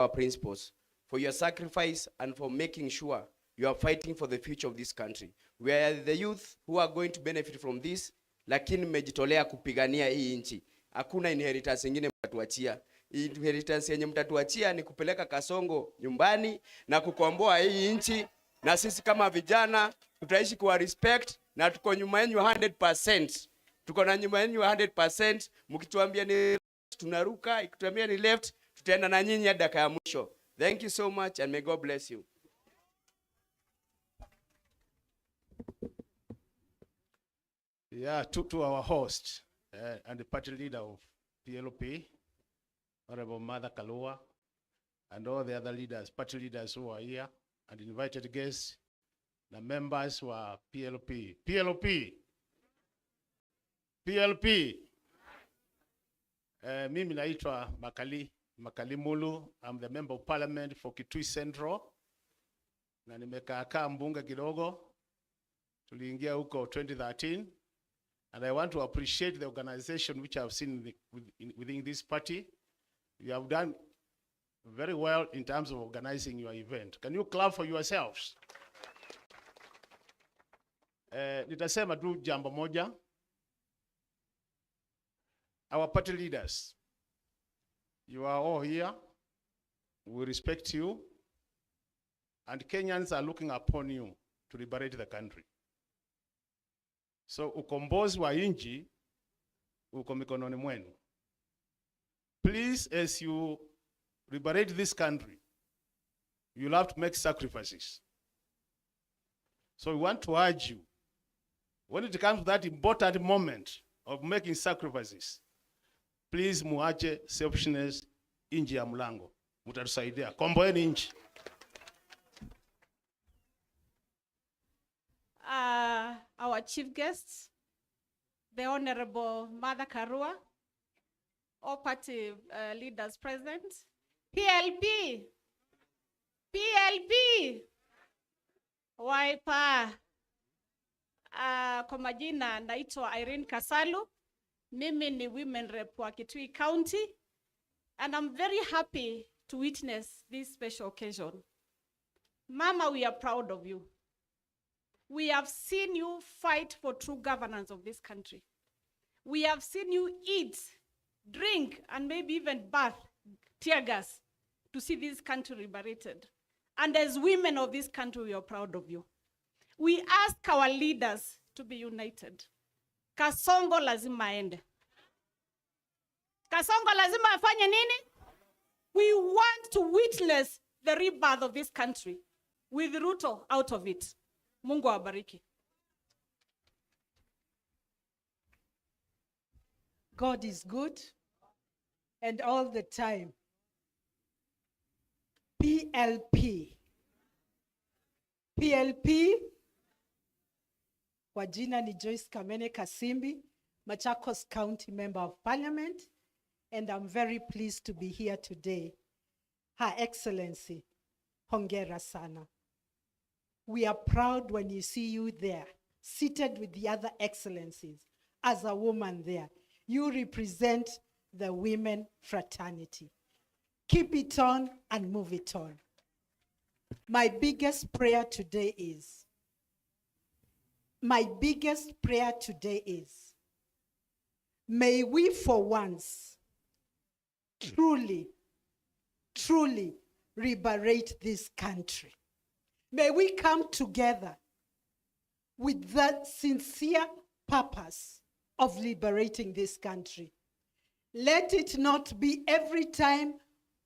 our principles, for your sacrifice, and for making sure you are fighting for the future of this country. We are the youth who are going to benefit from this, lakini mmejitolea kupigania hii nchi. Hakuna inheritance nyingine mtatuachia. Inheritance yenye mtatuachia ni kupeleka Kasongo nyumbani na kukomboa hii nchi, na sisi kama vijana tutaishi kwa respect na tuko nyuma yenu 100%. Tuko na nyuma yenu 100%. Mkituambia ni tunaruka, ikituambia ni left, tutaenda na nyinyi hadi dakika ya mwisho. Thank you so much and may God bless you. Yeah, to our host and the party leader of PLP, Honorable Martha Karua, and all the other leaders, party leaders who are here, and invited guests, the members who are PLP. PLP. PLP. Mimi naitwa Makali Mulu. I'm the member of parliament for Kitui Central. Na nimekaa mbunge kidogo. Tuliingia huko 2013. And I want to appreciate the organization which I've seen within this party. You have done very well in terms of organizing your event. Can you clap for yourselves? Nitasema tu jambo moja. Our party leaders, you are all here. We respect you. And Kenyans are looking upon you to liberate the country. So ukombozi wa nchi uko mikononi mwenu. Please, as you liberate this country, you'll have to make sacrifices. So we want to urge you, when it comes to that important moment of making sacrifices, please muache selfishness nje ya mlango. Mutatusaidia. Komboeni nchi. Our chief guests, the Honorable Martha Karua, all party leaders present, PLP, Wiper, kwa majina naitwa Irene Kasalu, mimi ni women rep wa Kitui County, and I'm very happy to witness this special occasion. Mama, we are proud of you. We have seen you fight for true governance of this country. We have seen you eat, drink, and maybe even bath tear gas to see this country liberated. And as women of this country, we are proud of you. We ask our leaders to be united. Kasongo lazima aende. Kasongo lazima afanye nini? We want to witness the rebirth of this country with Ruto out of it. Mungu awabariki. God is good and all the time. PLP. PLP. Kwa jina ni Joyce Kamene Kasimbi, Machakos County Member of Parliament, and I'm very pleased to be here today. Her Excellency, hongera sana. We are proud when you see you there, seated with the other excellencies, as a woman there. You represent the women fraternity. Keep it on and move it on. My biggest prayer today is, may we for once truly liberate this country. May we come together with that sincere purpose of liberating this country. Let it not be every time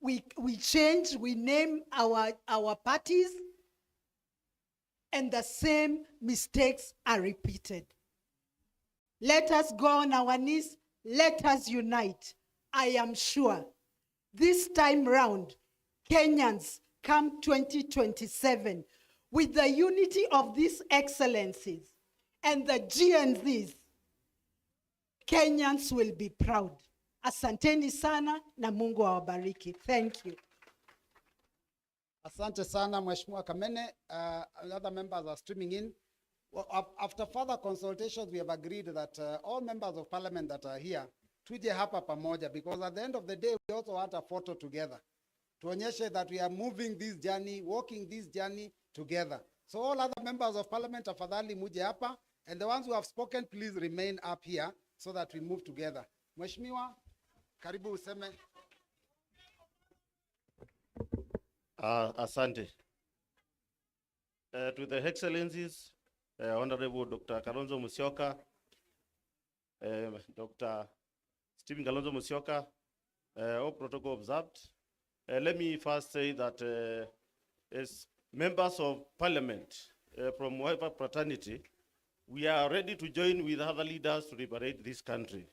we change, we name our parties, and the same mistakes are repeated. Let us go on our knees, let us unite. I am sure this time round, Kenyans, come 2027, with the unity of these excellencies and the GNZs, Kenyans will be proud. Asanteni sana na Mungu awabariki. Thank you. Asante sana Mheshimiwa Kamene. Other members are streaming in. Well, after further consultations, we have agreed that all members of parliament that are here, tuje hapa pamoja, because at the end of the day, we also want a photo together. tuonyeshe that we are moving this journey, walking this journey together. So all other members of parliament, tafadhali muje hapa, and the ones who have spoken, please remain up here so that we move together. Mheshimiwa, karibu useme. Asante. To the Excellencies, Honorable Dr. Kalonzo Musyoka, Dr. Stephen Kalonzo Musyoka, all protocol observed. Let me first say that as members of parliament from whatever fraternity, we are ready to join with other leaders to liberate this country.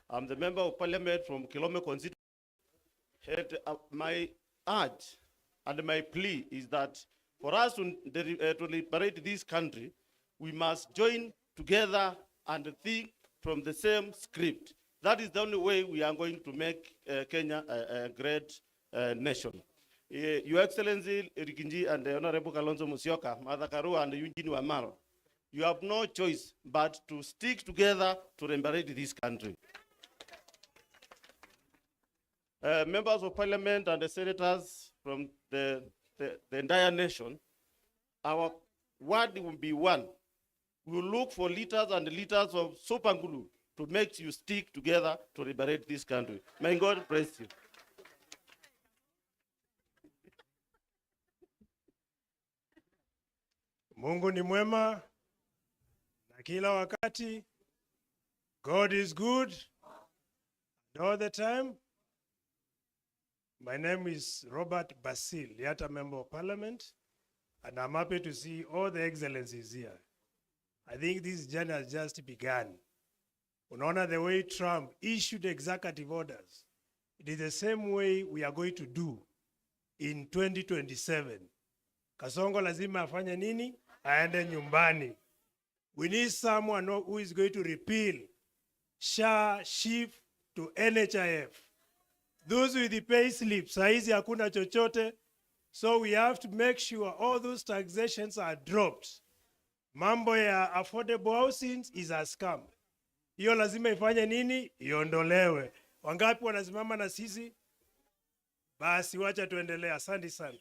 I'm the member of parliament from Kilome constituency. My urge and my plea is that for us to liberate this country, we must join together and think from the same script. That is the only way we are going to make Kenya a great nation. Your Excellency Rikinji and Honorable Kalonzo Musyoka, Martha Karua and Eugene Wamalwa, you have no choice but to stick together to liberate this country. Members of parliament and the senators from the entire nation, our word will be one. We will look for liters and liters of soap and glue to make you stick together to liberate this country. May God bless you. Mungu ni mwema na kila wakati. God is good and all the time. My name is Robert Basil, yet a member of parliament, and I'm happy to see all the excellencies here. I think this journey has just begun. Unaona the way Trump issued executive orders, it is the same way we are going to do in 2027. Kasongo lazima afanye nini? Aende nyumbani. We need someone who is going to repeal SHA, SHIF to NHIF. Those with the pay slips, saizi hakuna chochote. So we have to make sure all those taxations are dropped. Mambo ya affordable housing is a scam. Hiyo lazima ifanye nini? Iondolewe. Wangapi wanasimama na sisi? Basi wacha tuendelee. Asante sana.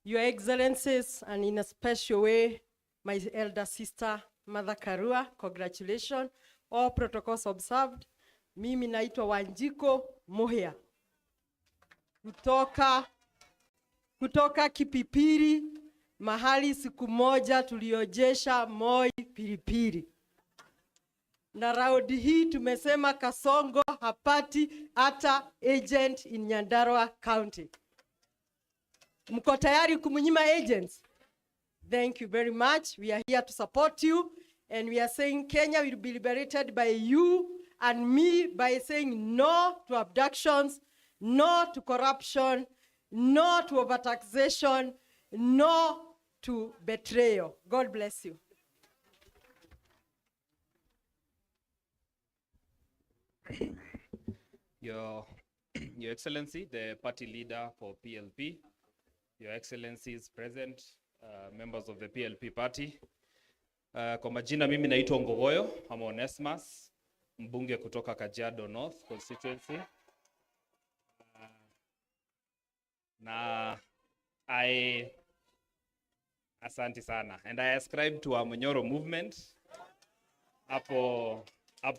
Your Excellencies, and in a special way, my elder sister, Martha Karua, congratulations. All protocols observed. Mimi naitwa Wanjiko Muhia. Kutoka Kipipiri, mahali siku moja tuliojesha Moi pilipili. Na raundi hii tumesema Kasongo hapati hata agent in Nyandarua County. Mko tayari kumunyima agents? Thank you very much. We are here to support you, and we are saying Kenya will be liberated by you and me by saying no to abductions, no to corruption, no to overtaxation, no to betrayal. God bless you. Your Excellency, the party leader for PLP, Your Excellencies present, members of the PLP party. Kwa majina mimi naitwa Ngogoyo ama Onesmus, mbunge kutoka Kajiado North constituency. Na asante sana. And I ascribe to a Munyoro movement. Hapo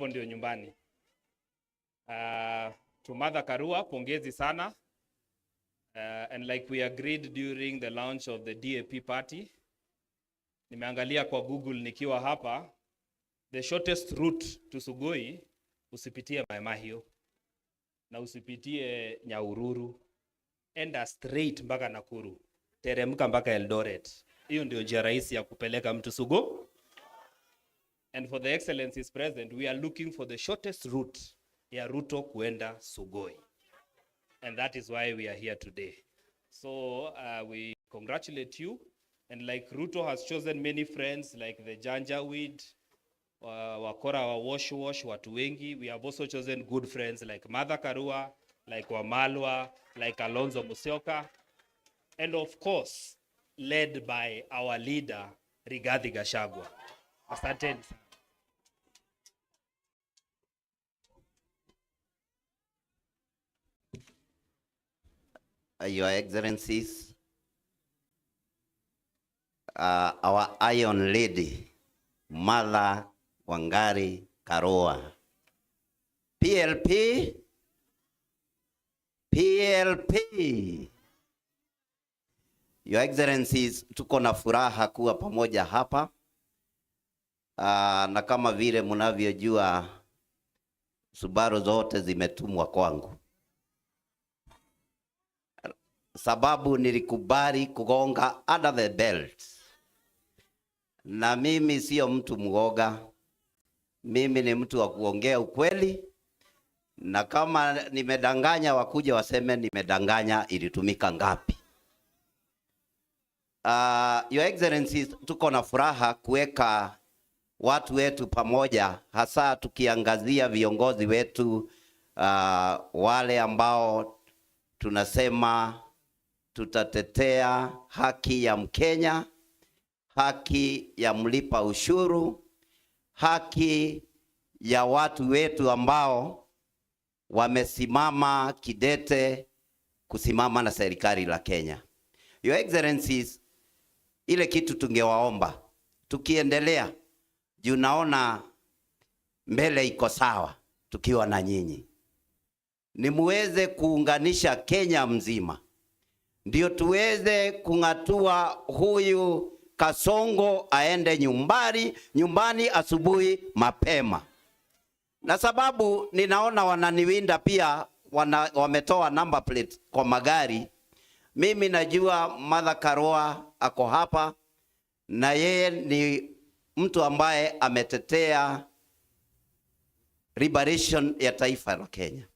ndio nyumbani. To Martha Karua, pongezi sana. And like we agreed during the launch of the DAP party, nimeangalia kwa Google nikiwa hapa, the shortest route to Sugoi, usipitie Mai Mahiu na usipitie Nyahururu, enda straight mpaka Nakuru, teremka mpaka Eldoret. Hiyo ndio njia rahisi ya kupeleka mtu Sugo. And for the excellencies present, we are looking for the shortest route ya Ruto kuenda Sugoi. And that is why we are here today. So we congratulate you. And like Ruto has chosen many friends like the Janjaweed, Wakora wa Wash, watu wengi. We have also chosen good friends like Martha Karua, like Wamalwa, like Kalonzo Musyoka. And of course, led by our leader, Rigathi Gachagua. Asanteni. Your Excellencies, our Iron Lady, Mother Wangari Karua, PLP, PLP. Your Excellencies, tuko na furaha kuwa pamoja hapa. Na kama vile mnavyojua, Subaru zote zimetumwa kwangu. Sababu nilikubali kugonga under the belt. Na mimi sio mtu mwoga. Mimi ni mtu wa kuongea ukweli. Na kama nimedanganya, wakuje waseme nimedanganya, ilitumika ngapi. Your Excellencies, tuko na furaha kuweka watu wetu pamoja, hasa tukiangazia viongozi wetu, wale ambao tunasema tutatetea haki ya Mkenya, haki ya mlipa ushuru, haki ya watu wetu ambao wamesimama kidete kusimama na serikali la Kenya. Your Excellencies, ile kitu tungewaomba tukiendelea, juu naona mbele iko sawa tukiwa na nyinyi, ni muweze kuunganisha Kenya mzima, ndio tuweze kungatua huyu Kasongo aende nyumbani asubuhi mapema. Na sababu ninaona wananiwinda pia, wametoa number plate kwa magari. Mimi najua Mother Karua ako hapa, na yeye ni mtu ambaye ametetea liberation ya taifa la Kenya.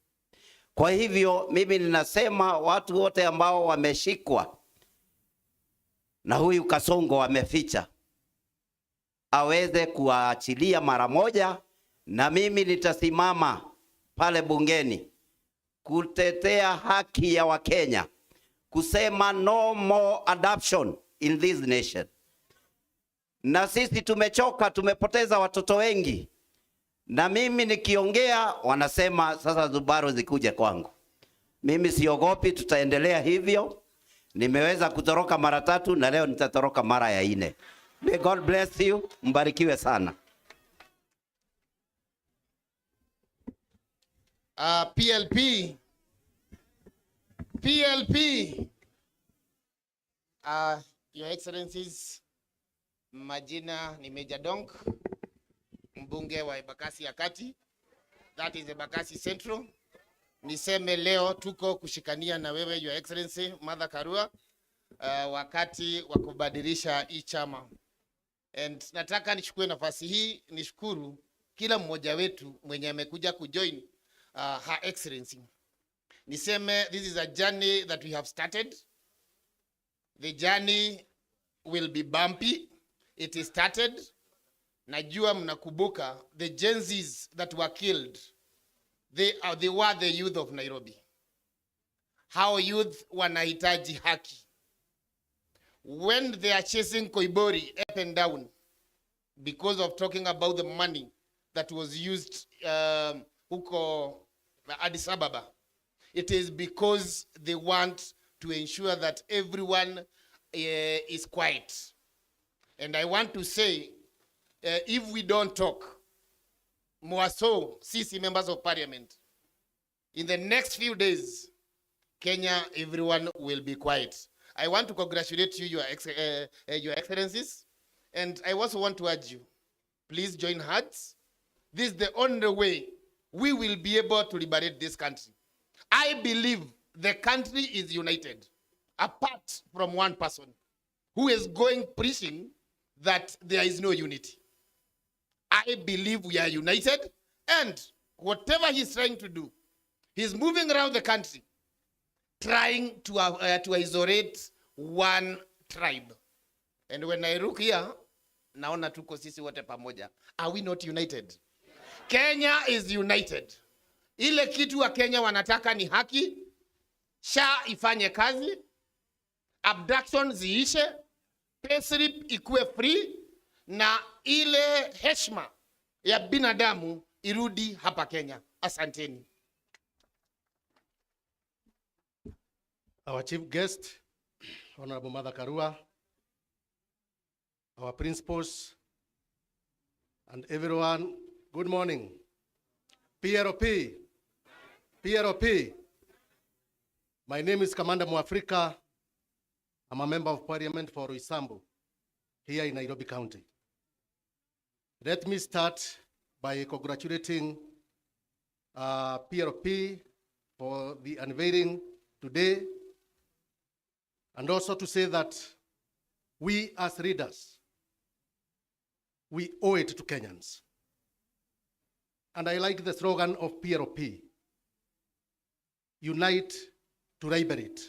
Kwa hivyo mimi ninasema watu wote ambao wameshikwa na huyu Kasongo ameficha, aweze kuachilia mara moja, na mimi nitasimama pale bungeni kutetea haki ya Wakenya, kusema no more adoption in this nation. Na sisi tumechoka, tumepoteza watoto wengi. Na mimi nikiongea wanasema sasa Subaru zikuje kwangu. Mimi siogopi, tutaendelea hivyo. Nimeweza kutoroka mara 3 na leo nitatoroka mara ya 4. May God bless you. Mbarikiwe sana. PLP. Your Excellencies, majina ni Major Donk, mbunge wa Embakasi ya Kati, that is Embakasi Central. Niseme leo tuko kushikania na wewe Your Excellency Mother Karua wakati wa kubadilisha hii chama. And nataka nichukue nafasi hii nishukuru kila mmoja wetu mwenye amekuja kujoin Her Excellency. Niseme this is a journey that we have started. The journey will be bumpy. It is started. Najua mnakumbuka the Gen Zs that were killed. They were the youth of Nairobi. How youth wanahitaji haki. When they are chasing Koibori up and down because of talking about the money that was used huko Addis Ababa, it is because they want to ensure that everyone is quiet. And I want to say, if we don't talk, more so, sisi members of parliament, in the next few days, Kenya, everyone will be quiet. I want to congratulate you, Your Excellencies, and I also want to urge you, please join hands. This is the only way we will be able to liberate this country. I believe the country is united, apart from one person who is going preaching that there is no unity. I believe we are united, and whatever he's trying to do, he's moving around the country, trying to isolate one tribe. And when I look here, naona tuko sisi wote pamoja. Are we not united? Kenya is united. Ile kitu wa Kenya wanataka ni haki, SHA ifanye kazi, abduction ziishe, payslip ikuwe free, na ile heshima ya binadamu irudi hapa Kenya. Asanteni. our chief guest, Honorable Mother Karua, our principals, and everyone, good morning. PROP, PROP. My name is Commander Mwafrika. I'm a member of parliament for Roysambu here in Nairobi County. Let me start by congratulating PROP for the unveiling today, and also to say that we as leaders, we owe it to Kenyans. And I like the slogan of PROP, unite to liberate.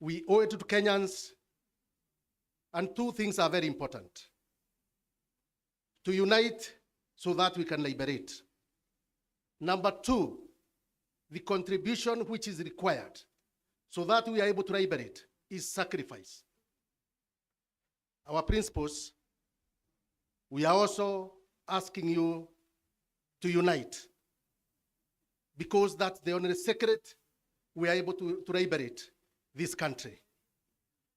We owe it to Kenyans, and two things are very important. To unite so that we can liberate. Number two, the contribution which is required so that we are able to liberate is sacrifice. Our principals, we are also asking you to unite, because that's the only secret we are able to liberate this country.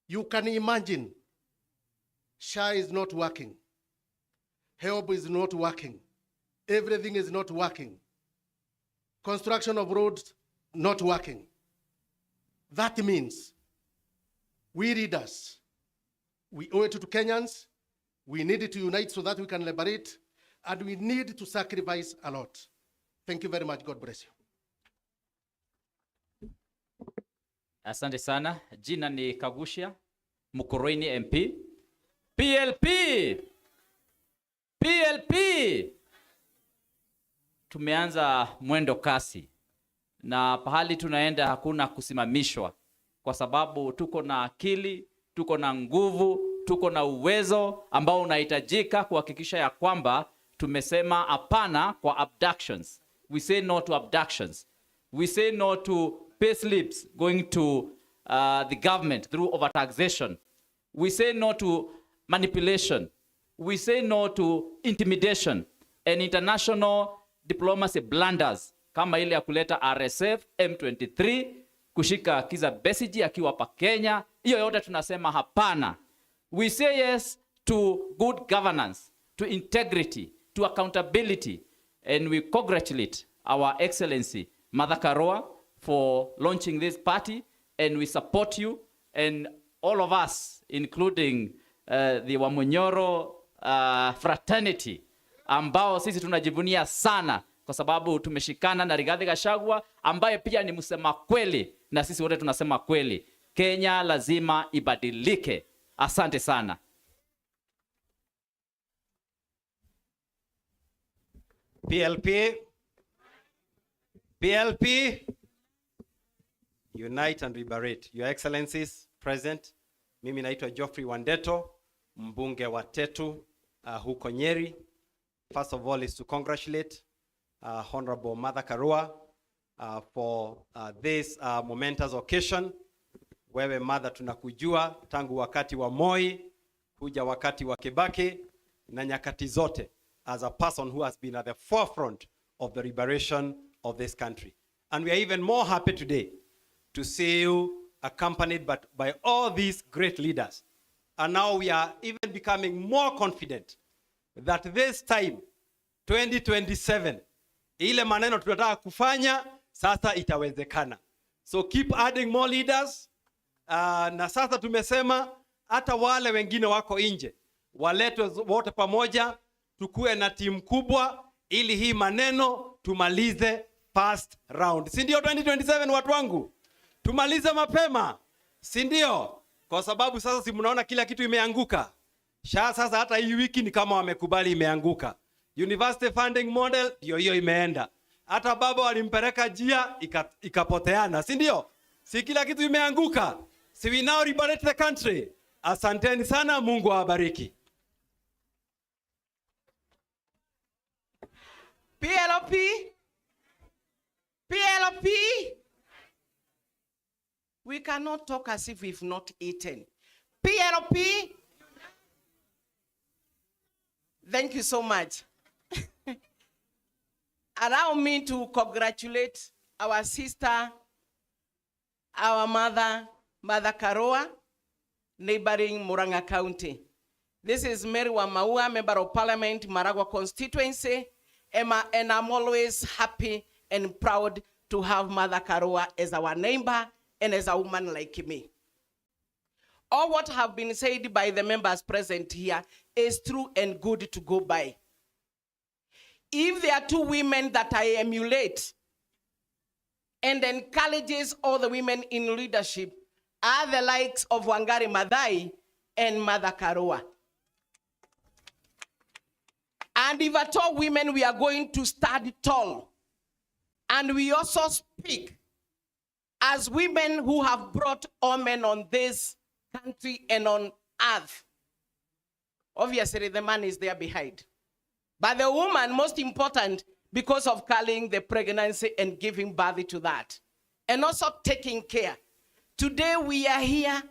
You can imagine, SHA is not working, help is not working, everything is not working, construction of roads not working. That means we leaders, we owe it to Kenyans, we need to unite so that we can liberate, and we need to sacrifice a lot. Thank you very much. God bless you. Asante sana. Jina ni Kagushia Mukurweini MP. PLP! PLP! Tumeanza mwendo kasi, na pahali tunaenda hakuna kusimamishwa, kwa sababu tuko na akili, tuko na nguvu, tuko na uwezo ambao unahitajika kuhakikisha ya kwamba tumesema hapana kwa abductions. We say no to abductions. We say no to pay slips going to the government through overtaxation. We say no to manipulation. We say no to intimidation and international diplomacy blunders kama ile ya kuleta RSF, M23, kushika Kizza Besigye akiwa hapa Kenya. Hiyo yote tunasema hapana. We say yes to good governance, to integrity, to accountability, and we congratulate our Excellency Mother Karua for launching this party, and we support you, and all of us, including the Wamunyoro fraternity, ambao sisi tunajivunia sana kwa sababu tumeshikana na Rigathi Gachagua ambaye pia ni msema kweli, na sisi wote tunasema kweli. Kenya lazima ibadilike. Asante sana. PLP, PLP, unite and liberate. Your Excellencies present, mimi naitwa Geoffrey Wandeto, mbunge wa Tetu huko Nyeri. First of all is to congratulate Honorable Mother Karua for this momentous occasion. Wewe Mother, tunakujua tangu wakati wa Moi, kuja wakati wa Kibaki, na nyakati zote as a person who has been at the forefront of the liberation of this country. And we are even more happy today to see you accompanied by all these great leaders. And now we are even becoming more confident that this time, 2027, ile maneno tunataka kufanya, sasa itawezekana. So keep adding more leaders. Na sasa tumesema hata wale wengine wako nje waletwe wote pamoja, tukue na timu kubwa ili hii maneno tumalize first round. Si ndio 2027 watu wangu? Tumalize mapema. Si ndio? Kwa sababu sasa si mnaona kila kitu imeanguka. Sasa hata hii wiki ni kama wamekubali imeanguka. University funding model ndio hiyo imeenda. Hata baba walimpeleka jia ikapoteana. Si ndio? Si kila kitu imeanguka. Si we now liberate the country. Asanteni sana, Mungu awabariki. PLP, PLP. We cannot talk as if we've not eaten. PLP. Thank you so much. Allow me to congratulate our sister our mother, Mother Karua, neighboring Murang'a County. This is Mary Wamaua, Member of Parliament, Maragua constituency, and I'm always happy and proud to have Mother Karua as our neighbor and as a woman like me. All what have been said by the members present here is true and good to go by. If there are two women that I emulate and encourages all the women in leadership are the likes of Wangari Maathai and Mother Karua. And if at all women, we are going to stand tall. And we also speak as women who have brought all men on this country and on earth. Obviously, the man is there behind. But the woman, most important, because of carrying the pregnancy and giving birth to that. And also taking care. Today we are here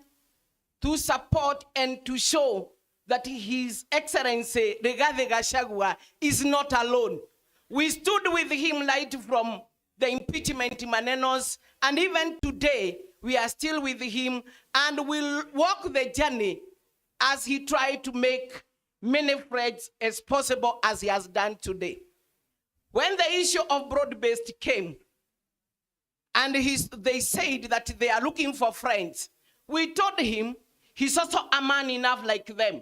to support and to show that His Excellency Rigathi Gachagua is not alone. We stood with him right from the impeachment manenos, and even today we are still with him and will walk the journey as he tried to make many friends as possible as he has done today. When the issue of broad-based came, and they said that they are looking for friends, we told him he's also a man enough like them.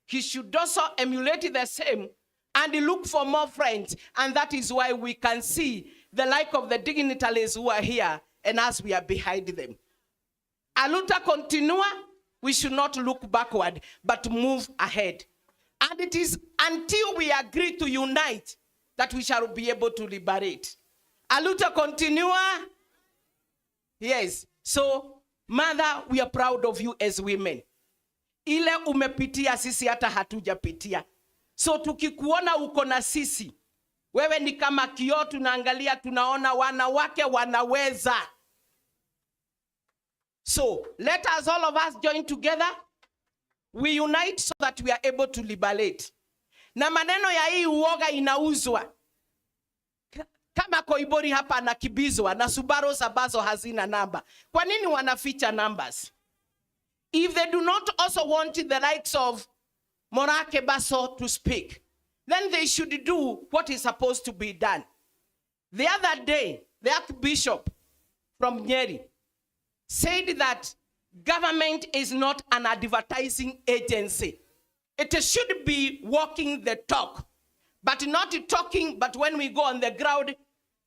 He should also emulate the same and look for more friends. And that is why we can see the like of the dignitaries who are here and us, we are behind them. Aluta continua, we should not look backward, but move ahead. And it is until we agree to unite that we shall be able to liberate. Aluta continua. Yes. So, Mother, we are proud of you as women. Ile umepitia sisi hata hatujapitia. So tukikuona uko na sisi, wewe ni kama kioo, tunaangalia tunaona wanawake wanaweza. So let us, all of us, join together. We unite so that we are able to liberate. Na maneno ya hii uoga inauzwa. Kama Koibori hapa anakibizwa na Subaru ambazo hazina namba. Kwa nini wanaficha numbers? If they do not also want the likes of Morake Baso to speak, then they should do what is supposed to be done. The other day, the Archbishop from Nyeri said that government is not an advertising agency. It should be walking the talk, but not talking, but when we go on the ground,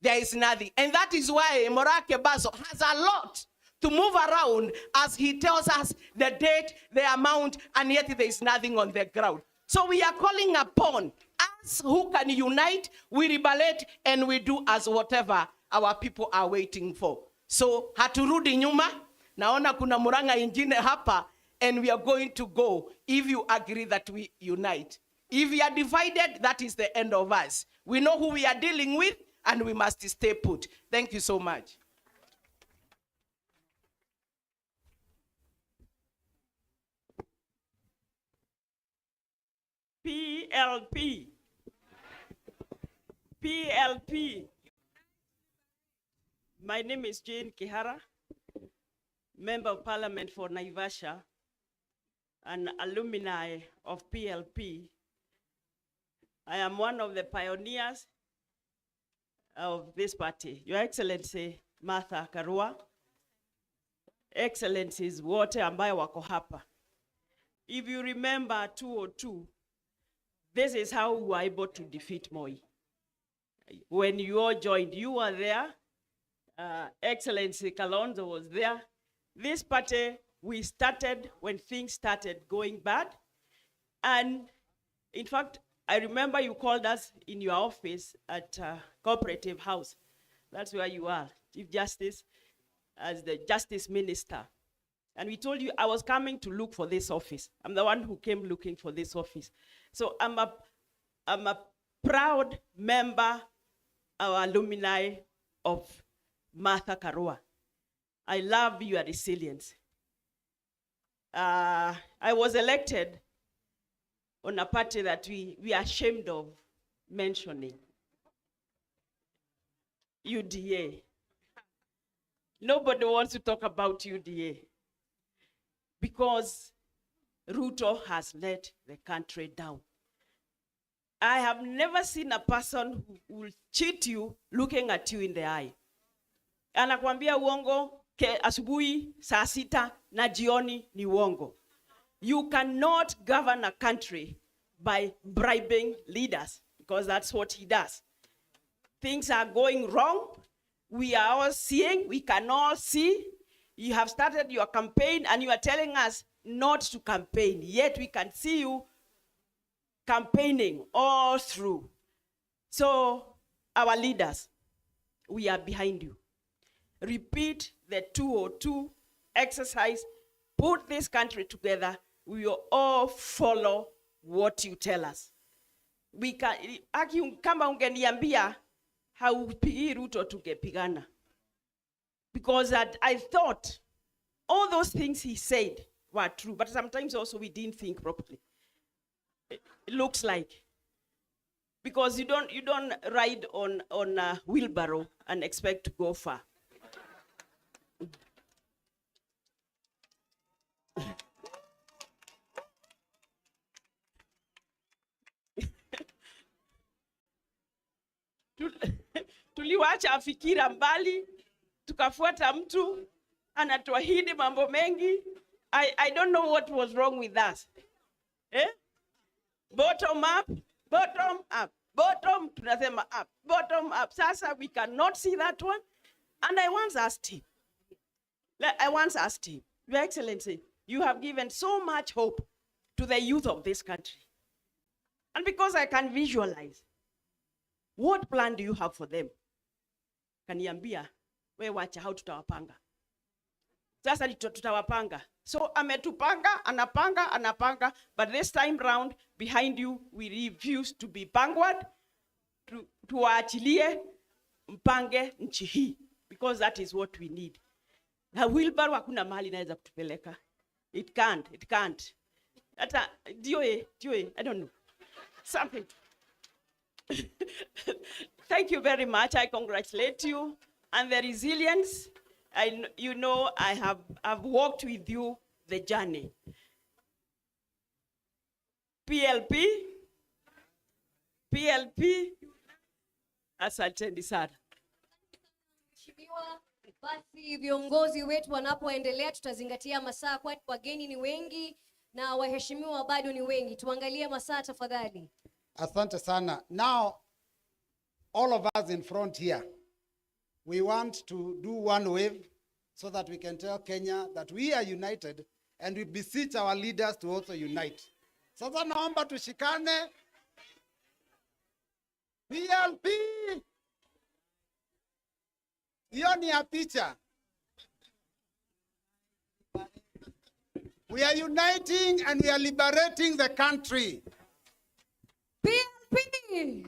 there is nothing. And that is why Morake Baso has a lot to move around as he tells us the date, the amount, and yet there is nothing on the ground. So we are calling upon us who can unite, we liberate, and we do as whatever our people are waiting for. So haturudi nyuma, naona kuna Murang'a ingine hapa, and we are going to go if you agree that we unite. If we are divided, that is the end of us. We know who we are dealing with, and we must stay put. Thank you so much. PLP. PLP. My name is Jane Kihara, Member of Parliament for Naivasha, an alumni of PLP. I am one of the pioneers of this party. Your Excellency Martha Karua, Excellencies wote ambayo wako hapa. If you remember 2002, this is how we were able to defeat Moi. When you all joined, you were there. Excellency Kalonzo was there. This party, we started when things started going bad. And in fact, I remember you called us in your office at Cooperative House. That's where you are, Chief Justice, as the Justice Minister. And we told you I was coming to look for this office. I'm the one who came looking for this office. So I'm a proud member, our alumni of Martha Karua. I love your resilience. I was elected on a party that we are ashamed of mentioning. UDA. Nobody wants to talk about UDA because Ruto has let the country down. I have never seen a person who will cheat you looking at you in the eye. Anakwambia uongo asubuhi saa sita na jioni ni uongo. You cannot govern a country by bribing leaders because that's what he does. Things are going wrong. We are all seeing, we can all see. You have started your campaign and you are telling us not to campaign, yet we can see you campaigning all through. So, our leaders, we are behind you. Repeat the 202 exercise, put this country together. We will all follow what you tell us. We can, kama ungeniambia, haupigi Ruto tungepigana. Because I thought all those things he said were true, but sometimes also we didn't think properly. It looks like. Because you don't ride on a wheelbarrow and expect to go far. Tuliwacha fikira mbali, tukafuata mtu anatuahidi mambo mengi. I don't know what was wrong with us. Eh? Bottom up, bottom up, bottom, tunasema up, bottom up. Sasa we cannot see that one. And I once asked him, Your Excellency, you have given so much hope to the youth of this country. And because I can visualize, what plan do you have for them? Kaniambia, we wacha how tutawapanga. Sasa tutawapanga. So ametupanga, anapanga, but this time round, behind you, we refuse to be backward, tuwaachilie mpange nchi hii, because that is what we need. Na wheelbarrow hakuna mahali inaweza kutupeleka. It can't. Hata DOA, I don't know. Something. Thank you very much. I congratulate you and the resilience. I've walked with you the journey. PLP, asanteni sana. Mheshimiwa, basi viongozi wetu wanapoendelea tutazingatia masaa, kwa wageni ni wengi na waheshimiwa bado ni wengi. Tuangalie masaa tafadhali. Asante sana. Now, all of us in front here, we want to do one wave so that we can tell Kenya that we are united and we beseech our leaders to also unite. Sasa naomba tushikane. PLP! Hiyo ni ya picha. We are uniting and we are liberating the country. PLP!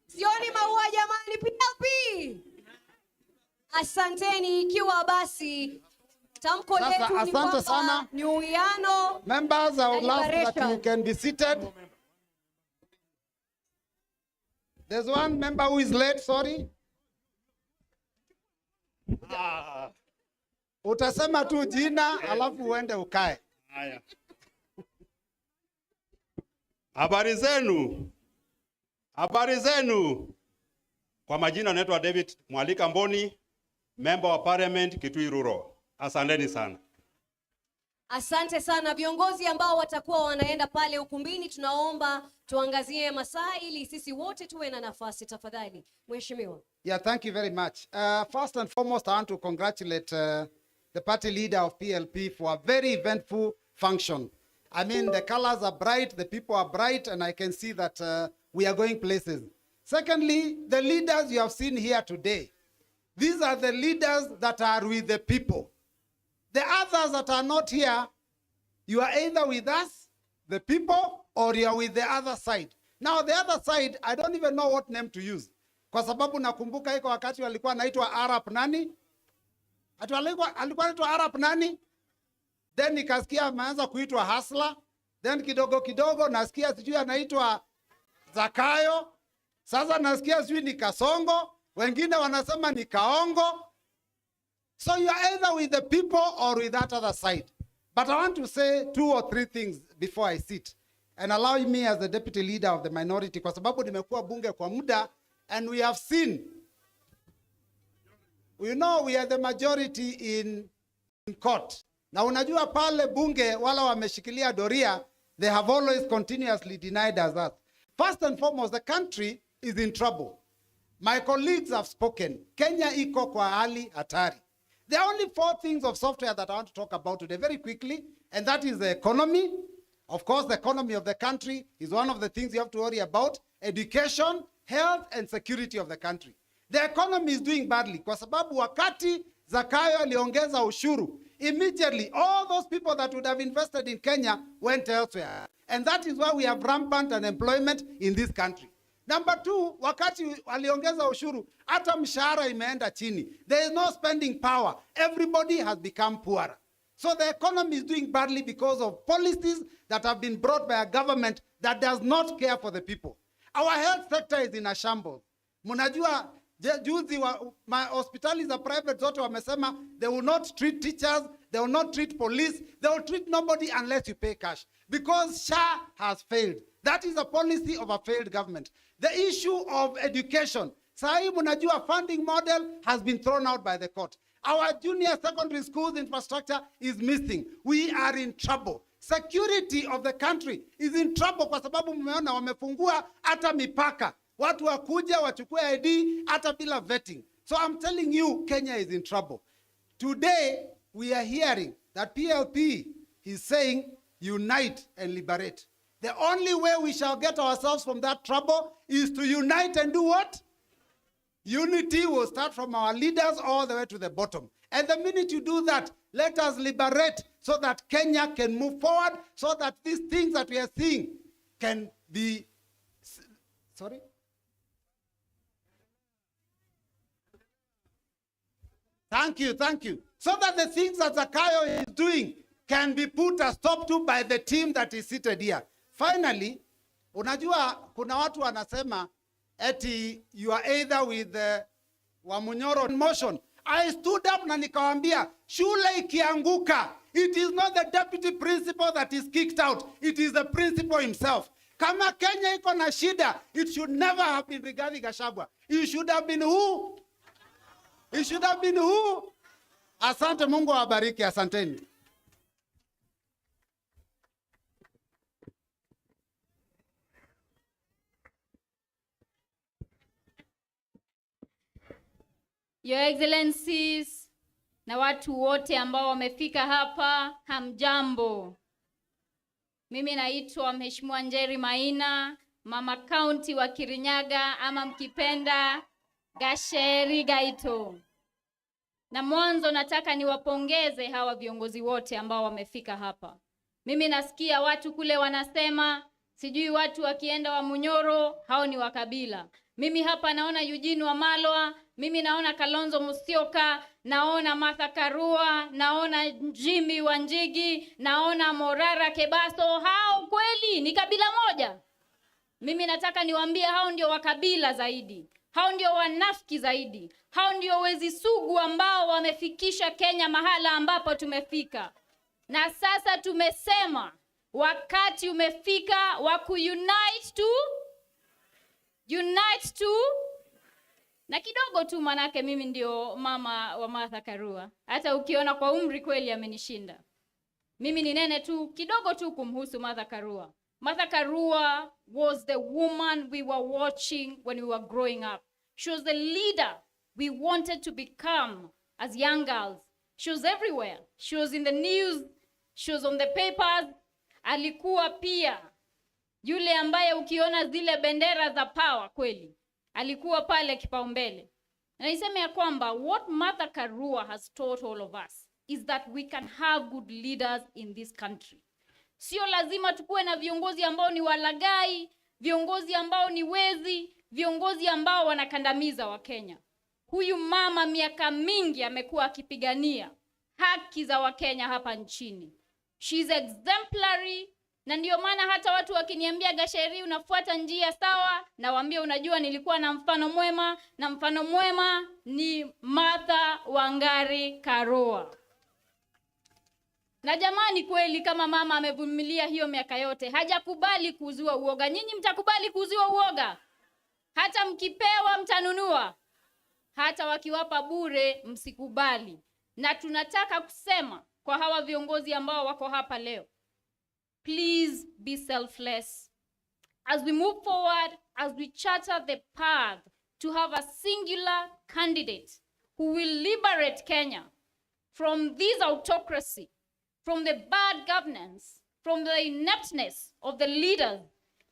Sioni maua jamani, PLP! Asanteni, ikiwa basi tamko letu ni kwamba ni uwiano. Members, I would love that you can be seated. There's one member who is late, sorry. Utasema tu jina, alafu uende ukae. Haya. Habari zenu. Kwa majina naitwa David Mwalika Mboni, member wa parliament Kitui Rural. Asanteni sana. Asante sana. Viongozi ambao watakuwa wanaenda pale ukumbini, tunaomba tuangazie masaa ili sisi wote tuwe na nafasi tafadhali. Mheshimiwa. Yeah, thank you very much. First and foremost, I want to congratulate the party leader of PLP for a very eventful function. I mean, the colors are bright, the people are bright, and I can see that we are going places. Secondly, the leaders you have seen here today, these are the leaders that are with the people. The others that are not here, you are either with us, the people, or you are with the other side. Now, the other side, I don't even know what name to use. Kwa sababu nakumbuka iko wakati walikuwa naitwa Arab nani? Alikuwa naitwa Arab nani? Then nikasikia ameanza kuitwa Hasla. Then kidogo nasikia sijui anaitwa Zakayo. Sasa nasikia sijui ni Kasongo, wengine wanasema ni Kaongo. So you are either with the people or with that other side. But I want to say 2 or 3 things before I sit. And allow me as the deputy leader of the minority, kwa sababu nimekuwa bunge kwa muda, and we have seen, we know we are the majority in court. Na unajua pale bunge wala wameshikilia doria, they have always continuously denied us that. First and foremost, the country is in trouble. My colleagues have spoken. Kenya iko kwa hali hatari. There are only 4 things of software that I want to talk about today very quickly, and that is the economy. Of course, the economy of the country is one of the things you have to worry about. Education, health, and security of the country. The economy is doing badly kwa sababu wakati Zakayo aliongeza ushuru, immediately all those people that would have invested in Kenya went elsewhere. And that is why we have rampant unemployment in this country. Number 2, wakati aliongeza ushuru, hata mshahara imeenda chini. There is no spending power. Everybody has become poorer. So the economy is doing badly because of policies that have been brought by a government that does not care for the people. Our health sector is in a shambles. Munajua juzi hospitali za private zote wamesema they will not treat teachers, they will not treat police, they will treat nobody unless you pay cash. Because SHA has failed. That is a policy of a failed government. The issue of education. Sahi munajua funding model has been thrown out by the court. Our junior secondary schools infrastructure is missing. We are in trouble. Security of the country is in trouble kwa sababu mmeona wamefungua hata mipaka. Watu wakuja wachukue ID hata bila vetting. So I'm telling you, Kenya is in trouble. Today, we are hearing that PLP is saying unite and liberate. The only way we shall get ourselves from that trouble is to unite and do what? Unity will start from our leaders all the way to the bottom. And the minute you do that, let us liberate so that Kenya can move forward, so that these things that we are seeing can be, sorry? Thank you, thank you. So that the things that Zakayo is doing can be put a stop to by the team that is seated here. Finally, unajua kuna watu wanasema eti you are either with Wamunyoro motion. I stood up na nikawambia shule ikianguka, it is not the deputy principal that is kicked out, it is the principal himself. Kama Kenya iko na shida, it should never have been Rigathi Gachagua. It should have been who? It should have been who? Asante, Mungu awabariki, asanteni. Your Excellencies na watu wote ambao wamefika hapa, hamjambo. Mimi naitwa Mheshimiwa Njeri Maina, Mama County wa Kirinyaga, ama mkipenda Gacheri Gaito. Na mwanzo nataka niwapongeze hawa viongozi wote ambao wamefika hapa. Mimi nasikia watu kule wanasema sijui watu wakienda Wamunyoro hao ni wa kabila. Mimi hapa naona Eugene Wamalwa, mimi naona Kalonzo Musyoka, naona Martha Karua, naona Jimmy Wanjigi, naona Morara Kebaso. Hao kweli ni kabila moja? Mimi nataka niwaambie hao ndio wa kabila zaidi. Hao ndio wanafiki zaidi. Hao ndio wezi sugu ambao wamefikisha Kenya mahala ambapo tumefika. Na sasa tumesema wakati umefika wa kuunite to na kidogo tu, manake mimi ndio mama wa Martha Karua. Hata ukiona kwa umri kweli amenishinda. Mimi ni nene tu kidogo tu kumhusu Martha Karua. Martha Karua was the woman we were watching when we were growing up. She was the leader we wanted to become as young girls. She was everywhere. She was in the news. She was on the papers. Alikuwa pia yule ambaye ukiona zile bendera za power kweli alikuwa pale kipaumbele. Na niseme ya kwamba what Martha Karua has taught all of us is that we can have good leaders in this country. Sio lazima tukuwe na viongozi ambao ni walagai, viongozi ambao ni wezi, viongozi ambao wanakandamiza wa Kenya. Huyu mama miaka mingi amekuwa akipigania haki za Wakenya hapa nchini. She's exemplary Na ndio maana hata watu wakiniambia Gacheri, unafuata njia sawa, na waambia unajua nilikuwa na mfano mwema, na mfano mwema ni Martha Wangari Karua. Na jamani, kweli kama mama amevumilia hiyo miaka yote, hajakubali kuuziwa uoga. Nyinyi mtakubali kuuziwa uoga? Hata mkipewa mtanunua? Hata wakiwapa bure msikubali. Na tunataka kusema kwa hawa viongozi ambao wako hapa leo, please be selfless. As we move forward, as we charter the path to have a singular candidate who will liberate Kenya from this autocracy, from the bad governance, from the ineptness of the leaders,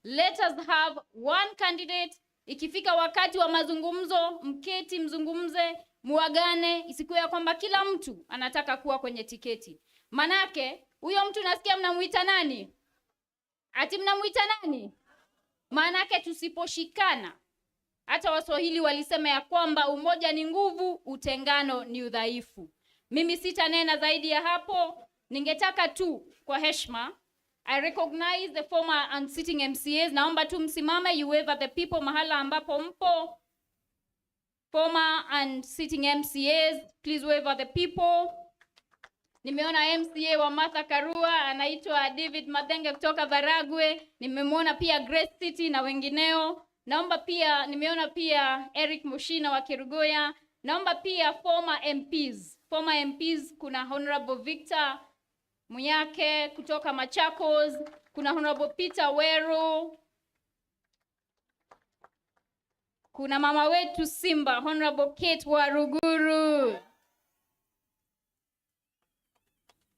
let us have one candidate. Ikifika wakati wa mazungumzo, mketi mzungumze, muagane, isikuwe ya kwamba kila mtu anataka kuwa kwenye tiketi. Manake, huyo mtu nasikia mnamuita nani? Ati mnamuita nani? Manake tusiposhikana, hata Waswahili walisema ya kwamba umoja ni nguvu, utengano ni udhaifu. Mimi sitanena zaidi ya hapo. Ningetaka tu kwa heshima, I recognize the former and sitting MCAs. Naomba tu msimame, you wave at the people mahala ambapo mpo. Former and sitting MCAs, please wave at the people. Nimeona MCA wa Martha Karua anaitwa David Mathenge kutoka Baragwe. Nimemwona pia Grace City na wengineo. Naomba pia, nimeona pia Eric Mushina wa Kerugoya. Naomba pia former MPs. Former MPs, kuna Honorable Victor Munyake kutoka Machakos, kuna Honorable Peter Weru, kuna mama wetu Simba, Honorable Kate Waruguru,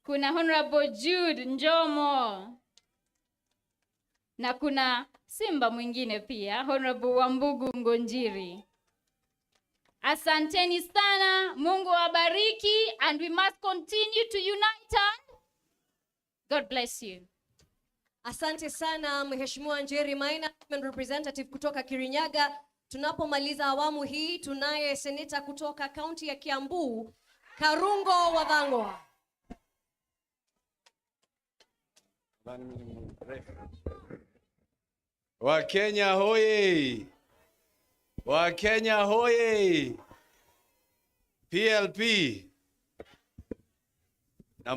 kuna Honorable Jude Njomo, na kuna Simba mwingine pia, Honorable Wambugu Ngonjiri. Asanteni sana, Mungu awabariki, and we must continue to unite and God bless you. Asante sana Mheshimiwa Njeri Maina, representative kutoka Kirinyaga. Tunapomaliza awamu hii, tunaye seneta kutoka kaunti ya Kiambu, Karungo Wathang'wa. Wakenya hoye! Wakenya hoye! PLP na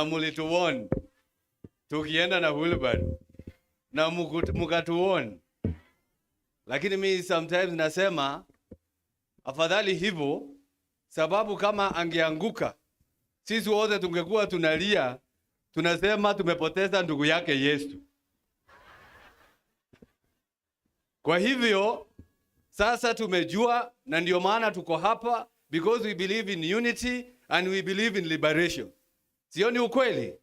mulituwon tukienda na wheelbarrow na mukatuwon, lakini mimi sometimes nasema afadhali hivyo, sababu kama angeanguka sisi wote tungekuwa tunalia, tunasema tumepoteza ndugu yake Yesu. Kwa hivyo sasa tumejua, na ndio maana tuko hapa, because we believe in unity and we believe in liberation. Sio ni ukweli?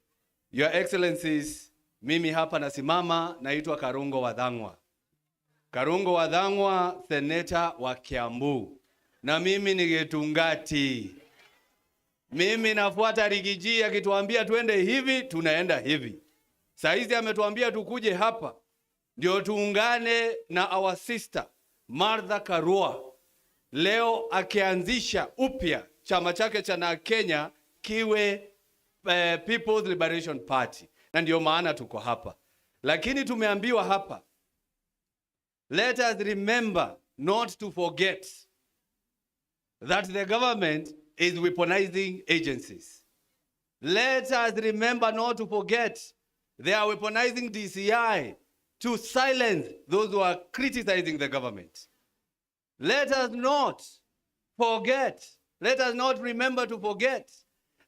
Your Excellencies, mimi hapa nasimama, naitwa Karungo Wathang'wa. Karungo Wathang'wa, seneta wa Kiambu. Na mimi ni Getungati. Mimi nafuata Rigiji, akituambia tuende hivi, tunaenda hivi. Saizi ametuambia tukuje hapa ndio tuungane na our sister Martha Karua. Leo akianzisha upya chama chake cha Kenya kiwe People's Liberation Party. Na ndio maana tuko hapa. Lakini tumeambiwa hapa, let us remember not to forget that the government is weaponizing agencies. Let us remember not to forget they are weaponizing DCI to silence those who are criticizing the government. Let us not forget, let us not remember to forget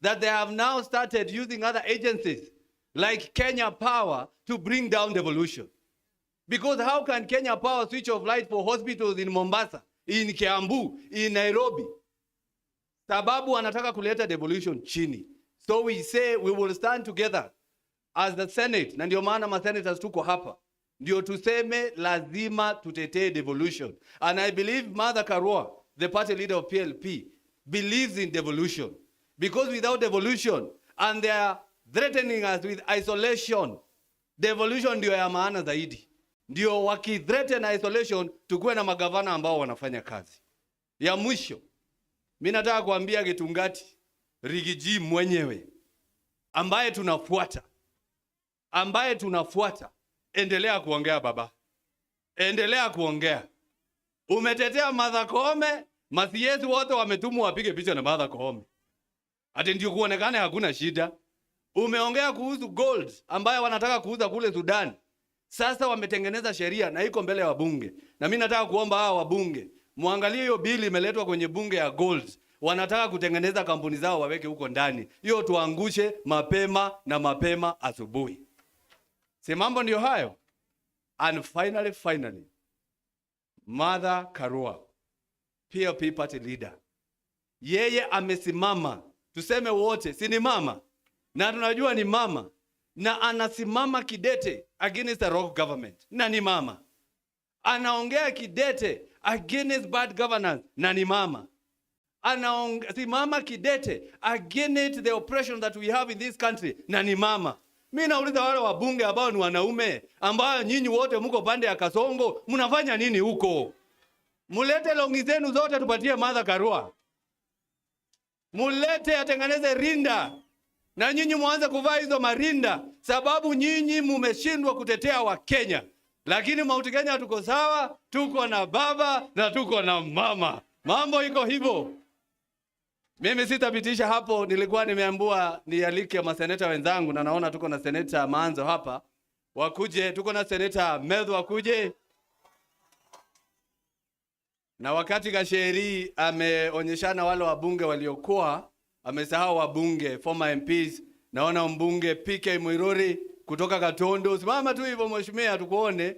that they have now started using other agencies like Kenya Power to bring down devolution. Because how can Kenya Power switch off light for hospitals in Mombasa, in Kiambu, in Nairobi? Sababu anataka kuleta devolution chini. So we say we will stand together as the Senate, na ndio maana ma senators tuko hapa. Ndio tuseme lazima tutetee devolution. And I believe Martha Karua, the party leader of PLP, believes in devolution. Because without devolution, and they are threatening us with isolation, devolution ndio ya maana zaidi. Ndio wakithreaten isolation, tukuwe na magavana ambao wanafanya kazi. Ya mwisho, mimi nataka kuambia Getungati, Rigiji mwenyewe, ambaye tunafuata, endelea kuongea baba. Endelea kuongea. Umetetea Martha Koome, masiesi wote wametumwa wapige picha na Martha Koome. Ati ndio kuonekane hakuna shida. Umeongea kuhusu gold ambayo wanataka kuuza kule Sudan. Sasa wametengeneza sheria na iko mbele ya wabunge. Na mimi nataka kuomba hawa wabunge, muangalie hiyo bili imeletwa kwenye bunge ya gold. Wanataka kutengeneza kampuni zao waweke huko ndani. Hiyo tuangushe mapema asubuhi. Si mambo ndio hayo? And finally, Martha Karua, PLP party leader. Yeye amesimama, tuseme wote, si ni mama? Na tunajua ni mama. Na anasimama kidete against the rogue government. Na ni mama. Anaongea kidete against bad governance. Na ni mama. Anasimama kidete against the oppression that we have in this country. Na ni mama. Mimi nauliza wale wabunge ambao ni wanaume, ambao nyinyi wote mko pande ya Kasongo, mnafanya nini huko? Mulete longi zenu zote tupatie Martha Karua. Mulete atengeneze rinda. Na nyinyi muanze kuvaa hizo marinda, sababu nyinyi mumeshindwa kutetea wa Kenya. Lakini Mount Kenya tuko sawa, tuko na baba na tuko na mama. Mambo iko hivyo. Mimi sitapitisha hapo, nilikuwa nimeambiwa nialike maseneta wenzangu, na naona tuko na seneta Manzo hapa. Wakuje, tuko na seneta Medhu wakuje. Na wakati Gasheri ameonyeshana wale wabunge waliokuwa, amesahau wabunge, former MPs. Naona mbunge PK Mwiruri kutoka Katondo. Simama tu hivyo mheshimiwa tukuone.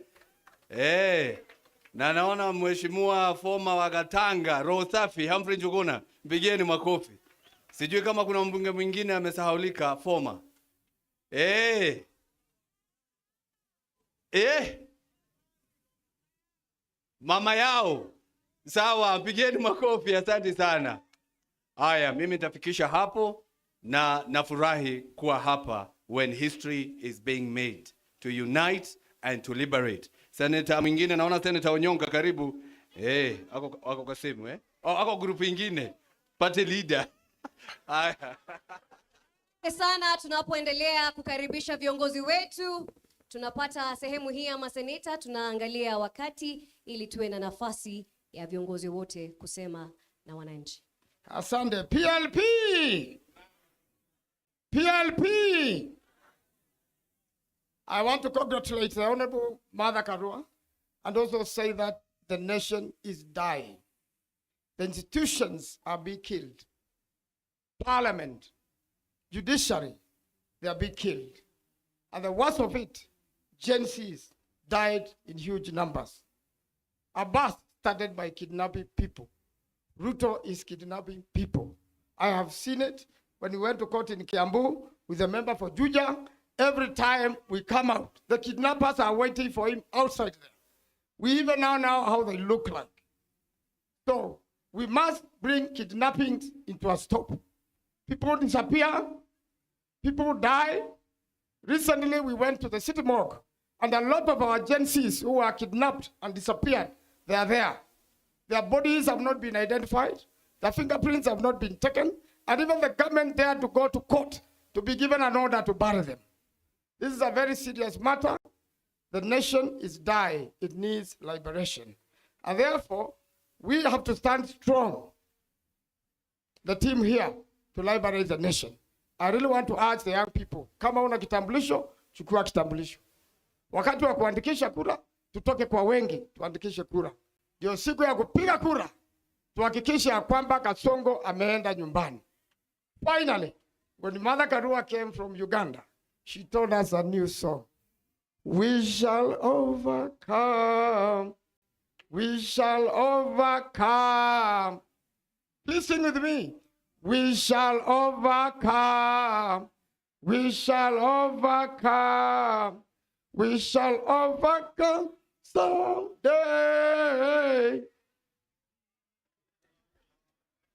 Na naona mheshimiwa former wa Gatanga, Roho Safi, Humphrey Njuguna. Mpigieni makofi. Sijui kama kuna mbunge mwingine amesahaulika former. Mama yao. Sawa, mpigieni makofi, asante sana. Haya, mimi nitafikisha hapo, na nafurahi kuwa hapa when history is being made to unite and to liberate. Senator mwingine, naona Senator Onyonga karibu. Ako kwa simu ako group ingine. Party leader. Haya. Sana tunapoendelea kukaribisha viongozi wetu, tunapata sehemu hii ya maseneta, tunaangalia wakati ili tuwe na nafasi ya viongozi wote kusema na wananchi. Asante. PLP. I want to congratulate the Honorable Martha Karua and also say that the nation is dying. The institutions are being killed. Parliament, judiciary, they are being killed. And the worst of it, Gen Zs died in huge numbers. Abbas started by kidnapping people. Ruto is kidnapping people. I have seen it when we went to court in Kiambu with a member for Juja. Every time we come out, the kidnappers are waiting for him outside there. We even now know how they look like. So we must bring kidnapping into a stop. People disappear, people die. Recently we went to the city morgue, and a lot of our Gen Zs who were kidnapped and disappeared, they are there. Their bodies have not been identified. Their fingerprints have not been taken. And even the government dared to go to court to be given an order to bury them. This is a very serious matter. The nation is dying. It needs liberation. And therefore, we have to stand strong, the team here, to liberate the nation. I really want to urge the young people, kama una kitambulisho, chukua kitambulisho. Wakati wa kuandikisha kura, tutoke kwa wengi, tuandikishe kura. Ndio siku ya kupiga kura, tuhakikishe ya kwamba Kasongo ameenda nyumbani. Finally, when Martha Karua came from Uganda, she told us a new song. We shall overcome. We shall overcome. Please sing with me. We shall overcome. We shall overcome. We shall overcome someday.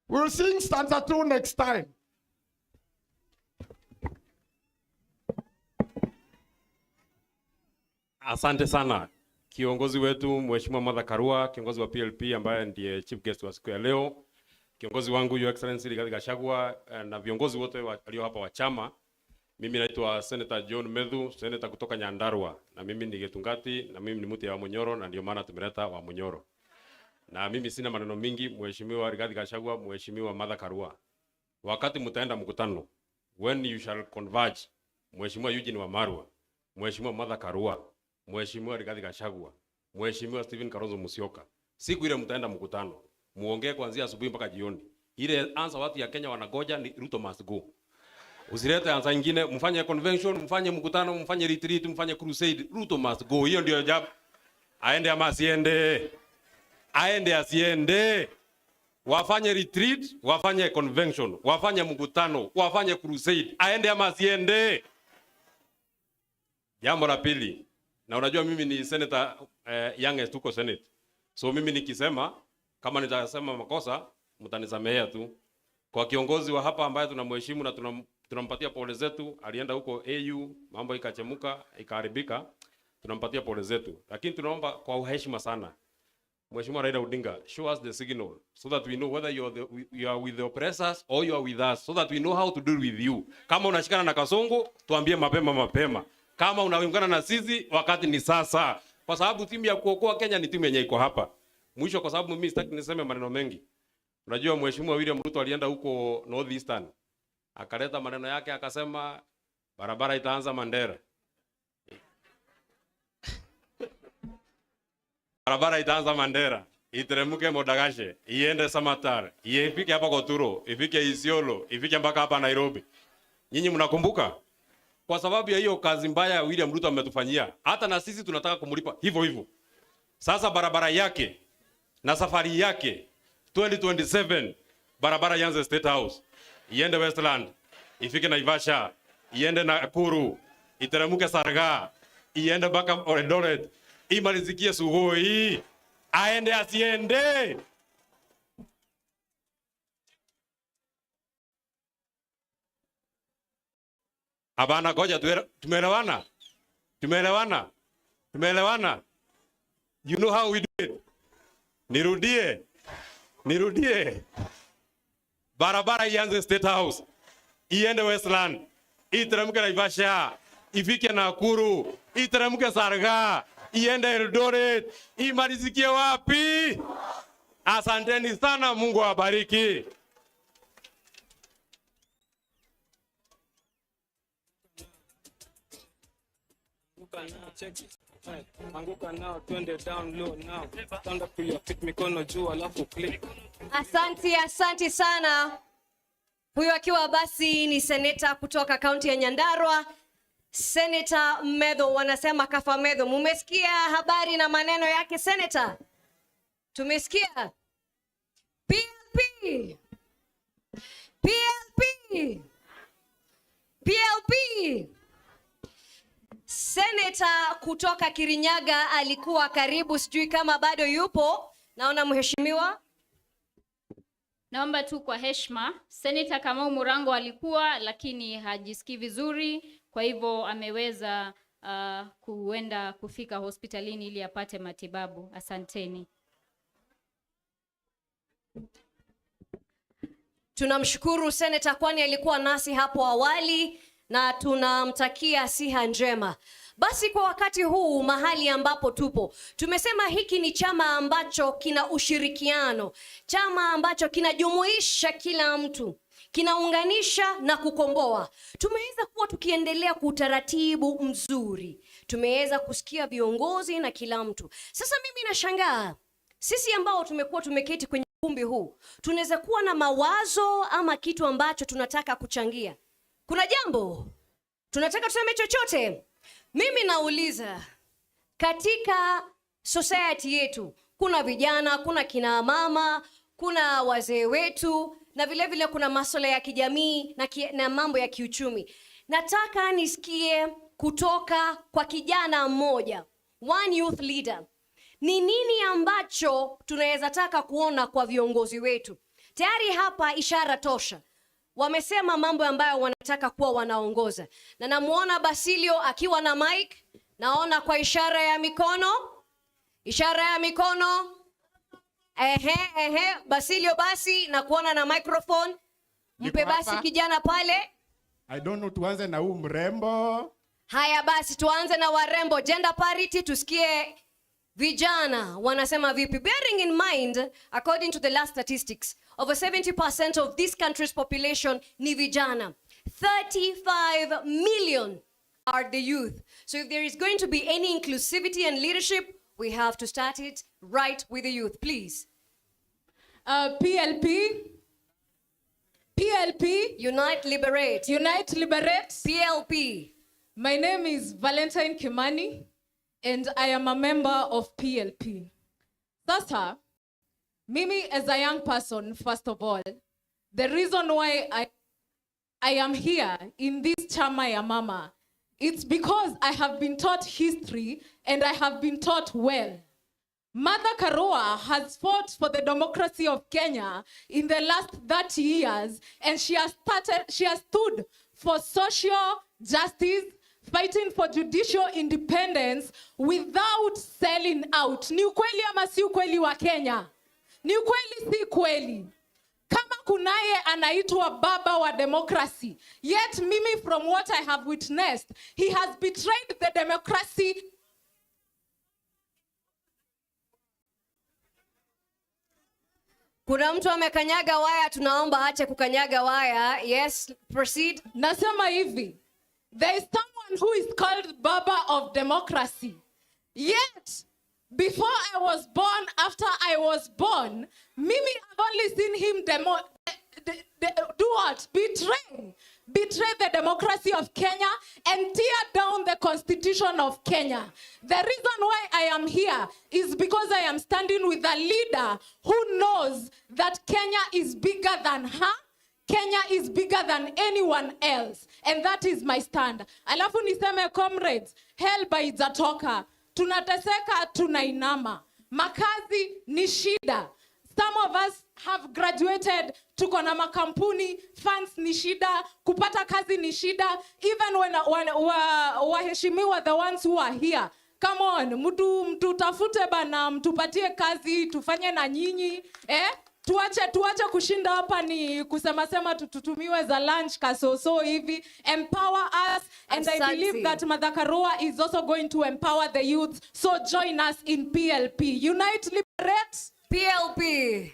We'll sing stanza 2 next time. Asante sana kiongozi wetu Mheshimiwa Martha Karua, kiongozi wa PLP ambaye ndiye chief guest wa siku ya leo, kiongozi wangu Your Excellency Rigathi Gachagua na viongozi wote walio hapa wa chama. Mimi naitwa Senator John Medhu, senator kutoka Nyandarua, na mimi ni Getungati, na mimi ni mtu wa Munyoro, na ndio maana tumeleta wa Munyoro. Na mimi sina maneno mingi. Mheshimiwa Rigathi Gachagua, Mheshimiwa Martha Karua, wakati mtaenda mkutano, when you shall converge, Mheshimiwa Eugene Wamalwa, Mheshimiwa Martha Karua, Mheshimiwa Rigathi Gachagua, Mheshimiwa Stephen Kalonzo Musyoka, siku ile mtaenda mkutano, muongee kuanzia asubuhi mpaka jioni. Ile answer watu ya Kenya wanagoja ni Ruto must go. Usilete answer nyingine, mfanye convention, mfanye mkutano, mfanye retreat, mfanye crusade, Ruto must go. Hiyo ndio job. Aende ama asiende? Aende asiende? Wafanye retreat, wafanye convention, wafanye mkutano, wafanye crusade, aende ama asiende? Jambo la pili, na unajua mimi ni senator youngest tuko Senate. So mimi nikisema, kama nitasema makosa, mtanisamehea tu. Kwa kiongozi wa hapa ambaye tunamheshimu na tunampatia pole zetu, alienda huko AU, mambo ikachemuka, ikaharibika, tunampatia pole zetu. Lakini tunaomba kwa heshima sana, Mheshimiwa Raila Odinga, show us the signal so that we know whether you are with the oppressors or you are with us, so that we know how to deal with you. Kama unashikana na Kasongo, tuambie mapema. Kama unaungana na sisi, wakati ni sasa. Kwa sababu timu ya kuokoa Kenya ni timu yenye iko hapa. Mwisho, kwa sababu mimi sitaki niseme maneno mengi. Unajua Mheshimiwa William Ruto alienda huko Northeastern, akaleta maneno yake, akasema barabara itaanza Mandera. Barabara itaanza Mandera, iteremke Modagashe, iende Samatar, ifike hapa Koturo, ifike Isiolo, ifike mpaka hapa Nairobi. Nyinyi mnakumbuka? Kwa sababu ya hiyo kazi mbaya William Ruto ametufanyia, hata na sisi tunataka kumlipa hivyo. Sasa barabara yake na safari yake 2027, barabara ianze State House, iende Westland, ifike Naivasha, iende Nakuru, iteremke Sarga, iende mpaka Eldoret, imalizikie Sugoi. Aende asiende? Abana goja, tumeelewana. You know how we do it. Nirudie. Barabara ianze State House, iende Westland, iteremke Naivasha, ifike Nakuru, iteremke Sarga, iende Eldoret, imalizikie wapi? Asanteni sana, Mungu awabariki. Anguka now, twende down low now. Stand up to your feet, mikono juu alafu click. Asante sana. Huyo akiwa basi ni seneta kutoka kaunti ya Nyandarua, Senator Medho. Wanasema kafa Medho. Mumesikia habari na maneno yake seneta? Tumesikia. PLP. Senator kutoka Kirinyaga alikuwa karibu, sijui kama bado yupo. Naona mheshimiwa. Naomba tu kwa heshima, Senator Kamau Murango alikuwa lakini hajisikii vizuri, kwa hivyo ameweza kuenda kufika hospitalini ili apate matibabu. Asanteni. Tunamshukuru Senator kwani alikuwa nasi hapo awali na tunamtakia siha njema. Basi kwa wakati huu mahali ambapo tupo, tumesema hiki ni chama ambacho kina ushirikiano, chama ambacho kinajumuisha kila mtu, kinaunganisha na kukomboa. Tumeweza kuwa tukiendelea kwa utaratibu mzuri, tumeweza kusikia viongozi na kila mtu. Sasa mimi nashangaa, sisi ambao tumekuwa tumeketi kwenye ukumbi huu, tunaweza kuwa na mawazo ama kitu ambacho tunataka kuchangia. Kuna jambo tunataka tuseme chochote? Mimi nauliza, katika society yetu kuna vijana, kuna kina mama, kuna wazee wetu, na vile vile kuna masuala ya kijamii na mambo ya kiuchumi. Nataka nisikie kutoka kwa kijana mmoja, one youth leader, ni nini ambacho tunaweza taka kuona kwa viongozi wetu. Tayari hapa ishara tosha, wamesema mambo ambayo wanataka kuwa wanaongoza, na namuona Basilio akiwa na mic. Naona kwa ishara ya mikono. Basilio basi na kuona na microphone. Mpe basi kijana pale. I don't know, tuanze na huu mrembo. Haya basi tuanze na warembo. Gender parity, tusikie vijana wanasema vipi. Bearing in mind, according to the last statistics, over 70% of this country's population ni vijana. 35 million are the youth. So if there is going to be any inclusivity and leadership, we have to start it right with the youth, please. PLP. Unite, liberate. Unite, liberate. PLP. My name is Valentine Kimani, and I am a member of PLP. Sasa, mimi as a young person, first of all, the reason why I am here in this chama ya mama, it's because I have been taught history and I have been taught well. Martha Karua has fought for the democracy of Kenya in the last 30 years, and she has stood for social justice, fighting for judicial independence without selling out. Ni ukweli ama si ukweli wa Kenya? Ni ukweli si kweli? Kama kunaye anaitwa baba wa democracy, yet mimi from what I have witnessed, he has betrayed the democracy. Kuna mtu amekanyaga waya, tunaomba ache kukanyaga waya. Yes, proceed. Nasema hivi, there is someone who is called Baba of Democracy. Yet, before I was born, after I was born, Mimi, I've only seen him do what? Betray the democracy of Kenya and tear down the constitution of Kenya. The reason why I am here is because I am standing with a leader who knows that Kenya is bigger than her. Kenya is bigger than anyone else. And that is my stand. Alafu niseme comrades, hell haijatoka. Tunateseka, tunainama. Makazi ni shida. Some of us have graduated, tuko na makampuni, funds ni shida, kupata kazi ni shida. Even when waheshimiwa, the ones who are here, come on, mtu tafute bana, mtupatie kazi, tufanye na nyinyi, tuache kushinda hapa ni kusema tutumiwe za lunch kasoso hivi. Empower us, and I believe that Martha Karua is also going to empower the youth. So join us in PLP. Unite, liberate. PLP.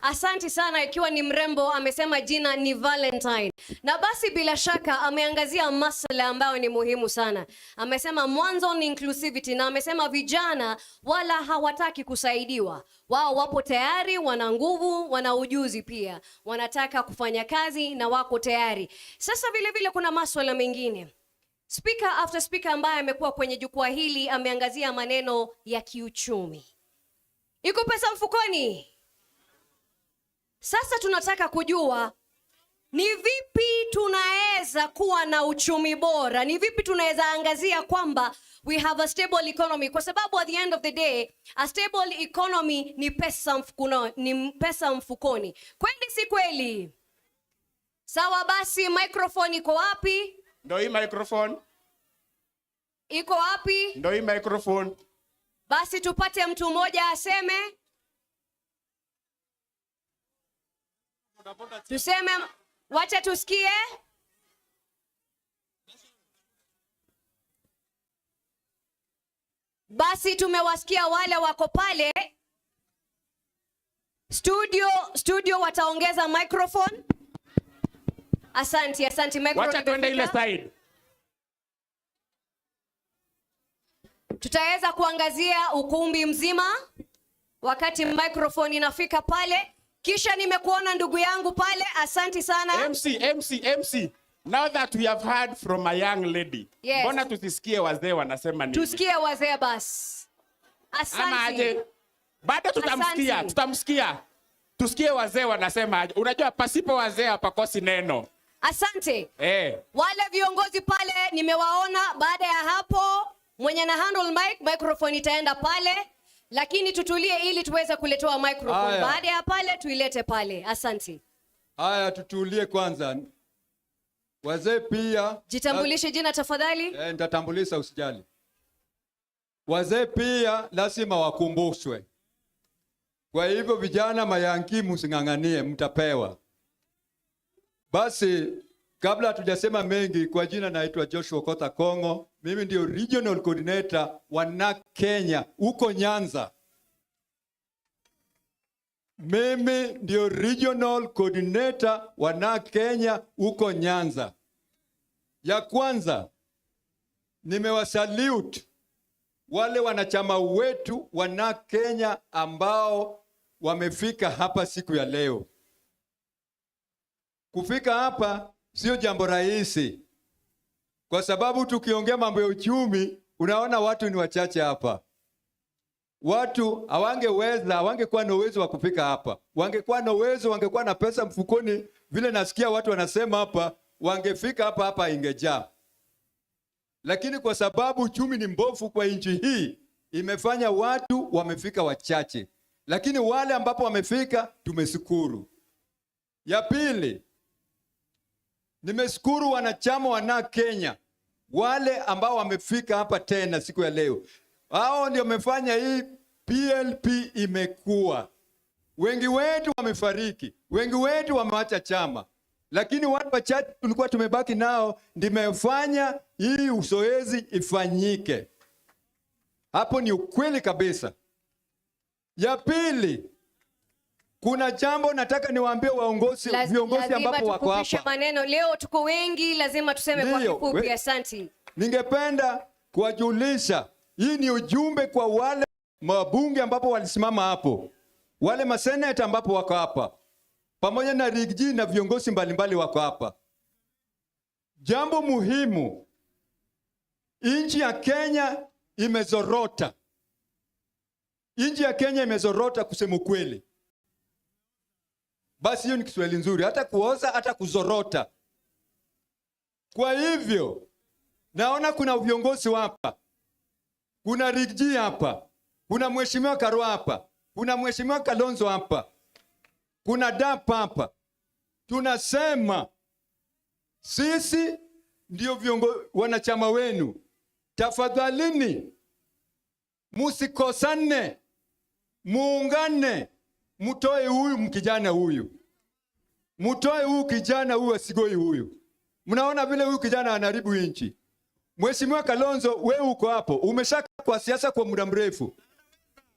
Asante sana. Ikiwa ni mrembo, amesema jina ni Valentine. Na basi bila shaka ameangazia masuala ambayo ni muhimu sana. Amesema mwanzo ni inclusivity, na amesema vijana wala hawataki kusaidiwa. Wao wapo tayari, wana nguvu, wana ujuzi pia. Wanataka kufanya kazi na wako tayari. Sasa vile vile kuna masuala mengine. Speaker after speaker ambaye amekuwa kwenye jukwaa hili ameangazia maneno ya kiuchumi. Iko pesa mfukoni? Sasa tunataka kujua ni vipi tunaweza kuwa na uchumi bora, ni vipi tunaweza angazia kwamba we have a stable economy, kwa sababu at the end of the day a stable economy ni pesa mfukoni. Kweli si kweli? Sawa basi, microphone iko wapi? Ndio hii microphone. Iko wapi? Ndio hii microphone. Basi tupate mtu mmoja aseme. Tuseme, wacha tusikie. Basi tumewasikia wale wako pale. Studio wataongeza microphone. Asante, microphone. Wacha tuende ile side. Tutaweza kuangazia ukumbi mzima wakati microphone inafika pale. Kisha nimekuona ndugu yangu pale, asante sana. MC. Now that we have heard from a young lady, mbona tusisikie wazee wanasema nini? Tusikie wazee basi. Asante. Ama aje? Bado tutamsikia. Tusikie wazee wanasema aje. Unajua pasipo wazee hapakosi neno. Asante. Wale viongozi pale nimewaona. Baada ya hapo mwenye na handle microphone itaenda pale. Lakini tutulie ili tuweze kuletewa microphone. Baada ya pale tuilete pale. Asante. Haya, tutulie kwanza. Wazee pia. Jitambulishe jina tafadhali. Nitatambulisha, usijali. Wazee pia lazima wakumbushwe. Kwa hivyo vijana mayanki msing'ang'anie, mtapewa. Basi kabla hatujasema mengi, kwa jina naitwa Joshua Kota Kongo. Mimi ndio regional coordinator wa NARC Kenya huko Nyanza. Mimi ndio regional coordinator wa NARC Kenya huko Nyanza. Ya kwanza, nimewasalute wale wanachama wetu wa NARC Kenya ambao wamefika hapa siku ya leo. Kufika hapa sio jambo rahisi, kwa sababu tukiongea mambo ya uchumi, unaona watu ni wachache hapa. Watu hawangekuwa na uwezo wa kufika hapa. Wangekuwa na uwezo, wangekuwa na pesa mfukoni, vile nasikia watu wanasema hapa, wangefika hapa ingejaa. Lakini kwa sababu uchumi ni mbovu kwa nchi hii, imefanya watu wamefika wachache. Lakini wale ambapo wamefika, tumeshukuru. Ya pili, nimeshukuru wanachama wa NARC Kenya, wale ambao wamefika hapa tena siku ya leo. Hao ndio wamefanya hii PLP imekuwa. Wengi wetu wamefariki, wengi wetu wameacha chama. Lakini watu wachache tulikuwa tumebaki nao ndimefanya hii uzoezi ifanyike. Hapo ni ukweli kabisa. Ya pili, kuna jambo nataka niwaambie viongozi ambapo wako hapa. Maneno leo tuko wengi, lazima tuseme kwa kifupi. Asante. Ningependa kuwajulisha, hii ni ujumbe kwa wale mabunge ambapo walisimama hapo, wale maseneta ambapo wako hapa, pamoja na Rigji na viongozi mbalimbali wako hapa. Jambo muhimu, nchi ya Kenya imezorota. Nchi ya Kenya imezorota kusema kweli. Basi hiyo ni Kiswahili nzuri, hata kuoza, hata kuzorota. Kwa hivyo, naona kuna viongozi hapa. Kuna Rigji hapa. Kuna Mheshimiwa Karua hapa. Kuna Mheshimiwa Kalonzo hapa. Kuna DAP hapa. Tunasema sisi ndio wanachama wenu. Tafadhalini musikosane, muungane, mutoe huyu mkijana huyu. Mutoe huyu kijana huyu asigoi huyu. Mnaona vile huyu kijana anaharibu nchi. Mheshimiwa Kalonzo, wewe uko hapo, umeshaka kwa siasa kwa muda mrefu.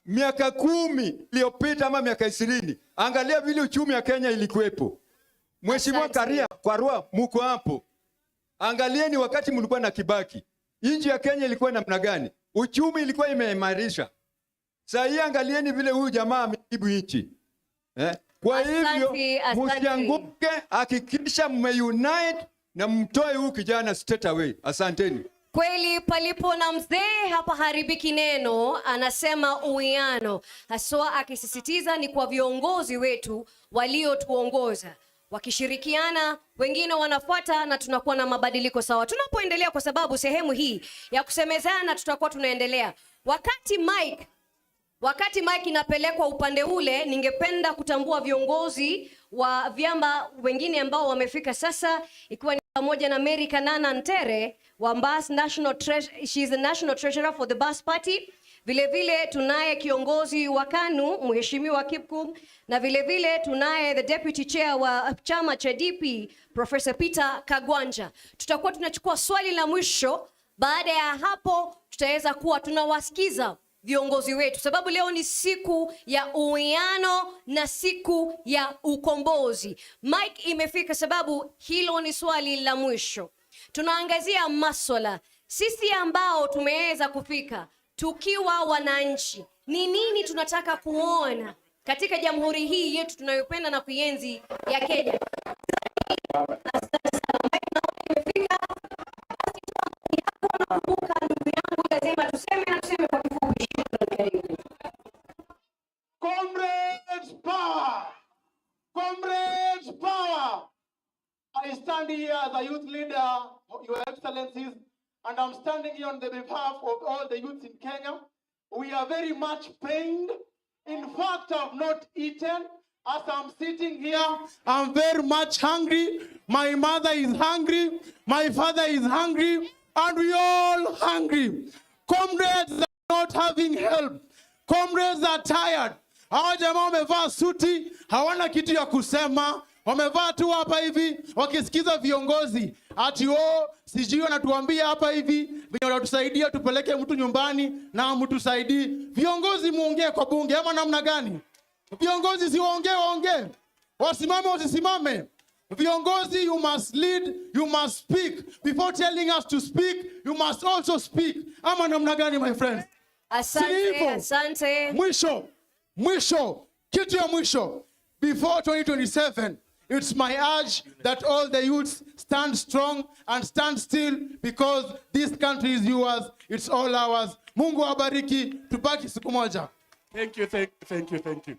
Miaka 10 iliyopita ama miaka 20, angalia vile uchumi wa Kenya ilikuwepo. Mheshimiwa Karua, muko hapo. Angalieni wakati mlikuwa na Kibaki, nchi ya Kenya ilikuwa namna gani? Uchumi ilikuwa imeimarisha. Sasa hii angalieni vile huyu jamaa ameibu nchi. Kwa hivyo msianguke, hakikisha mmeunite na mtoe huyu kijana straight away. Asanteni. Kweli palipo na mzee hapa haribiki neno, anasema uwiano. Haswa akisisitiza ni kwa viongozi wetu waliotuongoza. Wakishirikiana, wengine wanafuata na tunakuwa na mabadiliko sawa. Tunapoendelea, kwa sababu sehemu hii ya kusemezana tutakuwa tunaendelea. Wakati Mike inapelekwa upande ule, ningependa kutambua viongozi wa vyama wengine ambao wamefika sasa, ikiwa ni pamoja na Mary Kanana Ntere wa Mbas she is the national treasurer for the Bas Party. Vile vile tunaye kiongozi wa KANU Mheshimiwa Kipkum, na vile vile tunaye the deputy chair wa chama cha DP Professor Peter Kagwanja. Tutakuwa tunachukua swali la mwisho. Baada ya hapo tutaweza kuwa tunawasikiza viongozi wetu, sababu leo ni siku ya uwiano na siku ya ukombozi. Mike imefika sababu hilo ni swali la mwisho. Tunaangazia masuala sisi ambao tumeweza kufika tukiwa wananchi, ni nini tunataka kuona katika jamhuri hii yetu tunayopenda na kuienzi ya Kenya. Comrades power! Comrades power! I stand here as a youth leader, Your Excellencies, and I'm standing here on the behalf of all the youths in Kenya. We are very much pained. In fact, I've not eaten. As I'm sitting here, I'm very much hungry. My mother is hungry. My father is hungry. And we all hungry. Comrades are not having help. Comrades are tired. Hawa jamaa wamevaa suti, hawana kitu ya kusema. wamevaa tu hapa hivi wakisikiza viongozi ati sijui wanatuambia hapa hivi venye wanatusaidia tupeleke mtu nyumbani na mtusaidii. Viongozi muongee kwa bunge ama namna gani? Viongozi si waongee, wasimame wasisimame. Viongozi, you must lead, you must speak. Before telling us to speak, you must also speak. Ama namna gani, my friends? Asante. Mwisho, kitu ya mwisho. Before 2027, it's my urge that all the youths stand strong and stand still, because this country is yours, it's all ours. Mungu awabariki, tubaki siku moja. Thank you.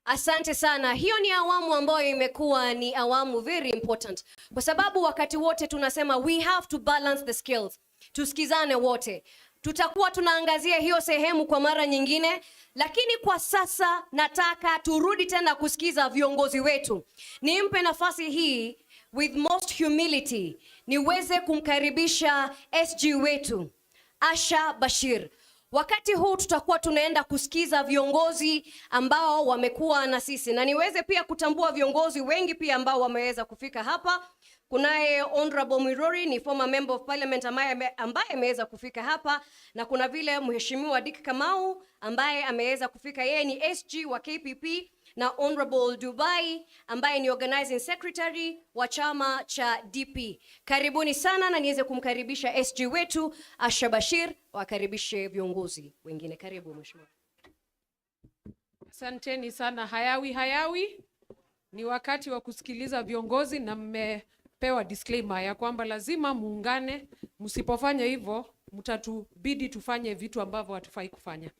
Asante sana. Hiyo ni awamu ambayo imekuwa ni awamu very important, kwa sababu wakati wote tunasema we have to balance the skills. Tusikizane wote. Tutakuwa tunaangazia hiyo sehemu kwa mara nyingine, lakini kwa sasa nataka turudi tena kusikiza viongozi wetu. Nimpe nafasi hii with most humility niweze kumkaribisha SG wetu Asha Bashir. Wakati huu tutakuwa tunaenda kusikiza viongozi ambao wamekuwa na sisi, na niweze pia kutambua viongozi wengi pia ambao wameweza kufika hapa. Kunaye Honorable Mirori, ni former member of parliament ambaye ameweza kufika hapa, na kuna vile Mheshimiwa Dick Kamau ambaye ameweza kufika, yeye ni SG wa KPP, na Honorable Dubai ambaye ni organizing secretary wa chama cha DP. Karibuni sana, na niweze kumkaribisha SG wetu Asha Bashir, wakaribishe viongozi wengine. Karibu mheshimiwa. Asanteni sana. Hayawi ni wakati wa kusikiliza viongozi, na mmepewa disclaimer ya kwamba lazima muungane. Msipofanya hivyo mtatubidi tufanye vitu ambavyo hatufai kufanya.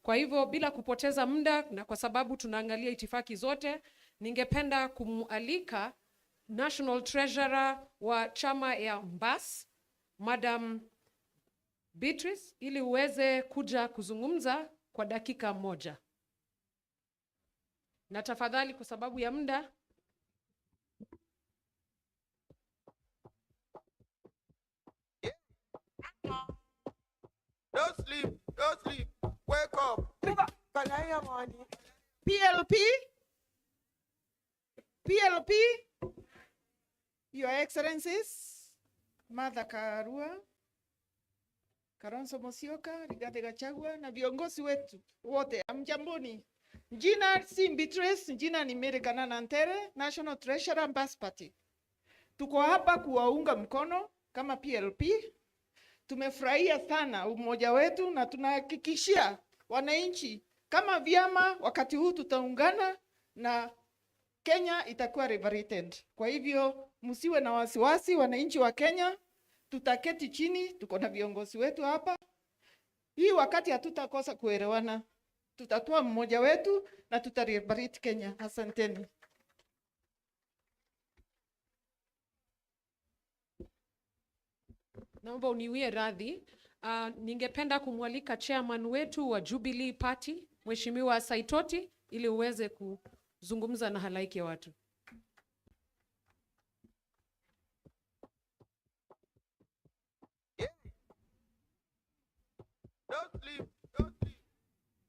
Kwa hivyo bila kupoteza muda, na kwa sababu tunaangalia itifaki zote, ningependa kumualika National Treasurer wa chama ya Mbas, Madam Beatrice, ili uweze kuja kuzungumza kwa dakika moja. Na tafadhali kwa sababu ya muda, Don't sleep. Wake up. PLP, Your Excellencies, Martha Karua, Kalonzo Musyoka, Rigathi Gachagua na viongozi wetu wote, amjamboni. Jina si Beatrice, jina ni Mary Kanana Ntere, National Treasurer Mbas Party. Tuko hapa kuwaunga mkono kama PLP. Tumefurahia sana umoja wetu, na tunahakikishia wananchi kama vyama wakati huu tutaungana na Kenya itakuwa liberated. Kwa hivyo msiwe na wasiwasi, wananchi wa Kenya, tutaketi chini, tuko na viongozi wetu hapa. Hii wakati hatutakosa kuelewana, tutatoa mmoja wetu na tutaliberate Kenya. Asanteni. naomba uniwie radhi. Ningependa kumwalika chairman wetu wa Jubilee Party, Mheshimiwa Saitoti, ili uweze kuzungumza na halaiki ya watu.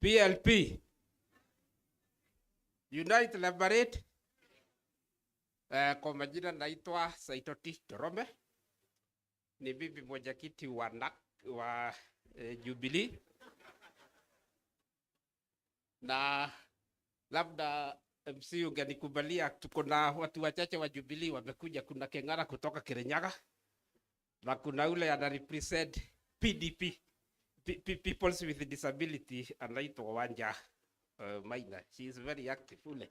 PLP, Unite Liberate. Kwa majina naitwa Saitoti Torome, ni bibi mwenyekiti wa Jubilee, na labda MC ungenikubalia, tuko na watu wachache wa Jubilee wamekuja. Kuna Keng'ara kutoka Kirinyaga, na kuna ule ana represent PDP, Peoples with Disability, anaitwa Wanja Maina. She is very active ule.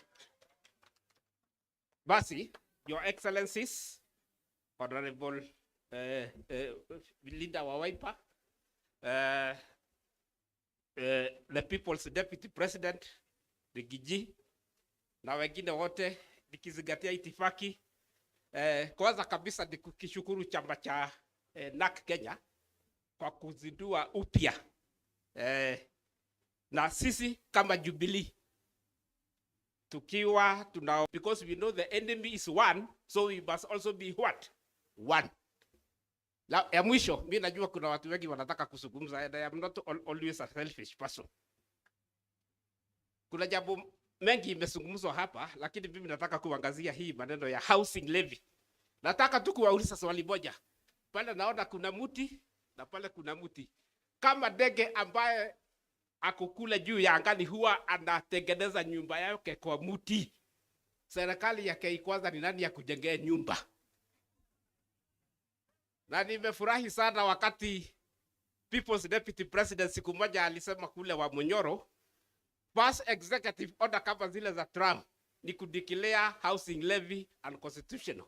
Basi, Your Excellencies, Honorable leader wa Wiper, the People's Deputy President Rigiji, na wengine wote, nikizingatia itifaki. Kwanza kabisa ni kukishukuru chama cha NAK Kenya kwa kuzindua upya, na sisi kama Jubilee tukiwa because we know the enemy is one, so we must also be what? One. Ya mwisho, mimi najua kuna watu wengi wanataka kuzungumza, and I am not always a selfish person. Kuna jambo mengi imezungumzwa hapa, lakini mimi nataka kuangazia hii maneno ya housing levy. Nataka tu kuwauliza swali moja. Pale naona kuna mti na pale kuna mti. Kama ndege ambaye akukule juu ya angani huwa anatengeneza nyumba yake kwa mti, serikali yake kwanza ni nani ya kujengea nyumba? Na nimefurahi sana wakati People's Deputy President siku moja alisema kule wa Munyoro, first executive order kama zile za Trump ni kudeclare housing levy unconstitutional.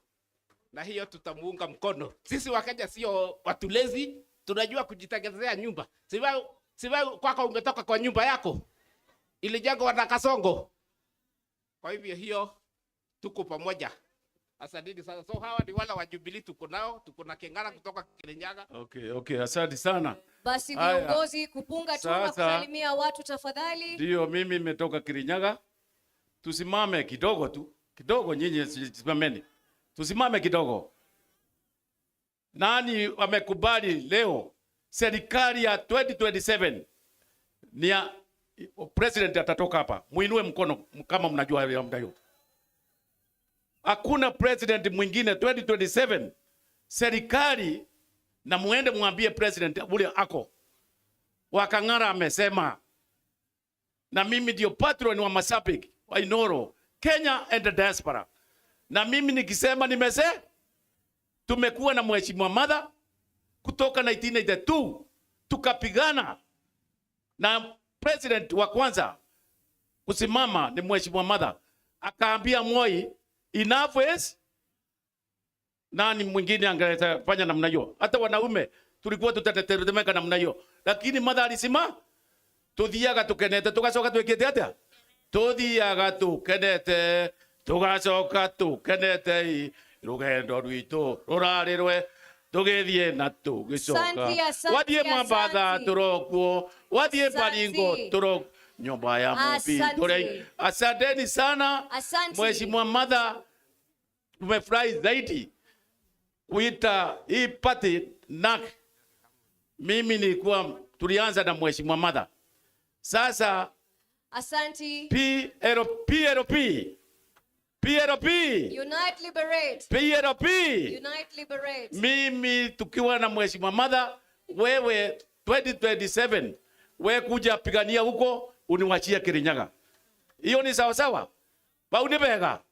Na hiyo tutamuunga mkono. Sisi Wakenya sio watulezi, tunajua kujitengenezea nyumba. Siwa kwako umetoka kwa nyumba yako ilijengwa na Kasongo. Kwa hivyo hiyo tuko pamoja. Asante sana. So hawa ni wale wa Jubilee tuko nao, tuko na Kengara kutoka Kirinyaga. Okay, asante sana. Basi viongozi kupunga tu na kusalimia watu tafadhali. Ndio, mimi nimetoka Kirinyaga. Tusimame kidogo tu. Kidogo nyinyi simameni. Tusimame kidogo. Nani wamekubali leo serikali ya 2027 ni ya president atatoka hapa? Muinue mkono kama mnajua hiyo. Hakuna president mwingine 2027 serikali, na muende mwambie president ule ako. Wakang'ara amesema, na mimi ndio patron wa Masabik wa Inoro, Kenya and the diaspora. Na mimi nikisema tumekuwa na Mheshimiwa Mother kutoka 1982 tukapigana, na president wa kwanza kusimama ni Mheshimiwa Mother, akaambia Moi enough is. Nani mwingine angefanya namna hiyo? Hata wanaume tulikuwa tutatetemeka namna hiyo, lakini Mother alisema tuthiaga tukenete tugacoka twikite atia, tuthiaga tukenete tugacoka tukenete rugendo rwitu rurarirwe tugithie na tugicoka wathie Mombasa turokuo wathie Baringo turok nyumba ya mubi turi. Asanteni sana Mheshimiwa Mother, tumefurahi zaidi kuita hii party NAK. Mimi nilikuwa tulianza na Mheshimiwa Mother, sasa Asante. PLP Unite Liberate. PLP Unite Liberate. Mimi tukiwa na Mheshimiwa Mother, wewe 2027 wewe kuja pigania huko uniwachia Kirinyaga. Hiyo ni sawa sawa? Baunibega.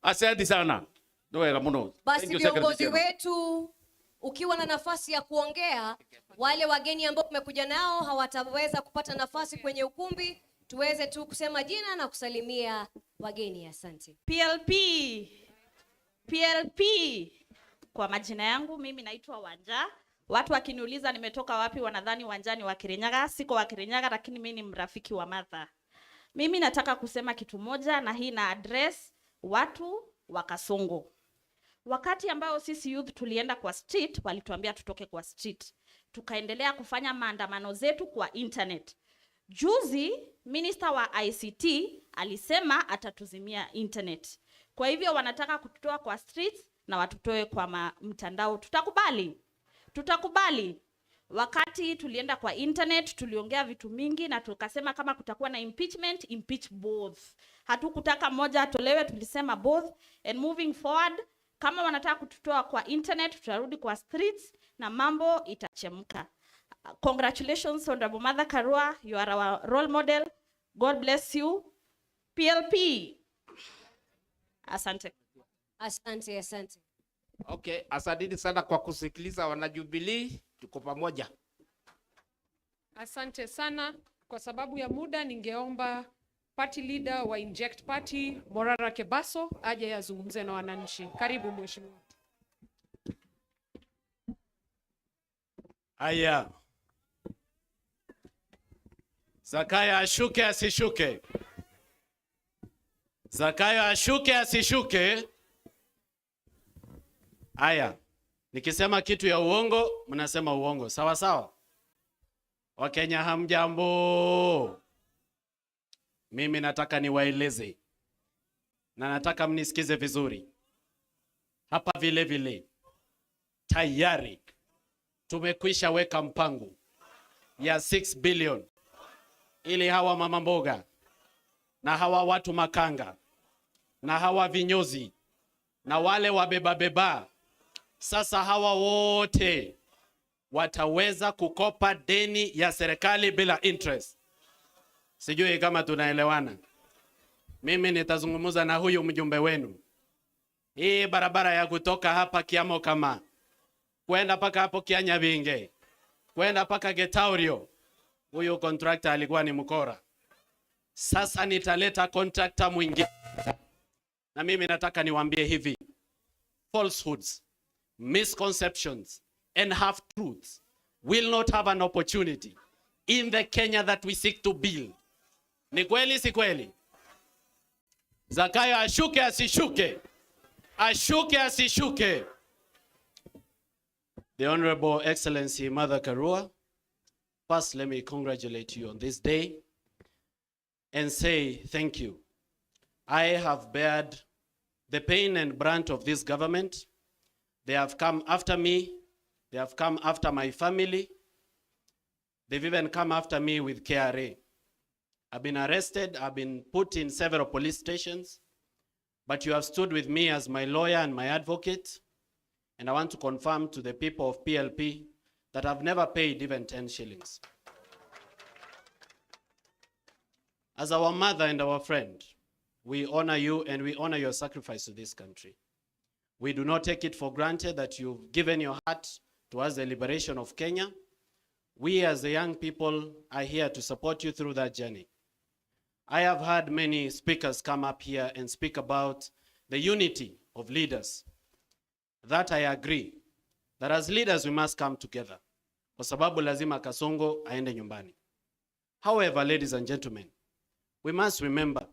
Asante sana. Ndoega muno. Basi viongozi wetu, ukiwa na nafasi ya kuongea, wale wageni ambao umekuja nao hawataweza kupata nafasi kwenye ukumbi, tuweze tu kusema jina na kusalimia wageni. Asante. PLP. Kwa majina yangu mimi naitwa Wanja. Watu wakiniuliza nimetoka wapi wanadhani Wanja ni wa Kirinyaga. Siko wa Kirinyaga, lakini mimi ni mrafiki wa Mother. Mimi nataka kusema kitu moja, na hii na address watu wa Kasongo. Wakati ambao sisi youth tulienda kwa street, walituambia tutoke kwa street. Tukaendelea kufanya maandamano zetu kwa internet. Juzi minister wa ICT alisema atatuzimia internet. Kwa hivyo wanataka kututoa kwa streets na watutoe kwa mtandao. Tutakubali? Tutakubali. Wakati tulienda kwa internet tuliongea vitu mingi na tukasema kama kutakuwa na impeachment, impeach both. Hatukutaka mmoja atolewe, tulisema both. And moving forward, kama wanataka kututoa kwa internet, tutarudi kwa streets na mambo itachemka. Congratulations Honorable Mother Karua, you are our role model. God bless you. PLP. Asante. Asante, asante. Okay, asante sana kwa kusikiliza wana Jubilee, tuko pamoja. Asante sana. Kwa sababu ya muda, ningeomba party leader wa Inject Party Morara Kebaso aje yazungumze na wananchi. Karibu mheshimiwa. Aya. Zakayo ashuke asishuke. Zakayo ashuke asishuke. Aya. Nikisema kitu ya uongo, mnasema uongo. Sawa sawa? Wakenya hamjambo. Mimi nataka niwaeleze. Na nataka mnisikize vizuri. Hapa vile vile. Tayari tumekwisha weka mpango ya 6 billion ili hawa mama mboga na hawa watu makanga na hawa vinyozi na wale wabeba. Sasa hawa wote wataweza kukopa deni ya serikali bila interest. Sijui kama tunaelewana. Mimi nitazungumza na huyu mjumbe wenu. Hii barabara ya kutoka hapa Kiamo kama kwenda paka hapo Kianyabinge, kwenda paka Getaurio, huyu contractor alikuwa ni mkora. Sasa nitaleta contractor mwingine. Na mimi nataka niwaambie hivi, falsehoods, misconceptions and half truths will not have an opportunity in the Kenya that we seek to build. Ni kweli si kweli? Zakayo ashuke asishuke? Ashuke asishuke? The Honorable Excellency Martha Karua, first let me congratulate you on this day and say thank you. I have bared the pain and brunt of this government. They have come after me. They have come after my family. They've even come after me with KRA. I've been arrested. I've been put in several police stations. But you have stood with me as my lawyer and my advocate. And I want to confirm to the people of PLP that I've never paid even 10 shillings. As our mother and our friend, we honor you and we honor your sacrifice to this country. We do not take it for granted that you've given your heart towards the liberation of Kenya. We as the young people are here to support you through that journey. I have heard many speakers come up here and speak about the unity of leaders. That I agree. That as leaders we must come together. Kwa sababu lazima Kasongo aende nyumbani. However, ladies and gentlemen, we must remember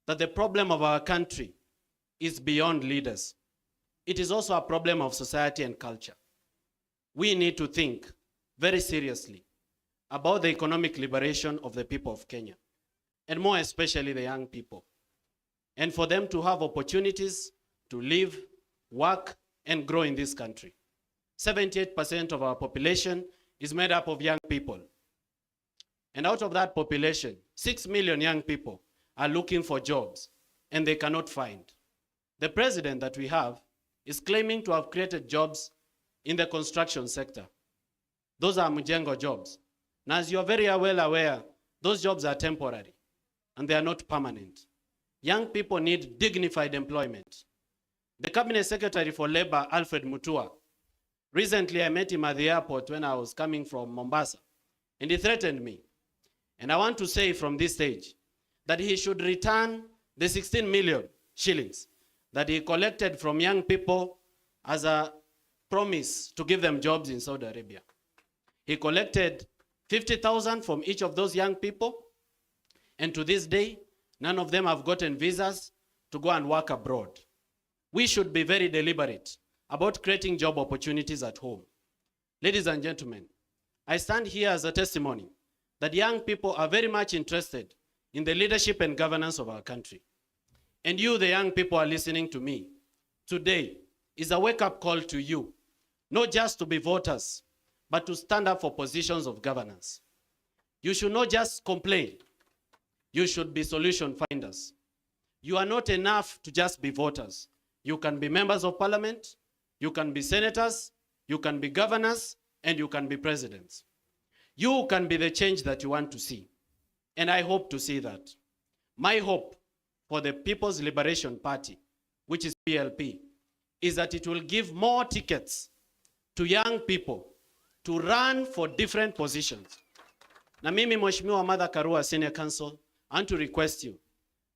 that the problem of our country is beyond leaders. It is also a problem of society and culture. We need to think very seriously about the economic liberation of the people of Kenya, and more especially the young people, and for them to have opportunities to live, work, and grow in this country. 78% of our population is made up of young people. And out of that population, 6 million young people are looking for jobs, and they cannot find. The president that we have is claiming to have created jobs in the construction sector. Those are Mjengo jobs. Now, as you are very well aware, those jobs are temporary, and they are not permanent. Young people need dignified employment. The Cabinet Secretary for Labor, Alfred Mutua, recently I met him at the airport when I was coming from Mombasa, and he threatened me. And I want to say from this stage that he should return the 16 million shillings that he collected from young people as a promise to give them jobs in Saudi Arabia. He collected 50,000 from each of those young people, and to this day, none of them have gotten visas to go and work abroad. We should be very deliberate about creating job opportunities at home. Ladies and gentlemen, I stand here as a testimony that young people are very much interested in the leadership and governance of our country. And you, the young people, are listening to me. Today is a wake-up call to you, not just to be voters, but to stand up for positions of governance. You should not just complain. You should be solution finders. You are not enough to just be voters. You can be members of parliament, you can be senators, you can be governors, and you can be presidents. You can be the change that you want to see. And I hope to see that. My hope for the People's Liberation Party, which is PLP, is that it will give more tickets to young people to run for different positions. Na mimi Mheshimiwa Martha Karua, Senior Counsel, I want to request you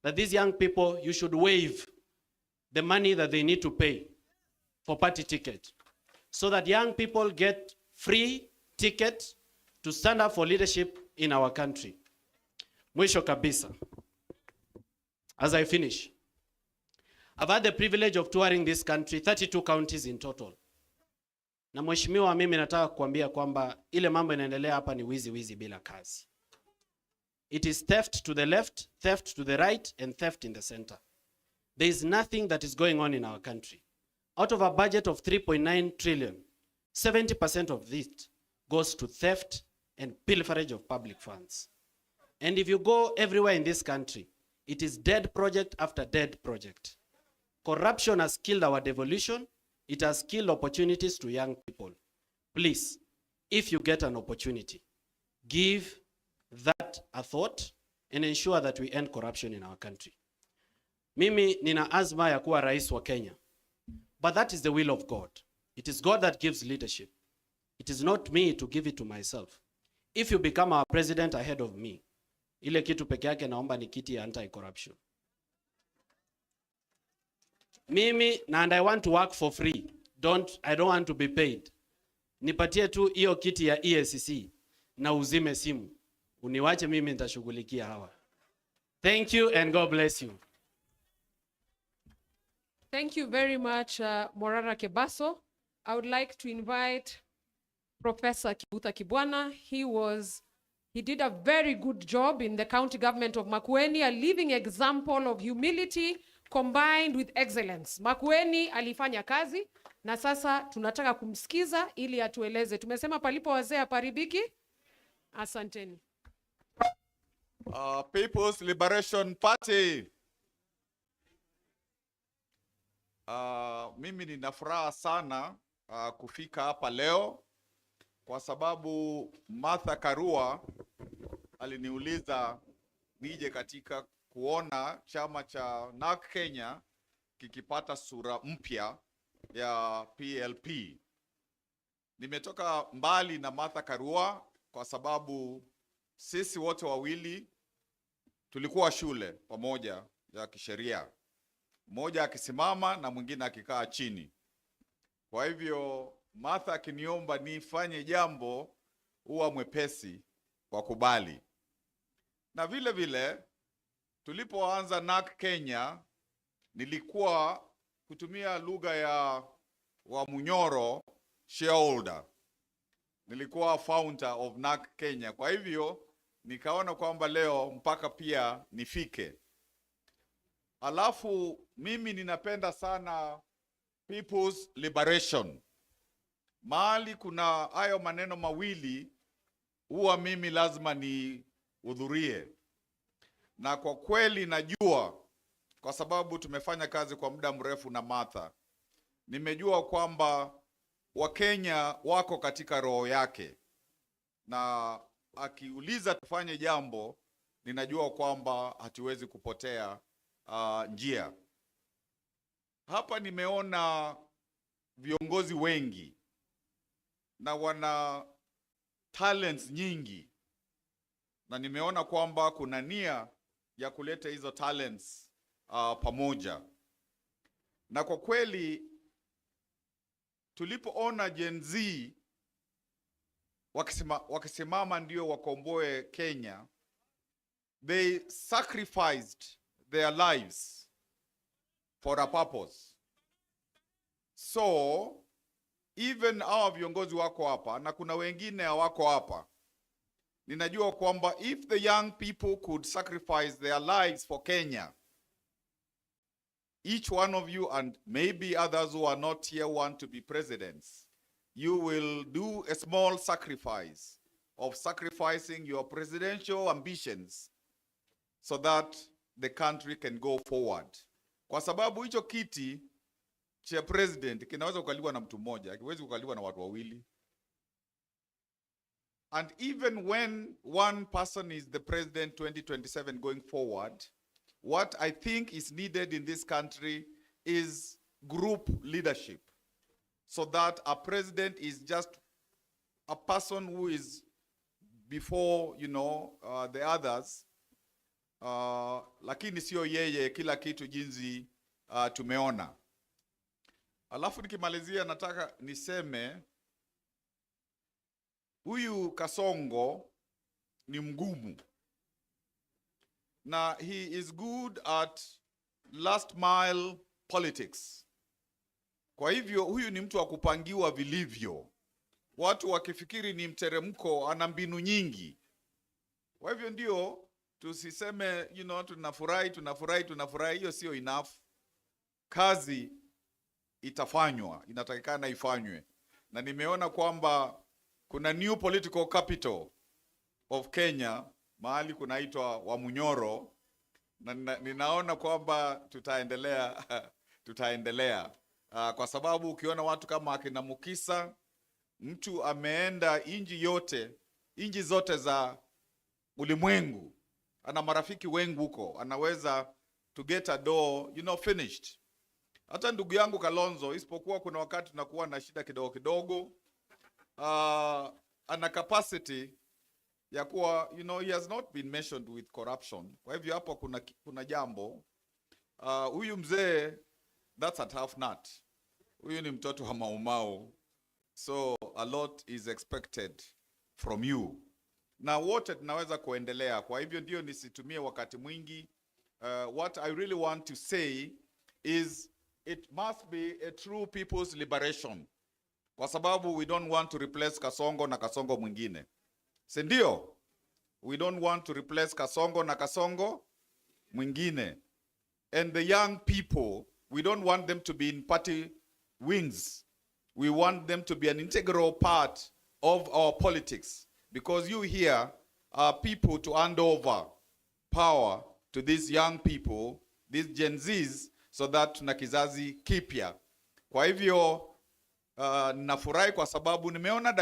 that these young people, you should waive the money that they need to pay for party ticket, so that young people get free ticket to stand up for leadership in our country. Mwisho kabisa, as I finish, I've had the privilege of touring this country, 32 counties in total. Na mheshimiwa, mimi nataka kuambia kwamba ile mambo inaendelea hapa ni wizi bila kazi. It is theft to the left, theft to the right, and theft in the center. There is nothing that is going on in our country. Out of a budget of 3.9 trillion, 70% of it goes to theft and pilferage of public funds. And if you go everywhere in this country, It is dead project after dead project. Corruption has killed our devolution. It has killed opportunities to young people. Please, if you get an opportunity, give that a thought and ensure that we end corruption in our country. Mimi nina azma ya kuwa rais wa Kenya. But that is the will of God. It is God that gives leadership. It is not me to give it to myself. If you become our president ahead of me, ile kitu peke yake naomba ni kiti ya anti-corruption. Mimi, and I want to work for free. I don't want to be paid. Nipatie tu hiyo kiti ya EACC na uzime simu. Uniwache mimi nitashughulikia hawa. Thank you and God bless you. Thank you very much, Morara Kebaso. I would like to invite Professor Kibuta Kibwana. He did a very good job in the county government of Makueni, a living example of humility combined with excellence. Makueni alifanya kazi na sasa tunataka kumsikiza ili atueleze. Tumesema palipo wazee haparibiki. Asanteni. People's Liberation Party. Mimi nina furaha sana kufika hapa leo kwa sababu Martha Karua aliniuliza nije katika kuona chama cha NARC Kenya kikipata sura mpya ya PLP. Nimetoka mbali na Martha Karua kwa sababu sisi wote wawili tulikuwa shule pamoja ya kisheria. Mmoja akisimama na mwingine akikaa chini. Kwa hivyo Martha akiniomba nifanye jambo huwa mwepesi kwa kubali. Na vile vile tulipoanza NARC Kenya nilikuwa kutumia lugha ya Wamunyoro shareholder. Nilikuwa founder of NARC Kenya. Kwa hivyo nikaona kwamba leo mpaka pia nifike. Alafu mimi ninapenda sana People's Liberation. Mahali kuna hayo maneno mawili huwa mimi lazima nihudhurie. Na kwa kweli najua kwa sababu tumefanya kazi kwa muda mrefu na Martha. Nimejua kwamba Wakenya wako katika roho yake. Na akiuliza tufanye jambo, ninajua kwamba hatuwezi kupotea njia. Hapa nimeona viongozi wengi na wana talents nyingi, na nimeona kwamba kuna nia ya kuleta hizo talents pamoja. Na kwa kweli tulipoona Gen Z wakisimama ndio wakomboe Kenya, they sacrificed their lives for a purpose. So even hawa viongozi wako hapa na kuna wengine hawako hapa, ninajua kwamba if the young people could sacrifice their lives for Kenya, each one of you and maybe others who are not here want to be presidents, you will do a small sacrifice of sacrificing your presidential ambitions so that the country can go forward. Kwa sababu hicho kiti cha president kinaweza kukaliwa na mtu mmoja, hakiwezi kukaliwa na watu wawili. And even when one person is the president 2027 going forward, what I think is needed in this country is group leadership, so that a president is just a person who is before, the others, lakini sio yeye kila kitu jinsi tumeona. Alafu nikimalizia nataka niseme huyu Kasongo ni mgumu, na he is good at last mile politics. Kwa hivyo huyu ni mtu wa kupangiwa vilivyo. Watu wakifikiri ni mteremko, ana mbinu nyingi. Kwa hivyo ndio tusiseme tunafurahi, hiyo sio enough. Kazi itafanywa, inatakikana ifanywe. Na nimeona kwamba kuna new political capital of Kenya, mahali kunaitwa Wamunyoro, na ninaona kwamba tutaendelea kwa sababu ukiona watu kama akina Mukisa, mtu ameenda inji zote za ulimwengu, ana marafiki wengi huko, anaweza to get a door, finished. Hata ndugu yangu Kalonzo, isipokuwa kuna wakati tunakuwa na shida kidogo, ana capacity ya kuwa, he has not been mentioned with corruption. Kwa hivyo hapo kuna jambo. Huyu mzee, that's a tough nut. Huyu ni mtoto wa Maumau. So a lot is expected from you. Na wote tunaweza kuendelea. Kwa hivyo ndio nisitumie wakati mwingi. What I really want to say is it must be a true people's liberation. Kwa sababu we don't want to replace Kasongo na Kasongo mwingine. Si ndio? We don't want to replace Kasongo na Kasongo mwingine. And the young people, we don't want them to be in party wings. We want them to be an integral part of our politics. Because you here are people to hand over power to these young people, these Gen Zs, so that tuna kizazi kipya. Kwa hivyo, nafurahi kwa sababu nimeona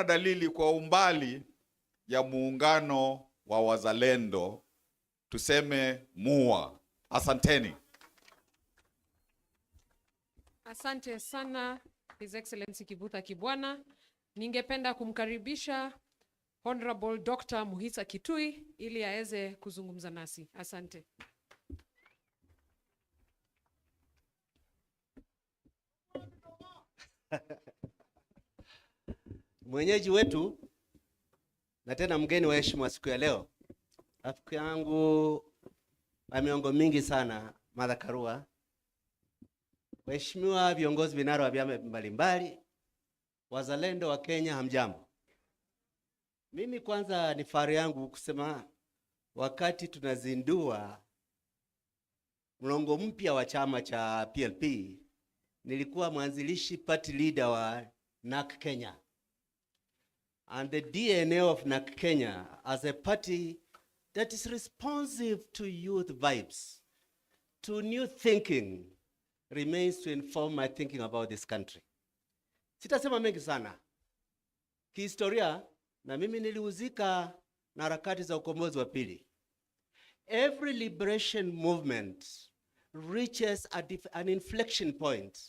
dalili kwa umbali ya muungano wa wazalendo, tuseme MUA. Asanteni. Asante sana His Excellency Kivutha Kibwana. Ningependa kumkaribisha Honorable Dr. Muhisa Kitui ili aweze kuzungumza nasi. Asante. Mwenyeji wetu na tena mgeni wa heshima siku ya leo, rafiki yangu wa miongo mingi sana, Martha Karua, waheshimiwa viongozi vinara wa vyama mbalimbali, wazalendo wa Kenya, hamjambo. Mimi kwanza ni fahari yangu kusema wakati tunazindua mlongo mpya wa chama cha PLP, nilikuwa mwanzilishi party leader wa NARC Kenya. And the DNA of NARC Kenya as a party that is responsive to youth vibes, to new thinking, remains to inform my thinking about this country. Sitasema mengi sana. Kihistoria, na mimi nilihusika na harakati za ukombozi wa pili. Every liberation movement reaches an inflection point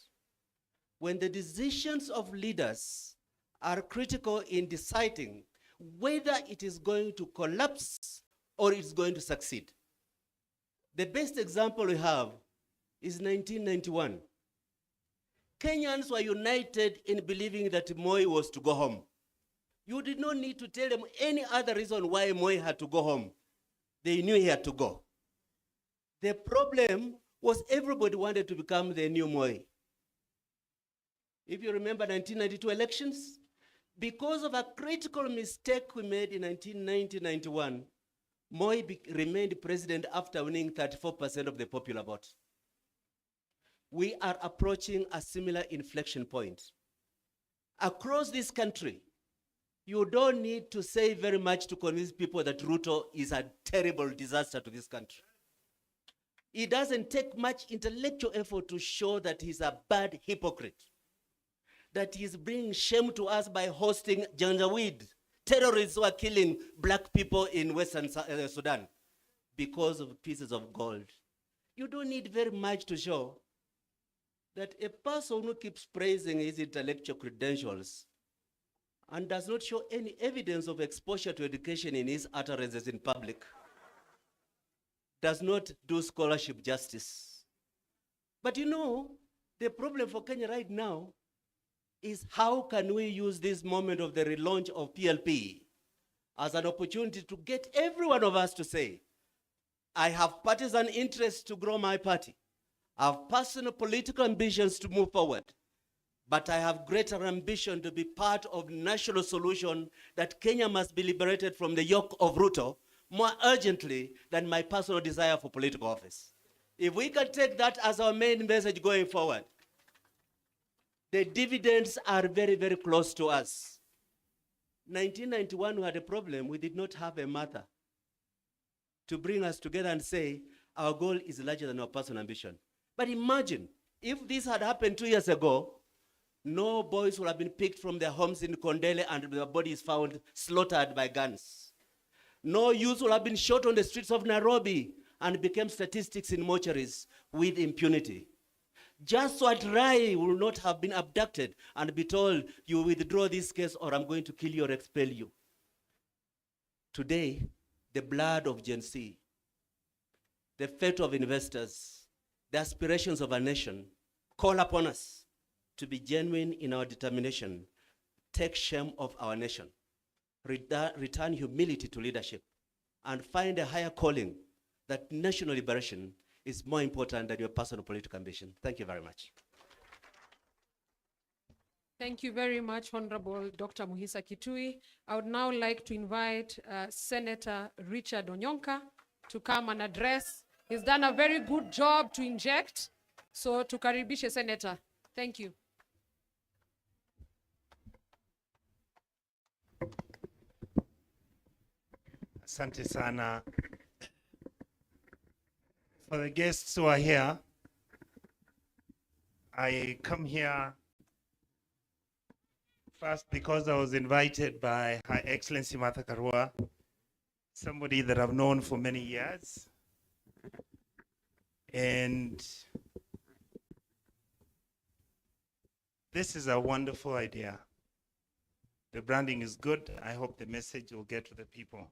when the decisions of leaders are critical in deciding whether it is going to collapse or it's going to succeed. The best example we have is 1991. Kenyans were united in believing that Moi was to go home. You did not need to tell them any other reason why Moi had to go home. They knew he had to go. The problem was everybody wanted to become the new Moi. If you remember 1992 elections, because of a critical mistake we made in 1990-91, Moi remained president after winning 34% of the popular vote. We are approaching a similar inflection point. Across this country, you don't need to say very much to convince people that Ruto is a terrible disaster to this country. It doesn't take much intellectual effort to show that he's a bad hypocrite, that he's bringing shame to us by hosting Janjaweed, terrorists who are killing black people in Western Sudan because of pieces of gold. You don't need very much to show that a person who keeps praising his intellectual credentials and does not show any evidence of exposure to education in his utterances in public does not do scholarship justice. But you know, the problem for Kenya right now is how can we use this moment of the relaunch of PLP as an opportunity to get every one of us to say, I have partisan interests to grow my party. I have personal political ambitions to move forward, but I have greater ambition to be part of national solution that Kenya must be liberated from the yoke of Ruto more urgently than my personal desire for political office. If we can take that as our main message going forward, the dividends are very, very close to us. 1991, we had a problem. We did not have a mother. to bring us together and say our goal is larger than our personal ambition. But imagine if this had happened 2 years ago, no boys would have been picked from their homes in Kondele and their bodies found slaughtered by guns. No youth would have been shot on the streets of Nairobi and became statistics in mortuaries with impunity. Joshua Rai will not have been abducted and be told, you withdraw this case or I'm going to kill you or expel you. Today, the blood of Gen Z, the fate of investors, the aspirations of our nation call upon us to be genuine in our determination, take shame off our nation, return humility to leadership, and find a higher calling that national liberation is more important than your personal political ambition. Thank you very much. Thank you very much, Honorable Dr. Muhisa Kitui. I would now like to invite Senator Richard Onyonka to come and address. He's done a very good job to inject. So tukaribishe Senator. Thank you. Asante sana. For the guests who are here, I come here first because I was invited by Her Excellency Martha Karua, somebody that I've known for many years. And this is a wonderful idea. The branding is good. I hope the message will get to the people.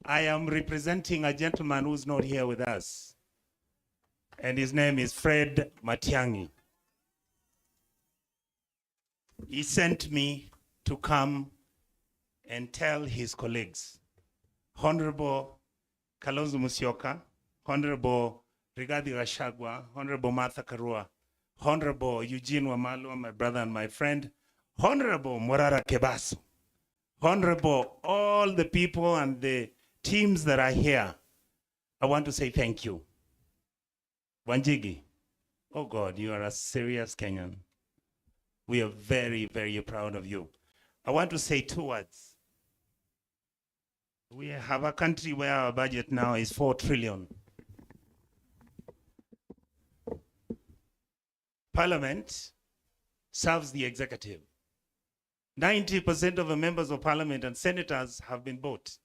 I am representing a gentleman who's not here with us, and his name is Fred Matiang'i. He sent me to come and tell his colleagues, Honorable Kalonzo Musyoka, Honorable Rigathi Gachagua, Honorable Martha Karua, Honorable Eugene Wamalwa, my brother and my friend, Honorable Morara Kebaso, Honorable all the people and the teams that are here, I want to say thank you. Wanjigi, oh God, you are a serious Kenyan. We are very, very proud of you. I want to say 2 words. We have a country where our budget now is 4 trillion. Parliament serves the executive. 90% of the members of parliament and senators have been bought.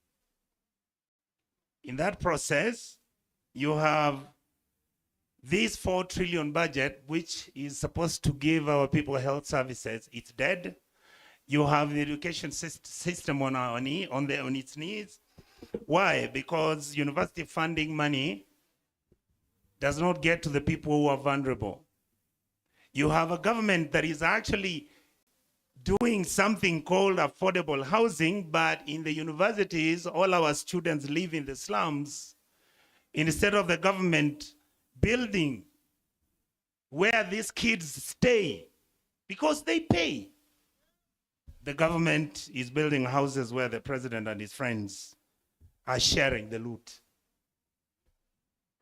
In that process, you have this 4 trillion budget, which is supposed to give our people health services. It's dead. You have the education system on its knees. Why? Because university funding money does not get to the people who are vulnerable. You have a government that is actually doing something called affordable housing, but in the universities, all our students live in the slums. Instead of the government building where these kids stay, because they pay, the government is building houses where the president and his friends are sharing the loot.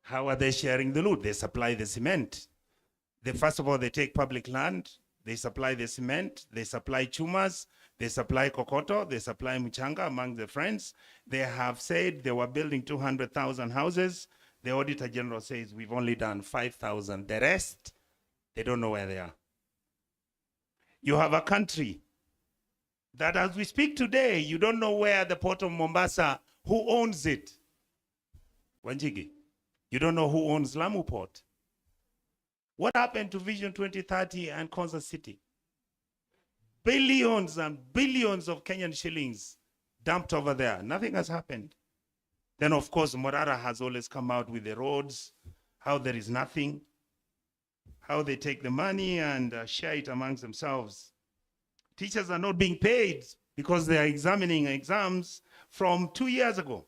How are they sharing the loot? They supply the cement. First of all, they take public land, they supply the cement, they supply chumas, they supply kokoto, they supply mchanga among the friends. They have said they were building 200,000 houses. The Auditor General says we've only done 5,000. The rest, they don't know where they are. You have a country that as we speak today, you don't know where the port of Mombasa, who owns it? Wanjigi, you don't know who owns Lamu Port. What happened to Vision 2030 and Kansas City? Billions and billions of Kenyan shillings dumped over there. Nothing has happened. Then, of course, Morara has always come out with the roads, how there is nothing, how they take the money and share it amongst themselves. Teachers are not being paid because they are examining exams from 2 years ago.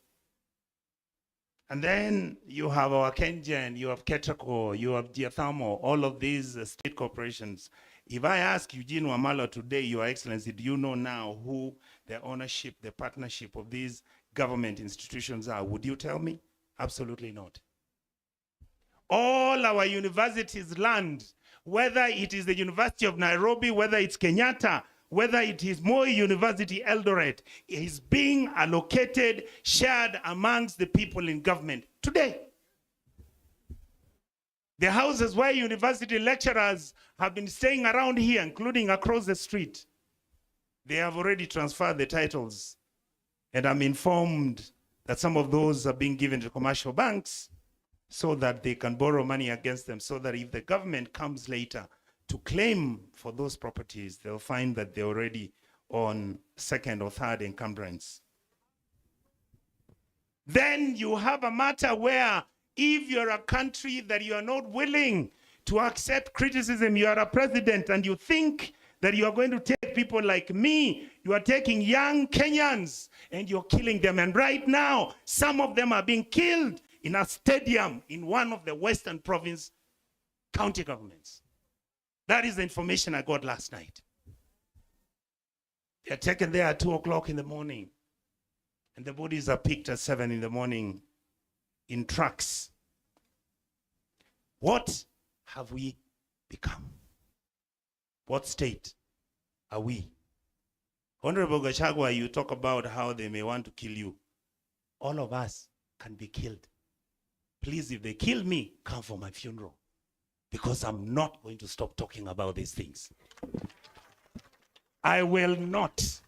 And then you have our KenGen, you have Ketraco, you have Geothermal, all of these state corporations. If I ask Eugene Wamalwa today, Your Excellency, do you know now who the ownership, the partnership of these government institutions are? Would you tell me? Absolutely not. All our universities land, whether it is the University of Nairobi, whether it's Kenyatta, whether it is Moi University, Eldoret, is being allocated, shared amongst the people in government today. The houses where university lecturers have been staying around here, including across the street, they have already transferred the titles. And I'm informed that some of those are being given to commercial banks so that they can borrow money against them, so that if the government comes later to claim for those properties, they'll find that they're already on second or third encumbrance. Then you have a matter where if you're a country that you are not willing to accept criticism, you are a president and you think that you are going to take people like me, you are taking young Kenyans and you're killing them. And right now, some of them are being killed in a stadium in one of the Western Province county governments. That is the information I got last night. They're taken there at 2 o'clock in the morning. And the bodies are picked at 7 in the morning in trucks. What have we become? What state are we? Honorable Gachagua, you talk about how they may want to kill you. All of us can be killed. Please, if they kill me, come for my funeral. Because I'm not going to stop talking about these things. I will not.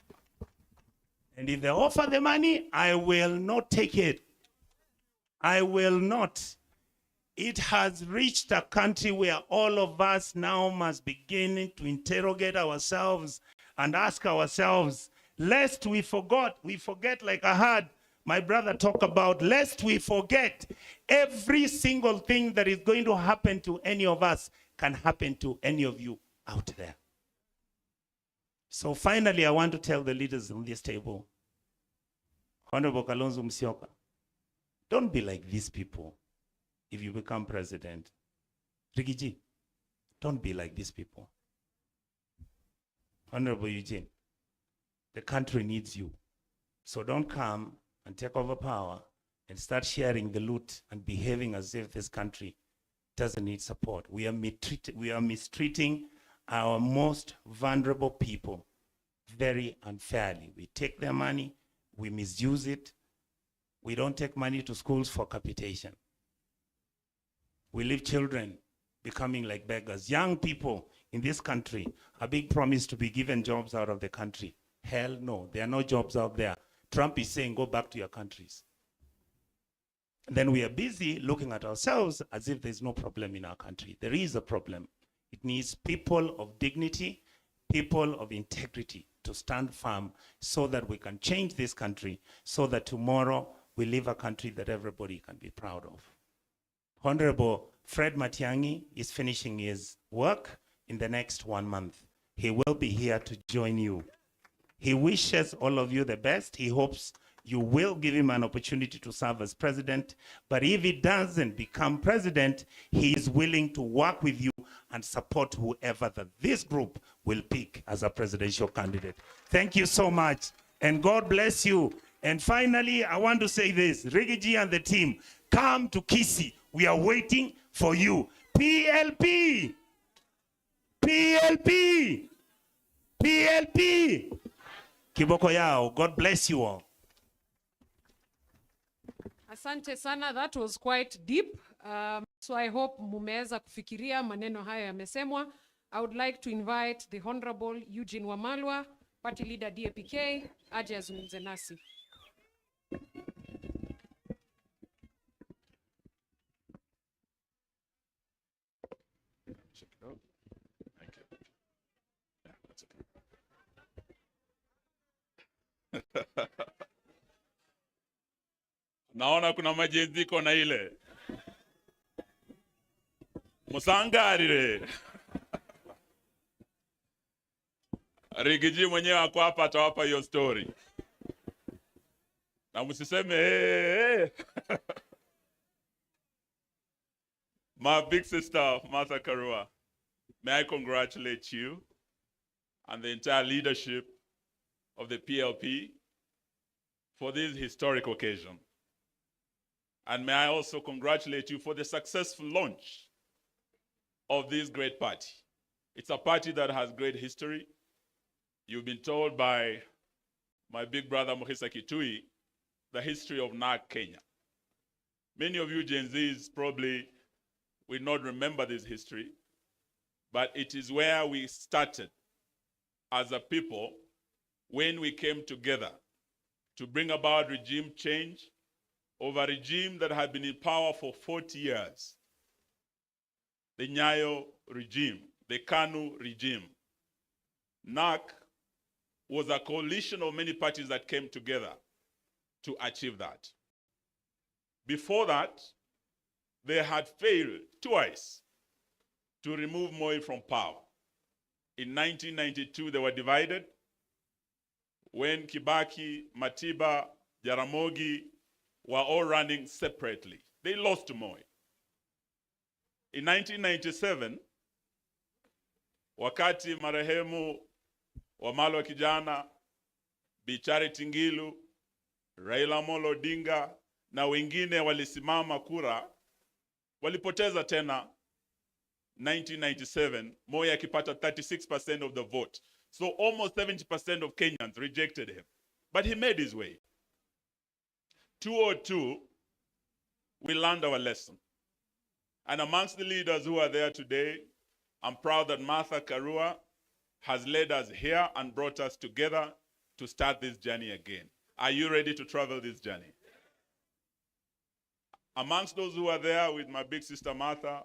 And if they offer the money, I will not take it. I will not. It has reached a country where all of us now must begin to interrogate ourselves and ask ourselves, lest we forget like I heard my brother talk about, lest we forget every single thing that is going to happen to any of us can happen to any of you out there. So finally, I want to tell the leaders on this table, Honorable Kalonzo Musyoka, don't be like these people if you become president. Rigiji, don't be like these people. Honorable Eugene, the country needs you. So don't come and take over power and start sharing the loot and behaving as if this country doesn't need support. We are mistreating our most vulnerable people very unfairly. We take their money, we misuse it. We don't take money to schools for capitation. We leave children becoming like beggars. Young people in this country are being promised to be given jobs out of the country. Hell no, there are no jobs out there. Trump is saying, go back to your countries. And then we are busy looking at ourselves as if there's no problem in our country. There is a problem. It needs people of dignity, people of integrity to stand firm so that we can change this country, so that tomorrow we live a country that everybody can be proud of. Honorable Fred Matiang'i is finishing his work in the next 1 month. He will be here to join you. He wishes all of you the best. He hopes you will give him an opportunity to serve as president. But if he doesn't become president, he is willing to work with you and support whoever that this group will pick as a presidential candidate. Thank you so much, and God bless you. And finally, I want to say this, Rigiji and the team, come to Kisii. We are waiting for you. PLP! PLP! PLP! Kiboko yao. God bless you all. Asante sana, that was quite deep. So I hope mumeweza kufikiria maneno haya yamesemwa. I would like to invite the Honorable Eugene Wamalwa, Party Leader DAPK, aje azungumze nasi. Naona kuna majeziko na ile musangarire. Rigiji mwenyewe ako hapa atawapa hiyo story. Na msiseme hey. My big sister Martha Karua, may I congratulate you and the entire leadership of the PLP for this historic occasion. And may I also congratulate you for the successful launch of this great party. It's a party that has great history. you've been told by my big brother Mukhisa Kitui the history of NARC Kenya. Many of you Gen Zs probably will not remember this history, but it is where we started as a people when we came together to bring about regime change of a regime that had been in power for 40 years. The Nyayo regime, the KANU regime. NARC was a coalition of many parties that came together to achieve that. Before that, they had failed twice to remove Moi from power. In 1992, they were divided when Kibaki, Matiba, Jaramogi were all running separately. They lost to Moi. In 1997, wakati marehemu Wamalwa Kijana, Bi Charity Ngilu, Raila Amolo Odinga na wengine walisimama kura, walipoteza tena 1997, Moi akipata 36% of the vote. So almost 70% of Kenyans rejected him. But he made his way. 2002, we learned our lesson. And amongst the leaders who are there today, I'm proud that Martha Karua has led us here and brought us together to start this journey again. Are you ready to travel this journey? Amongst those who are there with my big sister Martha,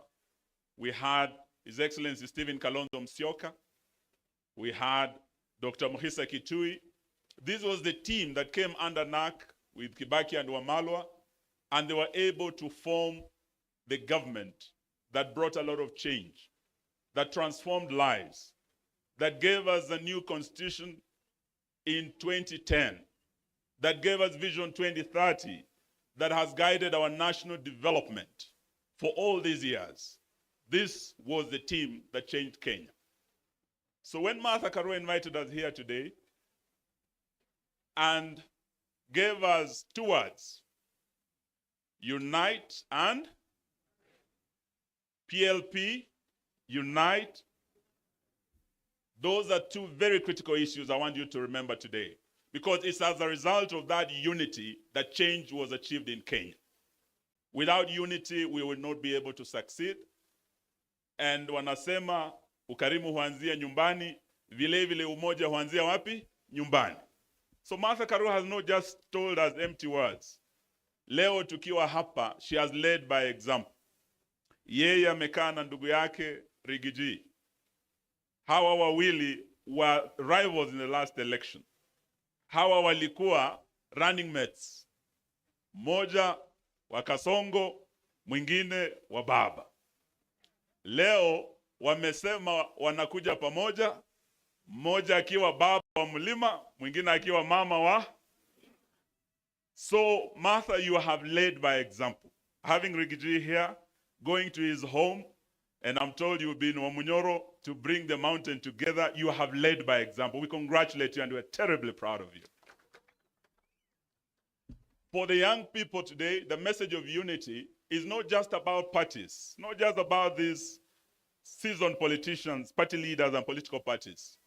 we had His Excellency Stephen Kalonzo Musyoka. We had Dr. Mukhisa Kitui. This was the team that came under NARC with Kibaki and Wamalwa, and they were able to form the government that brought a lot of change, that transformed lives, that gave us a new constitution in 2010, that gave us Vision 2030, that has guided our national development for all these years. This was the team that changed Kenya. So when Martha Karua invited us here today and gave us two words, unite and PLP, unite. Those are two very critical issues I want you to remember today, because it's as a result of that unity that change was achieved in Kenya. Without unity, we will not be able to succeed. And wanasema ukarimu huanzia nyumbani, vile vile umoja huanzia wapi? Nyumbani. So Martha Karua has not just told us empty words. Leo tukiwa hapa, she has led by example. Yeye amekaa na ndugu yake Rigiji. Hawa wawili were rivals in the last election. Hawa walikuwa running mates. Moja wa Kasongo, mwingine wa Baba. Leo wamesema wanakuja pamoja, mmoja akiwa baba wa mlima, mwingine akiwa mama wa. So Martha, you have led by example. Having Rigiji here, going to his home, and I'm told you've been Wamunyoro to bring the mountain together. You have led by example. We congratulate you and we're terribly proud of you. For the young people today, the message of unity is not just about parties, not just about these seasoned politicians, party leaders and political parties.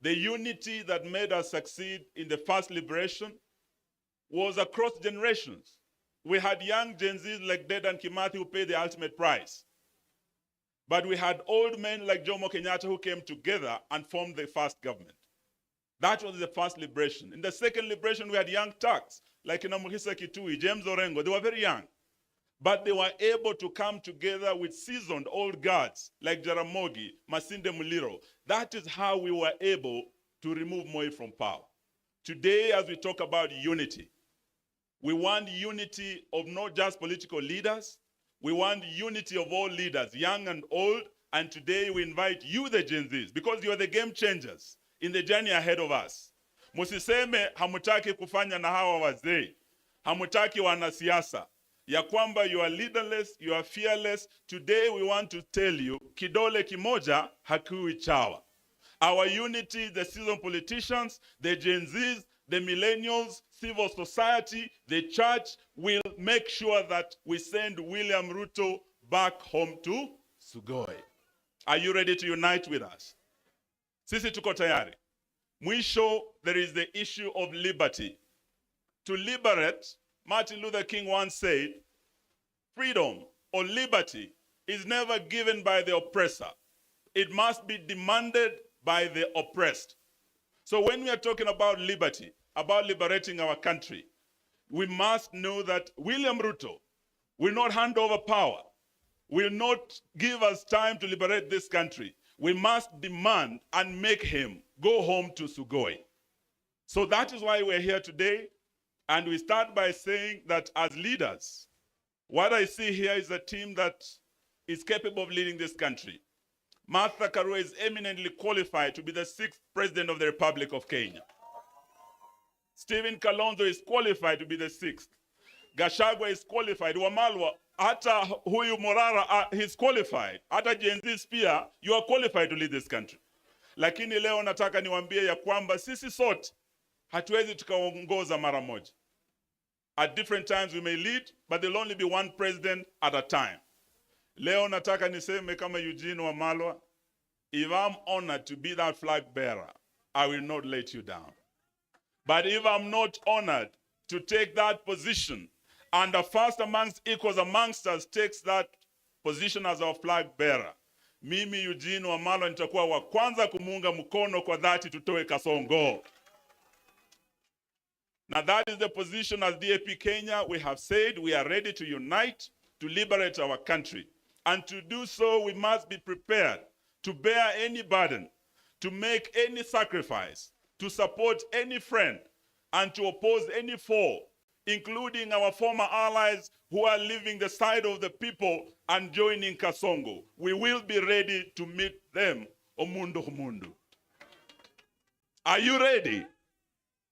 The unity that made us succeed in the first liberation was across generations. We had young Gen Zs like Dedan Kimathi who paid the ultimate price. But we had old men like Jomo Kenyatta who came together and formed the first government. That was the first liberation. In the second liberation, we had young Turks like Mukhisa Kitui, James Orengo. They were very young. But they were able to come together with seasoned old guards like Jaramogi, Masinde Muliro. That is how we were able to remove Moi from power. Today, as we talk about unity, we want unity of not just political leaders. We want unity of all leaders, young and old. And today we invite you, the Gen Zs, because you are the game changers in the journey ahead of us. Musiseme hamutaki kufanya na hawa wazee. Hamutaki wanasiasa. Ya kwamba you are leaderless, you are fearless. Today we want to tell you, kidole kimoja hakiwi chawa. Our unity, the seasoned politicians, the Gen Zs, the millennials, civil society, the church will make sure that we send William Ruto back home to Sugoi. Are you ready to unite with us? Sisi tuko tayari. Mwisho, there is the issue of liberty. To liberate, Martin Luther King once said, freedom or liberty is never given by the oppressor. It must be demanded by the oppressed. So when we are talking about liberty, about liberating our country, we must know that William Ruto will not hand over power, will not give us time to liberate this country. We must demand and make him go home to Sugoi. So that is why we're here today. And we start by saying that as leaders, what I see here is a team that is capable of leading this country. Martha Karua is eminently qualified to be the 6th President of the Republic of Kenya. Stephen Kalonzo is qualified to be the 6th. Gachagua is qualified. Wamalwa, hata huyu Morara, he's qualified. Hata Gen Z pia, you are qualified to lead this country. Lakini leo nataka niwaambie ya kwamba sisi sote hatuwezi tukaongoza mara moja. At different times we may lead, but there'll only be one president at a time. Leo nataka niseme kama Eugene Wamalwa, if I'm honored to be that flag bearer, I will not let you down. But if I'm not honored to take that position, and the first amongst equals amongst us takes that position as our flag bearer, mimi Eugene Wamalwa nitakuwa wa kwanza kumuunga mkono kwa dhati tutoe Kasongo. Now that is the position as DAP Kenya. We have said we are ready to unite to liberate our country. And to do so, we must be prepared to bear any burden, to make any sacrifice, to support any friend, and to oppose any foe, including our former allies who are leaving the side of the people and joining Kasongo. We will be ready to meet them, Omundo Humundu. Are you ready?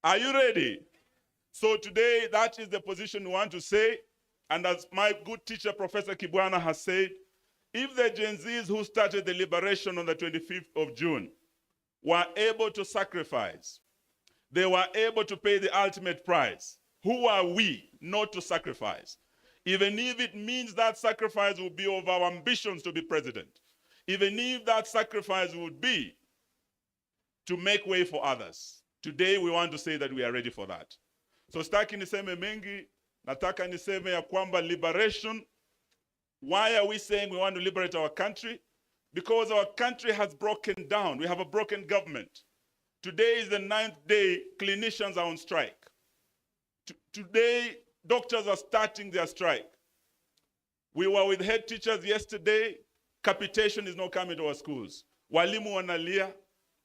Are you ready? So today, that is the position we want to say. And as my good teacher, Professor Kibwana, has said, if the Gen Zs who started the liberation on the 25th of June were able to sacrifice, they were able to pay the ultimate price, who are we not to sacrifice? Even if it means that sacrifice will be of our ambitions to be president, even if that sacrifice would be to make way for others. Today we want to say that we are ready for that. So sitaki niseme mengi, nataka niseme ya kwamba liberation. Why are we saying we want to liberate our country? Because our country has broken down. We have a broken government. Today is the 9th day clinicians are on strike. Today, doctors are starting their strike. We were with head teachers yesterday. Capitation is not coming to our schools. Walimu wanalia,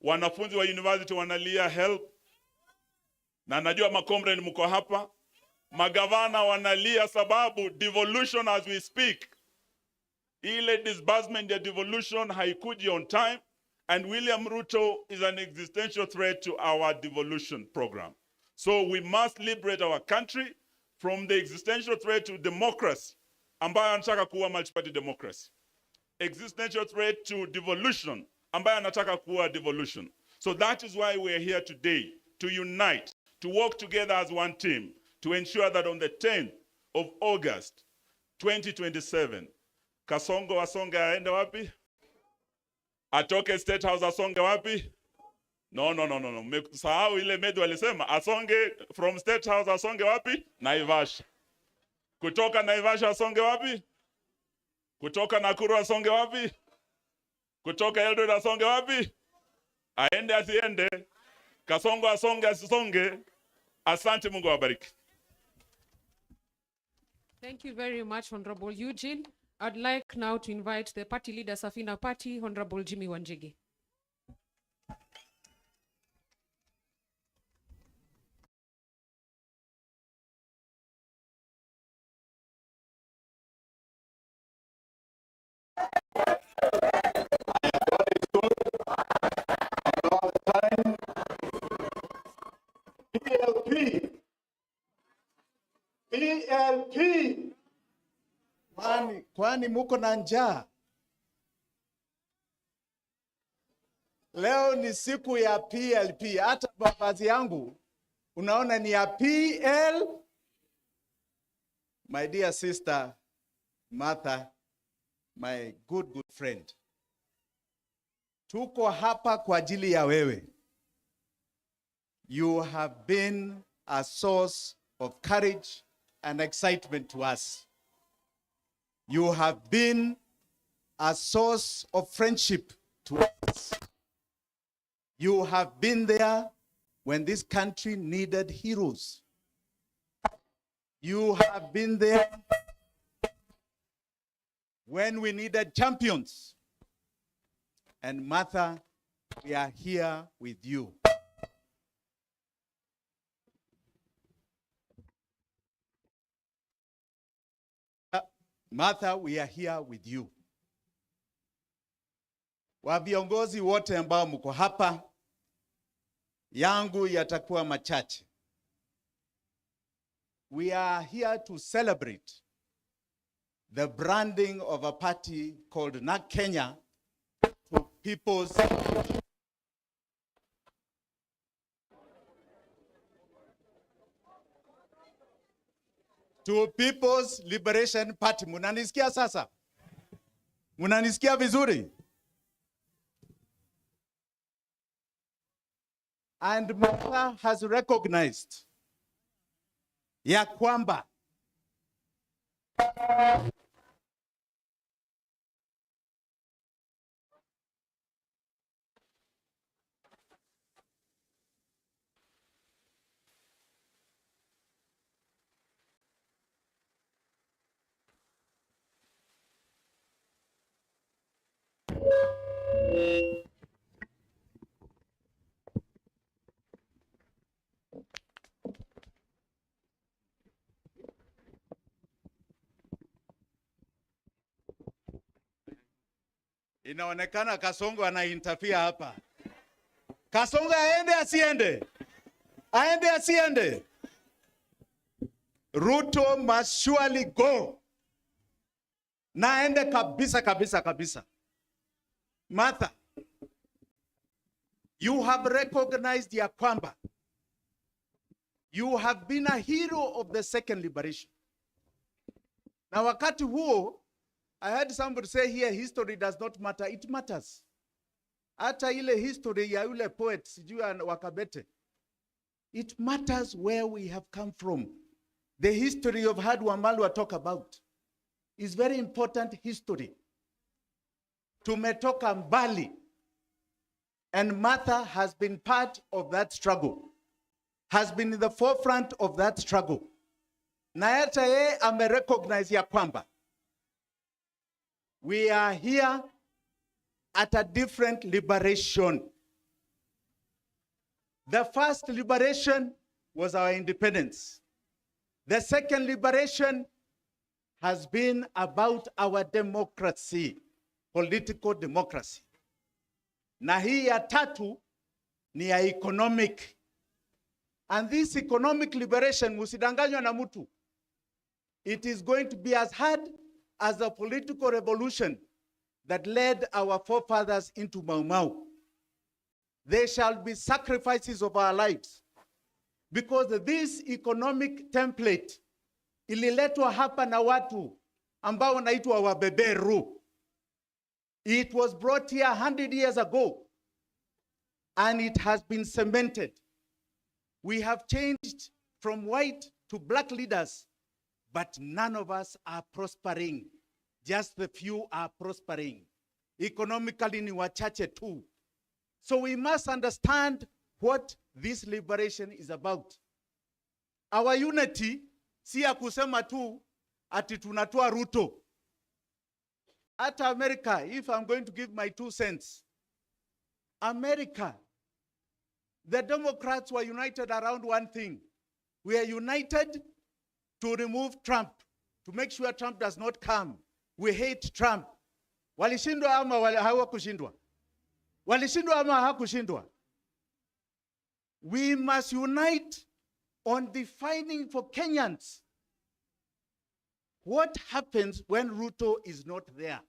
wanafunzi wa university wanalia help. Na najua makomrade mko hapa. Magavana wanalia sababu devolution as we speak. Ile disbursement ya devolution haikuji on time, and William Ruto is an existential threat to our devolution program. So we must liberate our country from the existential threat to democracy, ambayo anataka kuwa multi-party democracy. Existential threat to devolution, ambayo anataka kuwa devolution. So that is why we are here today, to unite, to work together as one team, to ensure that on the 10th of August, 2027, Kasongo asonge aende wapi? Atoke State House asonge wapi? No. Sahau ile Medu alisema asonge from State House asonge wapi? Naivasha. Kutoka Naivasha asonge wapi? Kutoka Nakuru asonge wapi? Kutoka Eldoret asonge wapi? Aende asiende. Kasongo asonge asisonge. Asante, Mungu awabariki. Thank you very much, Honorable Eugene. I'd like now to invite the party leader, Safina Party, Honorable Jimmy Wanjigi. PLP. Kwani muko na njaa? Leo ni siku ya PLP. Hata mavazi yangu unaona ni ya PL. My dear sister Martha, my good friend, tuko hapa kwa ajili ya wewe. You have been a source of courage and excitement to us. You have been a source of friendship to us. You have been there when this country needed heroes. You have been there when we needed champions. And Martha, we are here with you. Martha, we are here with you. Wa viongozi wote ambao mko hapa, yangu yatakuwa machache. We are here to celebrate the branding of a party called NARC Kenya to People's Liberation Party. Munanisikia sasa? Munanisikia vizuri? And Martha has recognized ya kwamba inaonekana Kasongo anainterfere hapa. Kasongo aende asiende? Aende asiende? Ruto must surely go. Na aende kabisa kabisa kabisa. Martha, you have recognized ya kwamba you have been a hero of the second liberation. Na wakati huo, I heard somebody say here, history does not matter. It matters. Hata ile history ya yule poet, sijui Wakabete. It matters where we have come from. The history of Hard Wamalwa talk about is very important history. Tumetoka mbali. And Martha has been part of that struggle. Has been in the forefront of that struggle. Na hata yeye amerecognize ya kwamba we are here at a different liberation. The first liberation was our independence. The second liberation has been about our democracy, political democracy. Na hii ya tatu ni ya economic. And this economic liberation, musidanganywa na mtu, it is going to be as hard as the political revolution that led our forefathers into Mau Mau. There shall be sacrifices of our lives because this economic template ililetwa hapa na watu ambao wanaitwa wabeberu. It was brought here 100 years ago and it has been cemented. We have changed from white to black leaders, but none of us are prospering. Just the few are prospering. Economically ni wachache tu. So we must understand what this liberation is about. Our unity si ya kusema tu ati tunatoa Ruto. At America, if I'm going to give my 2 cents, America, the Democrats were united around one thing. We are united to remove Trump, to make sure Trump does not come. We hate Trump. Walishindwa ama hawakushindwa? Walishindwa ama hawakushindwa? We must unite on defining for Kenyans what happens when Ruto is not there.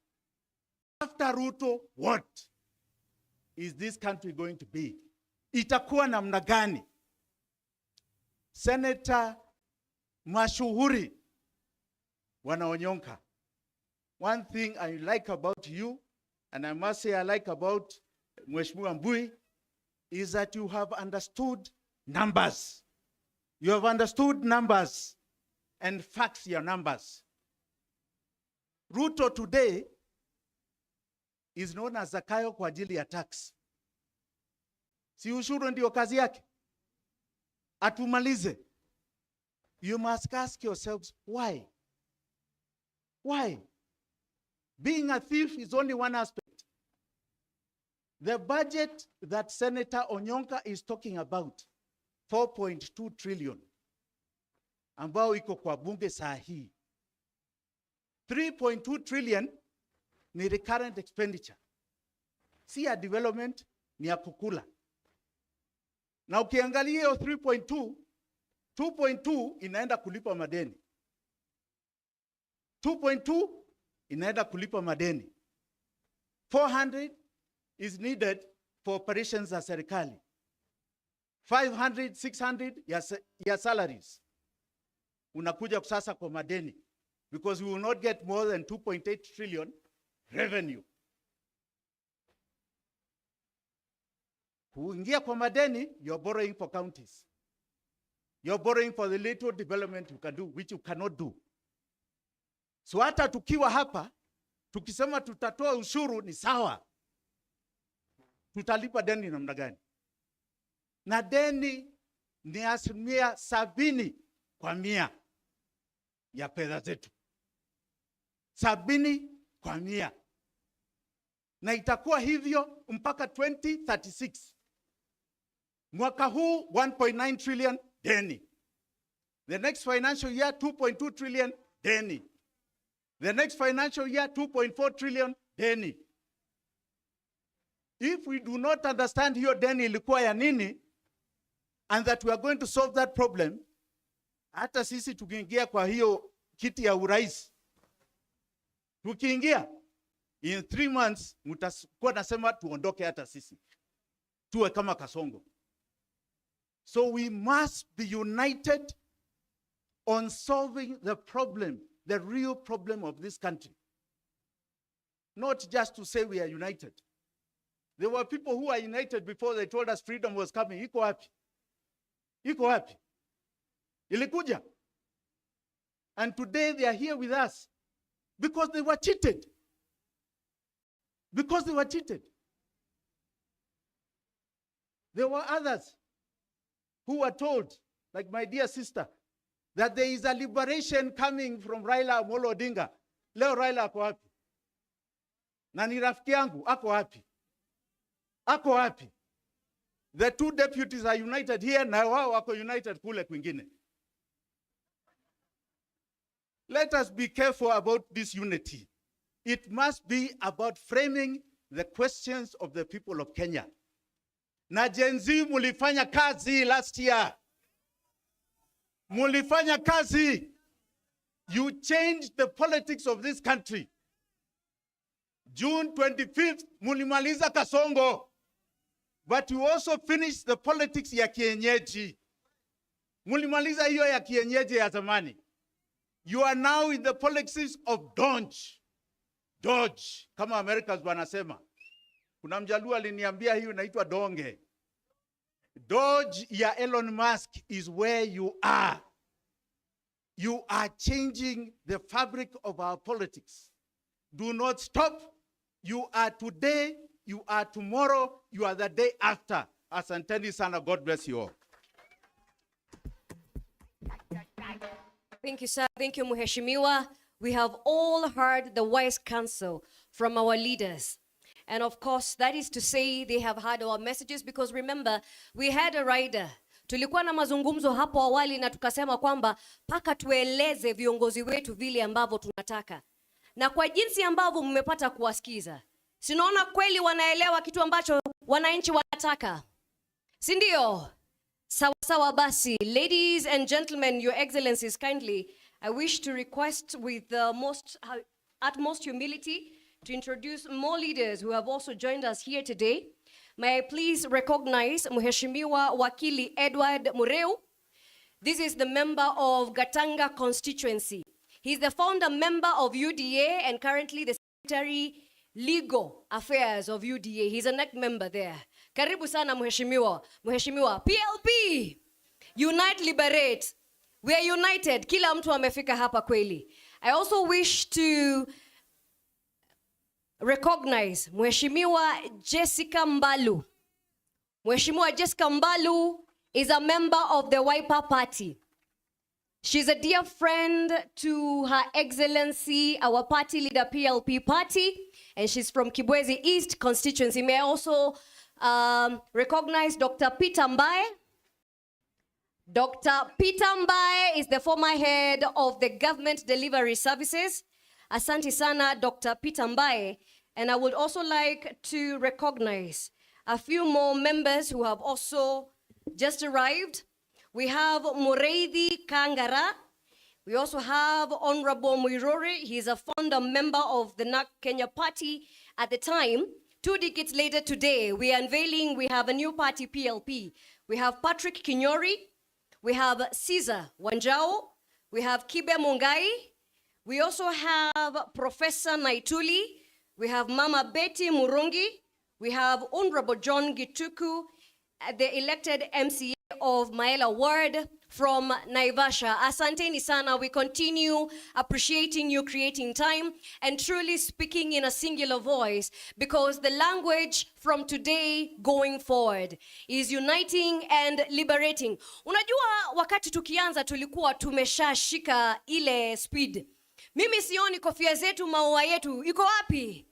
After Ruto, what is this country going to be? Itakuwa namna gani? Senator mashuhuri wanaonyonka. One thing I like about you, and I must say I like about Mheshimiwa Mbui, is that you have understood numbers. You have understood numbers and facts your numbers. Ruto today is known as Zakayo kwa ajili ya tax. Si ushuru ndio kazi yake? Atumalize. You must ask yourselves why? Why? Being a thief is only one aspect. The budget that Senator Onyonka is talking about, 4.2 trillion, ambao iko kwa bunge saa hii. 3.2 trillion ni recurrent expenditure. Si ya development, ni ya kukula. Na ukiangalia hiyo 3.2, 2.2 inaenda kulipa madeni. 2.2 inaenda kulipa madeni. 400 is needed for operations za serikali. 500, 600 ya salaries. Unakuja sasa kwa madeni. Because we will not get more than 2.8 trillion revenue. Kuingia kwa madeni, you're borrowing for counties. You're borrowing for the little development you can do, which you cannot do. So hata tukiwa hapa, tukisema tutatoa ushuru ni sawa. Tutalipa deni namna gani? Na deni ni 70% ya fedha zetu. 70%. Na itakuwa hivyo mpaka 2036. Mwaka huu 1.9 trillion deni. The next financial year 2.2 trillion deni. The next financial year 2.4 trillion deni. If we do not understand hiyo deni ilikuwa ya nini, and that we are going to solve that problem, hata sisi tukiingia kwa hiyo kiti ya urais, tukiingia in 3 months mtakuwa nasema tuondoke hata sisi tuwe kama Kasongo. So we must be united on solving the problem, the real problem of this country. Not just to say we are united. There were people who were united before they told us freedom was coming. Iko wapi? Iko wapi? Ilikuja. And today they are here with us because they were cheated. Because they were cheated. There were others who were told, like my dear sister, that there is a liberation coming from Raila Amolo Odinga. Leo Raila ako wapi? Na ni rafiki yangu, ako wapi? Ako wapi? The two deputies are united here, na wao wako united kule kwingine. Let us be careful about this unity. It must be about framing the questions of the people of Kenya. Na Gen Z mulifanya kazi last year. Mulifanya kazi. You changed the politics of this country. June 25th, mulimaliza Kasongo. But you also finished the politics ya kienyeji. Mulimaliza hiyo ya kienyeji ya zamani. You are now in the politics of Dodge. Dodge, kama Americans wanasema. Kuna mjaluo aliniambia hiyo inaitwa donge. Dodge ya Elon Musk is where you are. You are changing the fabric of our politics. Do not stop. You are today, you are tomorrow, you are the day after. Asanteni sana, God bless you all. Thank you, sir. Thank you, Mheshimiwa. We have all heard the wise counsel from our leaders. And of course, that is to say they have heard our messages, because remember, we had a rider. Tulikuwa na mazungumzo hapo awali na tukasema kwamba paka tueleze viongozi wetu vile ambavyo tunataka. Na kwa jinsi ambavyo mmepata kuwasikiza, sinaona kweli wanaelewa kitu ambacho wananchi wanataka. Si ndio? Sawa sawa basi. Ladies and gentlemen, your excellencies, kindly, I wish to request with the utmost humility to introduce more leaders who have also joined us here today. May I please recognize Mheshimiwa Wakili Edward Mureu. This is the member of Gatanga constituency. He's the founder member of UDA and currently the Secretary Legal Affairs of UDA. He's a NEC member there. Karibu sana mheshimiwa. Mheshimiwa, PLP, Unite Liberate. We are united. Kila mtu amefika hapa kweli. I also wish to recognize Mheshimiwa Jessica Mbalu. Mheshimiwa Jessica Mbalu is a member of the Wiper Party. She's a dear friend to Her Excellency, our party leader, PLP Party, and she's from Kibwezi East constituency. May I also recognize Dr. Peter Mbae. Dr. Peter Mbae is the former head of the Government Delivery Services. Asante sana, Dr. Peter Mbae. And I would also like to recognize a few more members who have also just arrived. We have Mureithi Kangara. We also have Honorable Muiruri. He's a founder member of the NARC Kenya Party at the time. 2 decades later today, we are unveiling, we have a new party, PLP. We have Patrick Kinyori. We have Caesar Wanjao. We have Kibe Mungai. We also have Professor Naituli. We have Mama Betty Murungi. We have Honorable John Gituku, the elected MCA of Maela Ward from Naivasha. Asanteni sana. We continue appreciating you creating time and truly speaking in a singular voice, because the language from today going forward is uniting and liberating. Unajua wakati tukianza tulikuwa tumeshashika ile speed. Mimi sioni kofia zetu, maua yetu. Iko wapi?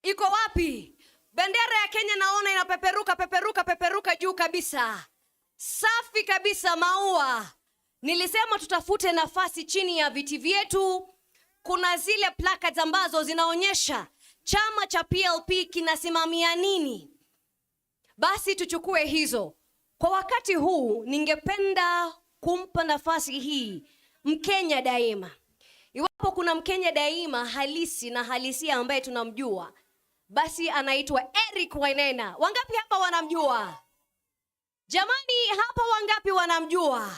Iko wapi? Bendera ya Kenya naona inapeperuka juu kabisa. Safi kabisa maua. Nilisema tutafute nafasi chini ya viti vyetu. Kuna zile placards ambazo zinaonyesha chama cha PLP kinasimamia nini. Basi tuchukue hizo. Kwa wakati huu ningependa kumpa nafasi hii Mkenya daima. Iwapo kuna Mkenya daima halisi na halisia ambaye tunamjua, basi anaitwa Eric Wainaina. Wangapi hapa wanamjua? Jamani, hapa wangapi wanamjua?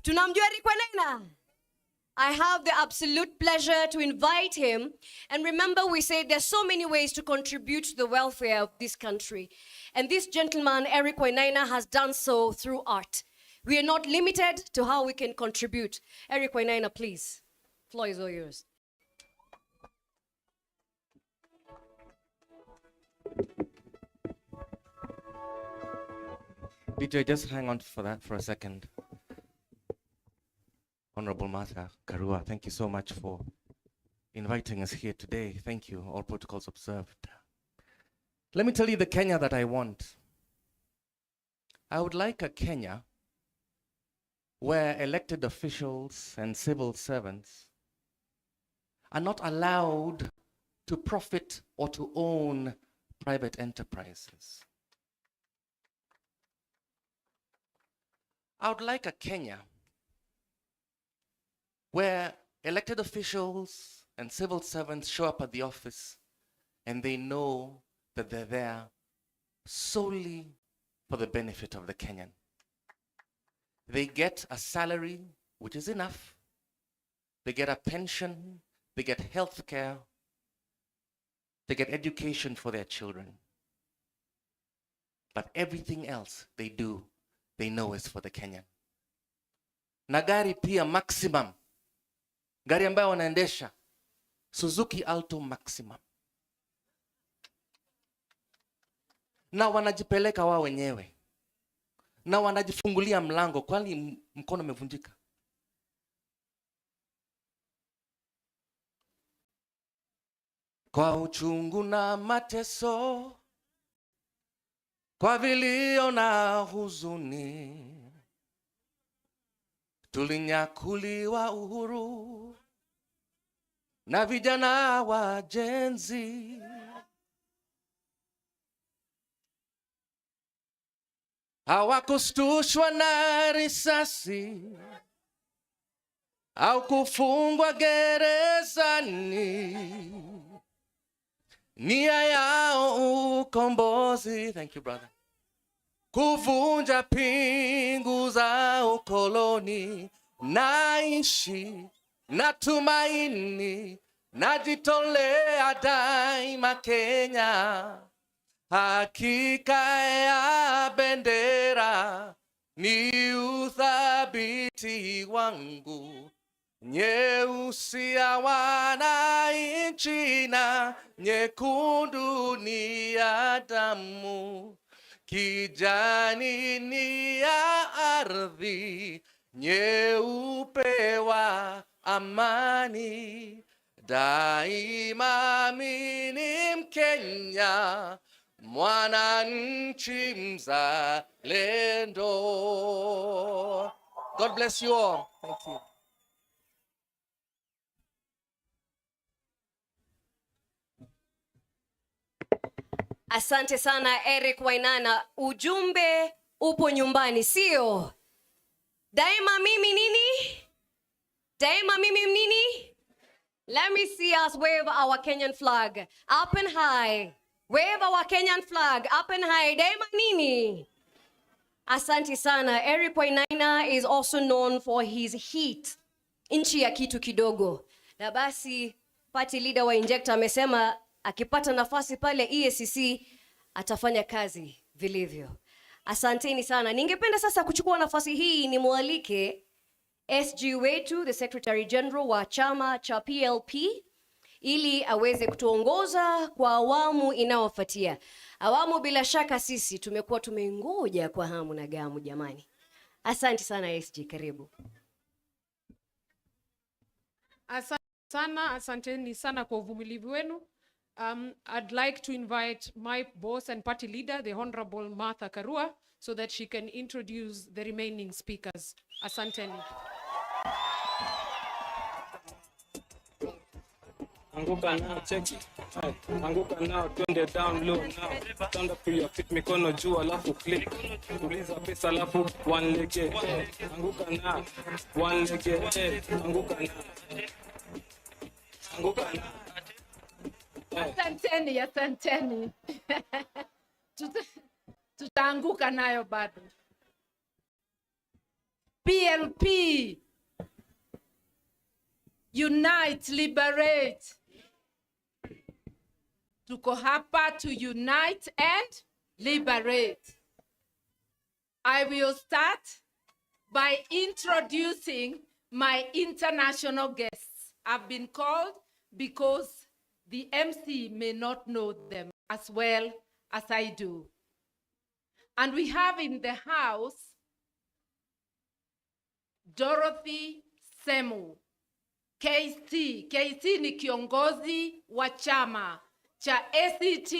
Tunamjua Eric Wainaina? I have the absolute pleasure to invite him. And remember, we said there's so many ways to contribute to the welfare of this country. And this gentleman, Eric Wainaina, has done so through art. We are not limited to how we can contribute. Eric Wainaina, please. Floor is all yours. DJ, just hang on for that for a second. Honorable Martha Karua, thank you so much for inviting us here today. Thank you, all protocols observed. Let me tell you the Kenya that I want. I would like a Kenya where elected officials and civil servants are not allowed to profit or to own private enterprises. I would like a Kenya where elected officials and civil servants show up at the office and they know that they're there solely for the benefit of the Kenyan. They get a salary, which is enough. They get a pension, they get health care, they get education for their children. But everything else they do, they know is for the Kenyan. Na gari pia maximum. Gari ambayo wanaendesha Suzuki Alto Maximum. Na wanajipeleka wao wenyewe. Na wanajifungulia mlango kwani mkono umevunjika. Kwa uchungu na mateso, kwa vilio na huzuni, tulinyakuliwa uhuru na vijana wa Gen Z. Hawakustushwa na risasi au kufungwa gerezani. Nia yao ukombozi, thank you brother, kuvunja pingu za ukoloni. Naishi na tumaini, najitolea daima Kenya. hakika ya bendera ni uthabiti wangu, nyeusi ya wananchi na nyekundu ni ya damu, kijani ni ya ardhi, nyeupe wa amani. Daima mimi ni Mkenya, mwananchi mzalendo. God bless you all. Thank you. Asante sana Eric Wainana. Ujumbe upo nyumbani, sio? Daima mimi nini? Daima mimi nini? Let me see us wave our Kenyan flag up and high. Wave our Kenyan flag up and high. Daima nini? Asante sana. Eric Wainaina is also known for his heat. Inchi ya kitu kidogo. Na basi party leader wa Injector amesema akipata nafasi pale EACC atafanya kazi vilivyo. Asanteni sana. Ningependa sasa kuchukua nafasi hii ni mualike SG wetu, the Secretary General wa chama cha PLP, ili aweze kutuongoza kwa awamu inayofuatia. Awamu bila shaka sisi tumekuwa tumengoja kwa hamu na gamu jamani. Asante sana SG, karibu. Asanteni sana kwa uvumilivu wenu. I'd like to invite my boss and party leader, the Honorable Martha Karua, so that she can introduce the remaining speakers. Asanteni. Anguka now, check it. Anguka now, twende down low now. Stand up to your feet, mikono juu alafu click. Tuliza pesa alafu one leg. Anguka now, one leg. Anguka now. Anguka now. Asanteni. Tutaanguka nayo bado. PLP. Unite, liberate. Tuko hapa to unite and liberate. I will start by introducing my international guests. I've been called because the MC may not know them as well as I do. And we have in the house Dorothy Semu, KC. KC ni kiongozi wa chama cha ACT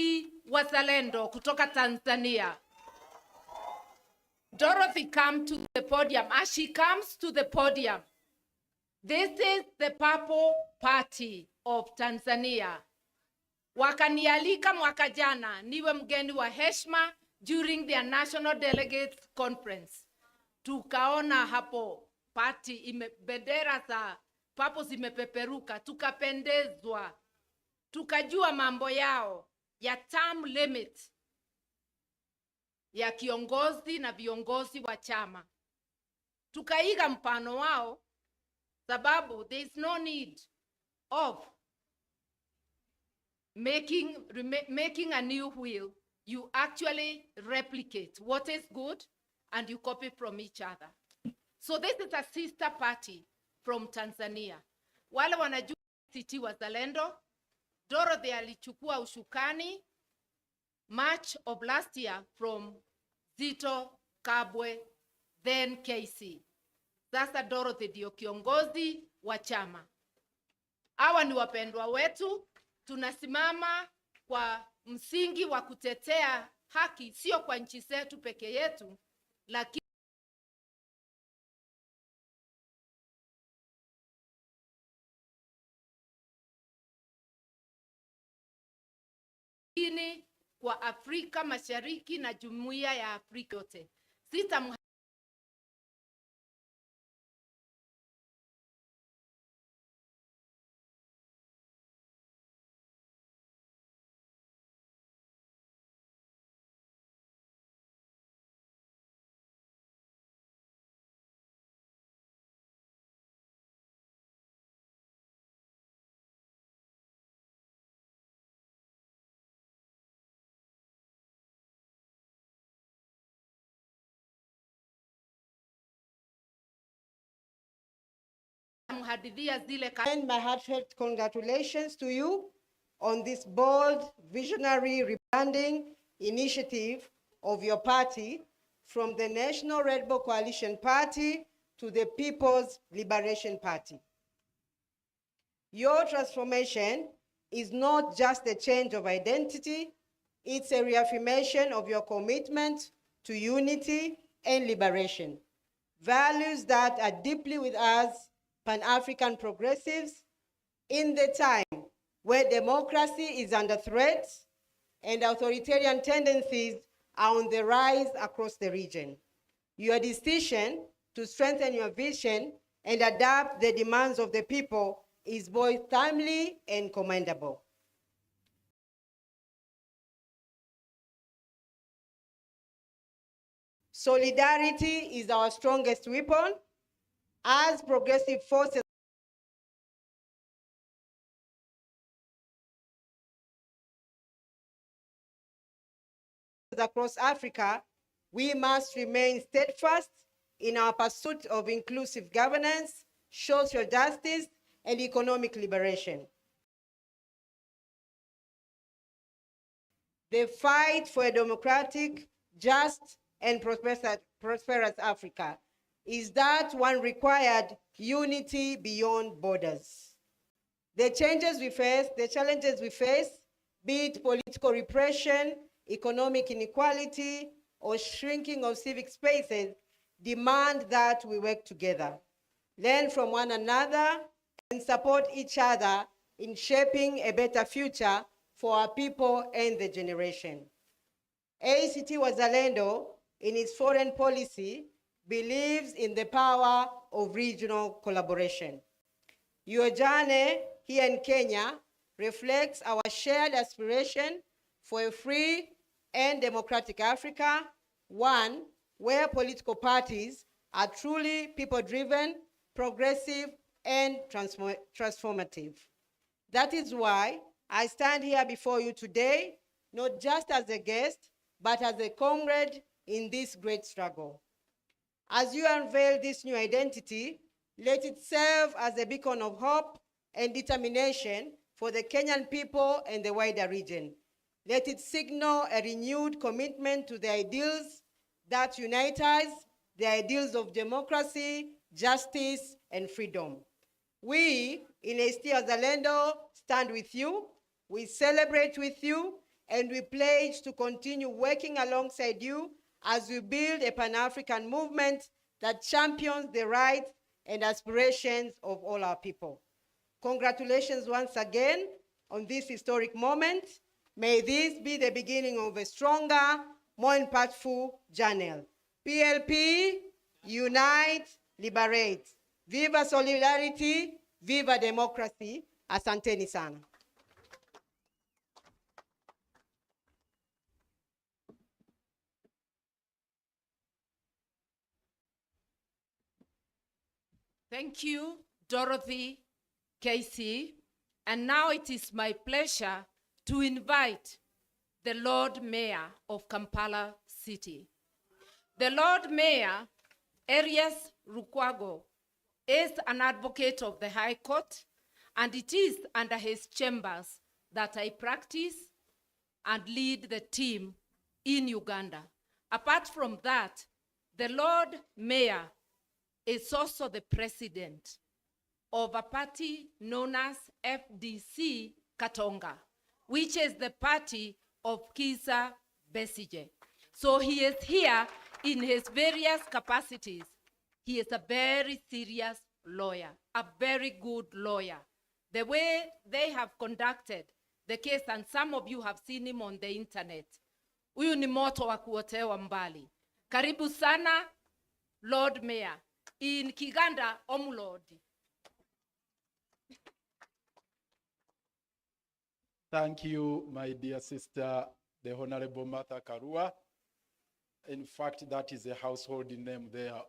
Wazalendo kutoka Tanzania. Dorothy, come to the podium. As she comes to the podium, this is the Purple Party of Tanzania. Wakanialika mwaka jana niwe mgeni wa heshima during their National Delegates Conference. Tukaona hapo party bendera za Purple zimepeperuka, tukapendezwa. Tukajua mambo yao ya term limit ya kiongozi na viongozi wa chama. Tukaiga mfano wao sababu there is no need of making a new wheel. You actually replicate what is good and you copy from each other. So this is a sister party from Tanzania. Wale wanajua ACT Wazalendo, Dorothy alichukua ushukani March of last year from Zito Kabwe, then KC. Sasa Dorothy ndio kiongozi wa chama. Hawa ni wapendwa wetu, tunasimama kwa msingi wa kutetea haki, sio kwa nchi zetu peke yetu, lakini kwa Afrika Mashariki na Jumuiya ya Afrika yote. nitamhadithia zile And my heartfelt congratulations to you on this bold, visionary rebranding initiative of your party from the National Red Bull Coalition Party to the People's Liberation Party. Your transformation is not just a change of identity, it's a reaffirmation of your commitment to unity and liberation, values that are deeply with us Pan-African progressives in the time where democracy is under threat and authoritarian tendencies are on the rise across the region. Your decision to strengthen your vision and adapt the demands of the people is both timely and commendable. Solidarity is our strongest weapon. As progressive forces across Africa, we must remain steadfast in our pursuit of inclusive governance, social justice, and economic liberation. The fight for a democratic, just, and prosperous Africa is that one required unity beyond borders. The challenges we face, be it political repression, economic inequality, or shrinking of civic spaces, demand that we work together, learn from one another, and support each other in shaping a better future for our people and the generation. ACT Wazalendo, in its foreign policy, believes in the power of regional collaboration. Your journey here in Kenya reflects our shared aspiration for a free and democratic Africa, one where political parties are truly people-driven, progressive, and transformative. That is why I stand here before you today, not just as a guest, but as a comrade in this great struggle. As you unveil this new identity, let it serve as a beacon of hope and determination for the Kenyan people and the wider region. Let it signal a renewed commitment to the ideals that unite us, the ideals of democracy, justice, and freedom. We in ACT Wazalendo stand with you, we celebrate with you, and we pledge to continue working alongside you as we build a Pan-African movement that champions the rights and aspirations of all our people. Congratulations once again on this historic moment. May this be the beginning of a stronger, more impactful journey. PLP, unite, liberate. Viva solidarity, viva democracy. Asanteni sana. Thank you, Dorothy, Casey. And now it is my pleasure to invite the Lord Mayor of Kampala City. The Lord Mayor, Erias Lukwago, is an advocate of the High Court, and it is under his chambers that I practice and lead the team in Uganda. Apart from that, the Lord Mayor is also the president of a party known as FDC Katonga, which is the party of Kizza Besigye. So he is here in his various capacities. He is a very serious lawyer, a very good lawyer. The way they have conducted the case, and some of you have seen him on the internet, huyu ni moto wa kuotewa mbali. Karibu sana, Lord Mayor. In Kiganda, Omulodi. Thank you, my dear sister, the Honorable Martha Karua. In fact, that is a household name there,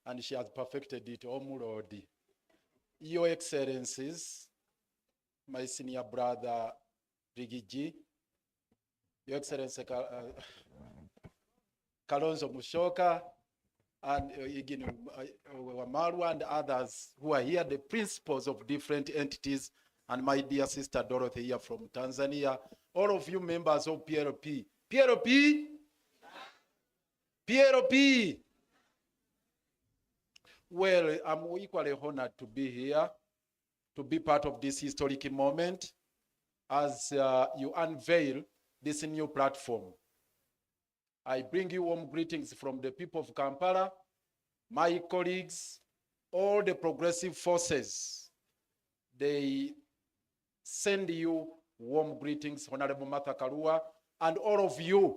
and she has perfected it, Omulodi. Your Excellencies, my senior brother, Rigiji, Your Excellency Kalonzo Musyoka, and Wamaru and others who are here, the principals of different entities, and my dear sister Dorothy here from Tanzania, all of you members of PLP. PLP? PLP! Well, I'm equally honored to be here, to be part of this historic moment as you unveil this new platform. I bring you warm greetings from the people of Kampala, my colleagues, all the progressive forces. They send you warm greetings, Honorable Martha Karua, and all of you,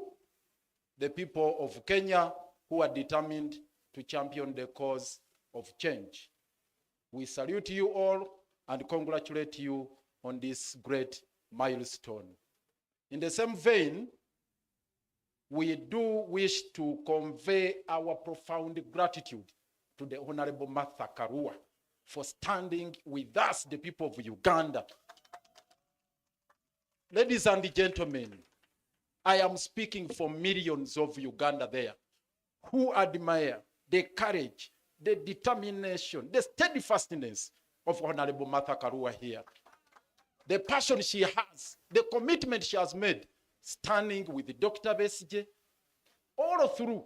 the people of Kenya who are determined to champion the cause of change. We salute you all and congratulate you on this great milestone. In the same vein, we do wish to convey our profound gratitude to the Honorable Martha Karua for standing with us, the people of Uganda. Ladies and gentlemen, I am speaking for millions of Uganda there who admire the courage, the determination, the steadfastness of Honorable Martha Karua here. The passion she has, the commitment she has made, standing with Dr. Besigye all through,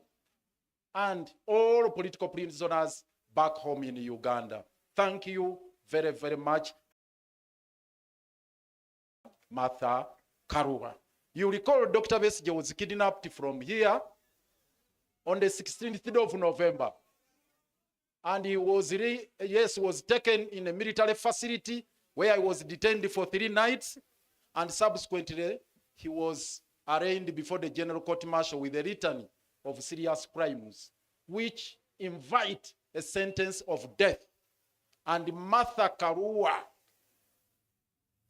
and all political prisoners back home in Uganda. Thank you very, very much, Martha Karua. You recall Dr. Besigye was kidnapped from here on the 16th of November. And he was, was taken in a military facility where he was detained for 3 nights. And subsequently, he was arraigned before the General Court Martial with a litany of serious crimes, which invite a sentence of death. And Martha Karua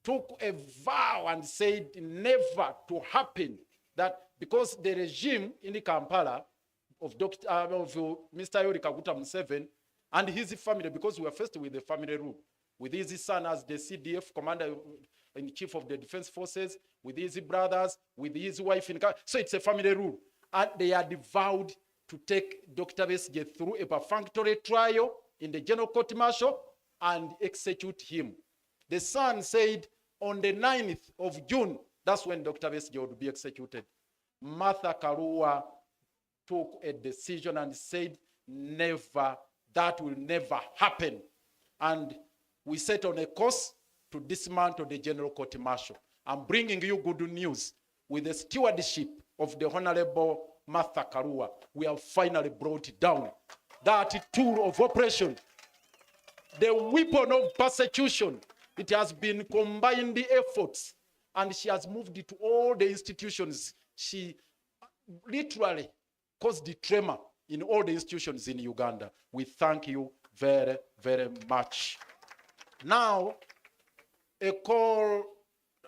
took a vow and said never to happen, that because the regime in Kampala of Mr. Yoweri Kaguta Museveni and his family, because we were first with the family rule, with his son as the CDF commander-in-chief of the defense forces, with his brothers, with his wife in so it's a family rule. And they had vowed to take Dr. Besigye through a perfunctory trial in the General Court Martial and execute him. The son said on the 9th of June, that's when Dr. Besigye would be executed. Martha Karua took a decision and said, never, that will never happen. And we set on a course to dismantle the General Court Martial. I'm bringing you good news. With the stewardship of the Honorable Martha Karua, we have finally brought down that tool of oppression, the weapon of persecution. It has been combined efforts, and she has moved it to all the institutions. She literally caused the tremor in all the institutions in Uganda. We thank you very, very much. Now, a call,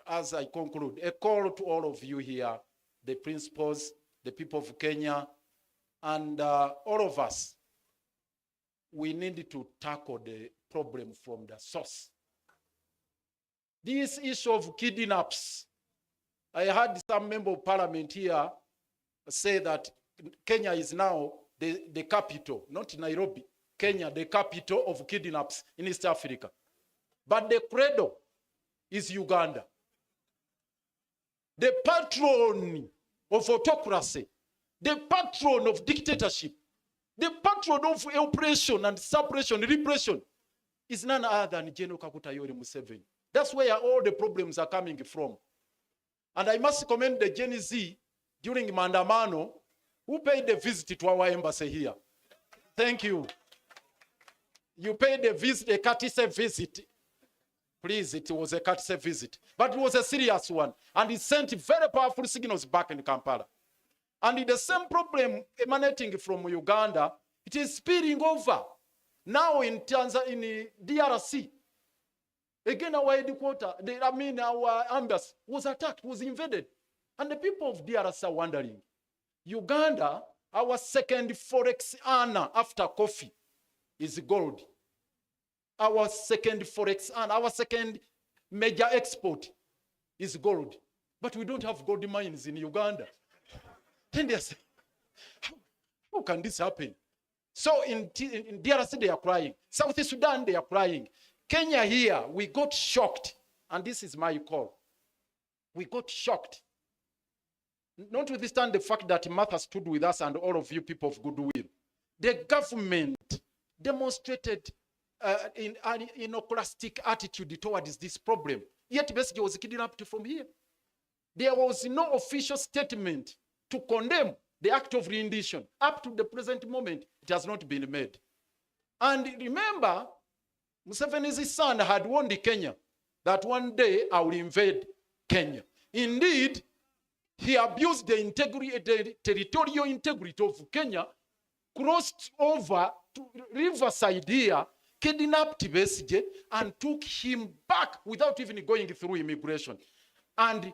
as I conclude, a call to all of you here, the principals, the people of Kenya, and all of us. We need to tackle the problem from the source. This issue of kidnaps, I heard some member of parliament here say that Kenya is now the capital, not Nairobi, Kenya, the capital of kidnaps in East Africa. But the cradle is Uganda. The patron of autocracy, the patron of dictatorship, the patron of oppression and suppression, repression, is none other than General Kaguta Yoweri Museveni. That's where all the problems are coming from. And I must commend the Gen Z during Mandamano who paid a visit to our embassy here. Thank you. You paid a visit, a courtesy visit. Please, it was a courtesy visit. But it was a serious one. And it sent very powerful signals back in Kampala. And the same problem emanating from Uganda, it is spilling over. Now in Tanzania, in DRC, again our headquarters, our embassy was attacked, was invaded. And the people of DRC are wondering, Uganda, our second forex earner after coffee, is gold. Our second forex earner, our second major export is gold. But we don't have gold mines in Uganda. Then they say, how can this happen? So in DRC, they are crying. South Sudan, they are crying. Kenya here, we got shocked. And this is my call. We got shocked. Notwithstanding the fact that Martha stood with us and all of you people of goodwill, the government demonstrated an iconoclastic attitude towards this problem. Yet Besigye was kidnapped from here. There was no official statement to condemn the act of rendition. Up to the present moment, it has not been made. And remember, Museveni's son had warned Kenya that one day I will invade Kenya. Indeed, he abused the territorial integrity of Kenya, crossed over to Riverside here, kidnapped Besigye, and took him back without even going through immigration. And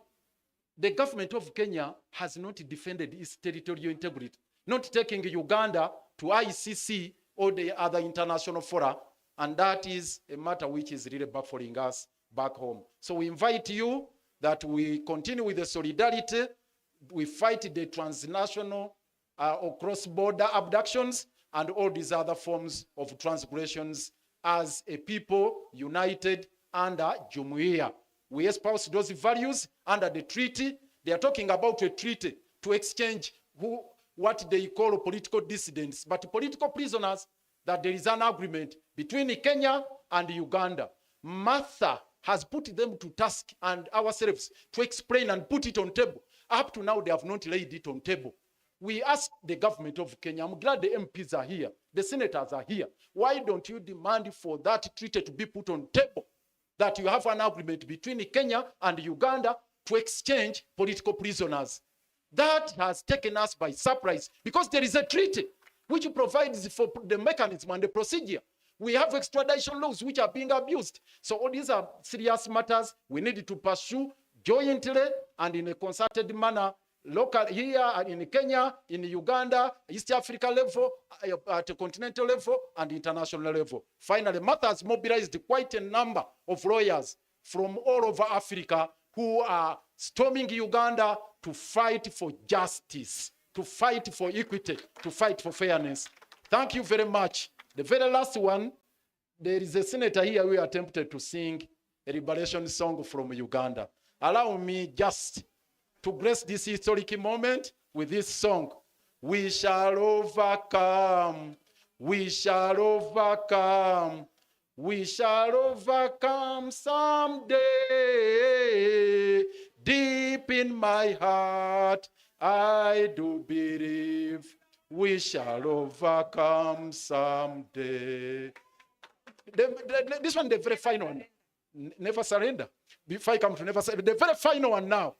the government of Kenya has not defended its territorial integrity, not taking Uganda to ICC or the other international fora, and that is a matter which is really baffling us back home. So we invite you that we continue with the solidarity, we fight the transnational or cross-border abductions and all these other forms of transgressions as a people united under Jumuiya. We espouse those values under the treaty. They are talking about a treaty to exchange what they call political dissidents, but political prisoners, that there is an agreement between Kenya and Uganda. Martha has put them to task and ourselves to explain and put it on table. Up to now, they have not laid it on table. We ask the government of Kenya, I'm glad the MPs are here, the senators are here. Why don't you demand for that treaty to be put on table? That you have an agreement between Kenya and Uganda to exchange political prisoners. That has taken us by surprise because there is a treaty which provides for the mechanism and the procedure. We have extradition laws which are being abused. So all these are serious matters we need to pursue jointly and in a concerted manner, local here in Kenya, in Uganda, East Africa level, at a continental level, and international level. Finally, Martha has mobilized quite a number of lawyers from all over Africa who are storming Uganda to fight for justice, to fight for equity, to fight for fairness. Thank you very much. The very last one, there is a senator here who attempted to sing a liberation song from Uganda. Allow me just to grace this historic moment with this song. We shall overcome, we shall overcome, we shall overcome someday. Deep in my heart, I do believe we shall overcome someday. This one, the very final one. Never surrender. Before I come to never surrender, the very final one now.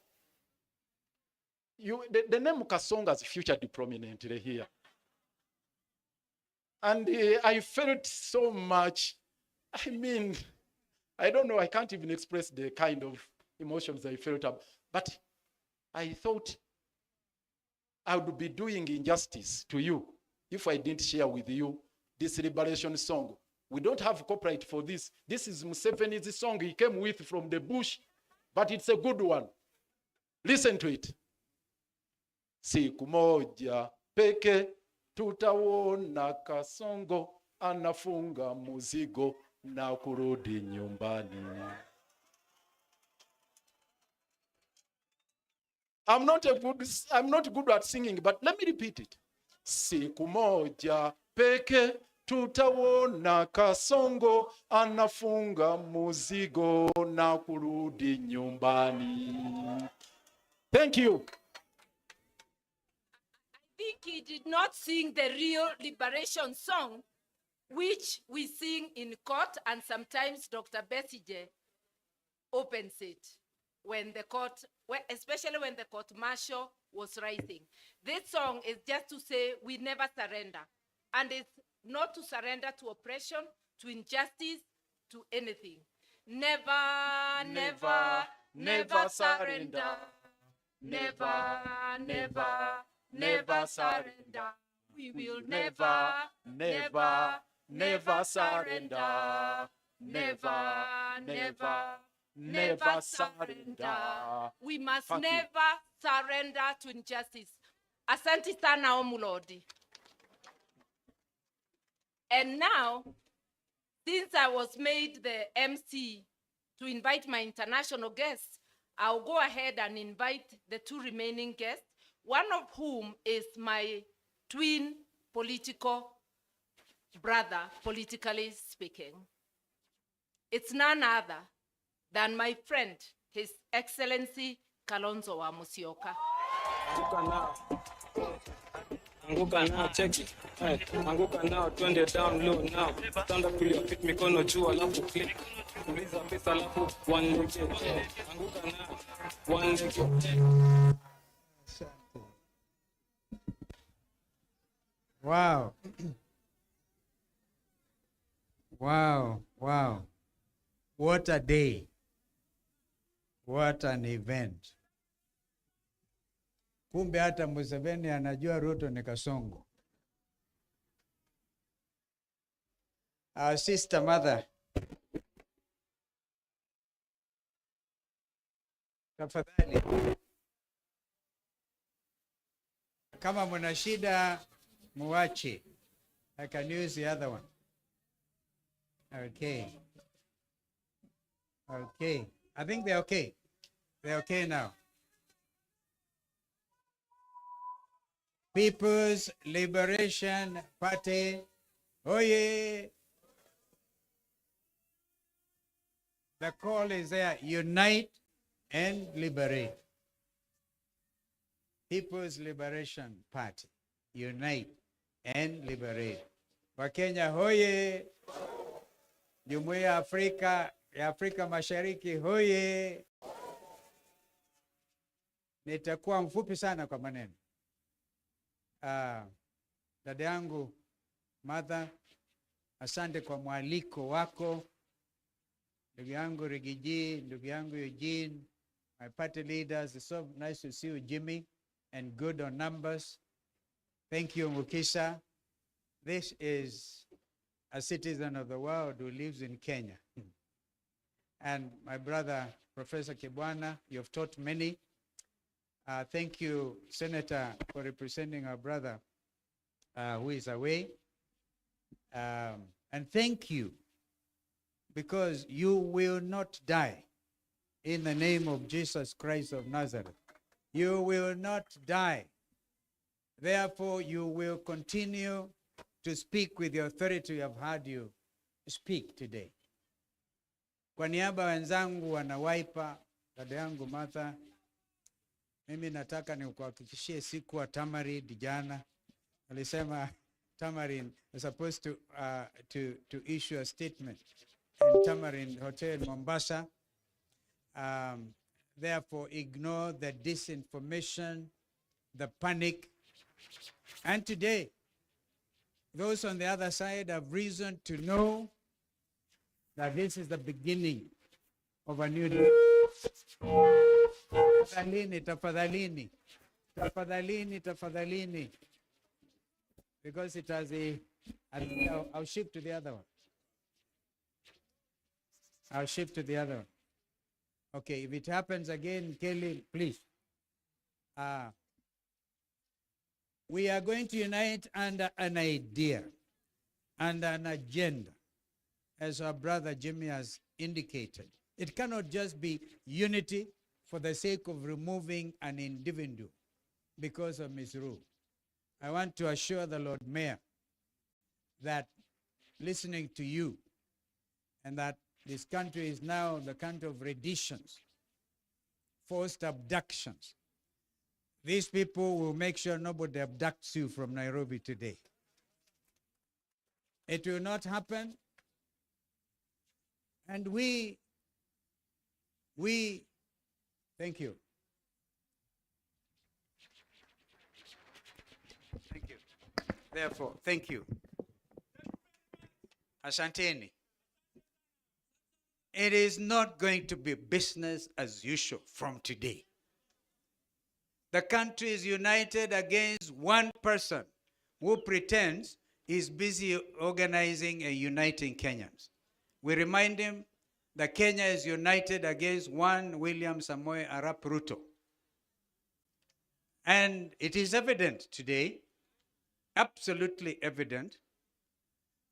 The name Kasonga is featured prominently here. And I felt so much, I mean, I don't know, I can't even express the kind of emotions I felt. But I thought I would be doing injustice to you if I didn't share with you this liberation song. We don't have copyright for this. This is Museveni's song he came with from the bush, but it's a good one. Listen to it. Siku moja peke tutaona Kasongo anafunga muzigo na kurudi nyumbani. I'm not good at singing, but let me repeat it. Siku moja peke tutaona Kasongo anafunga muzigo na kurudi nyumbani. Thank you. I think he did not sing the real liberation song, which we sing in court, and sometimes Dr. Besigye opens it when the court, especially when the court martial was rising. This song is just to say we never surrender, and it's not to surrender to oppression, to injustice, to anything. Never, never, never surrender. Never, never, never surrender. We will never, never, never surrender. Never, never, never surrender. We must never surrender to injustice. Asante sana Omulodi. And now, since I was made the MC to invite my international guests, I'll go ahead and invite the two remaining guests, one of whom is my twin political brother, politically speaking. It's none other than my friend, His Excellency Kalonzo wa Musyoka. Anguka now, check it. Hey, anguka now, twende down low now. Stand up to your feet, mikono juu alafu click. Tuliza pesa alafu one leg. Anguka now, one leg. Wow. Wow, wow. What a day. What an event. Kumbe hata Museveni anajua Ruto ni Kasongo. Our sister mother. Tafadhali. Kama mna shida muache. I can use the other one. Okay. Okay. I think they're okay. They're okay now. People's Liberation Party. Oh yeah. The call is there. Unite and liberate. People's Liberation Party. Unite and liberate. Wakenya hoye. Jumuiya ya Afrika Mashariki hoye. Nitakuwa mfupi sana kwa maneno. Dada yangu Martha, asante kwa mwaliko wako. Ndugu yangu Rigiji, ndugu yangu Eugene, my party leaders, it's so nice to see you, Jimmy, and good on numbers. Thank you, Mukisa. This is a citizen of the world who lives in Kenya. And my brother, Professor Kibwana, you have taught many. Thank you, Senator, for representing our brother who is away. And thank you, because you will not die in the name of Jesus Christ of Nazareth. You will not die. Therefore, you will continue to speak with the authority I've heard you speak today. Kwa niaba wenzangu wana Wiper, dada yangu Martha, mimi nataka nikuhakikishie siku wa Tamarin jana. Alisema Tamarin is supposed to issue a statement in Tamarin Hotel Mombasa. Therefore, ignore the disinformation, the panic. And today, those on the other side have reason to know that this is the beginning of a new day. Tafadhalini, tafadhalini, tafadhalini. Because it has I'll shift to the other one. I'll shift to the other one. Okay, if it happens again, Kelly, please. We are going to unite under an idea and an agenda, as our brother Jimmy has indicated. It cannot just be unity for the sake of removing an individual because of misrule. I want to assure the Lord Mayor that listening to you, and that this country is now the country of renditions, forced abductions. These people will make sure nobody abducts you from Nairobi today. It will not happen. And we, thank you. Thank you. Therefore, thank you. Asanteni. It is not going to be business as usual from today. The country is united against one person who pretends he's busy organizing and uniting Kenyans. We remind him that Kenya is united against one William Samoei Arap Ruto. And it is evident today, absolutely evident,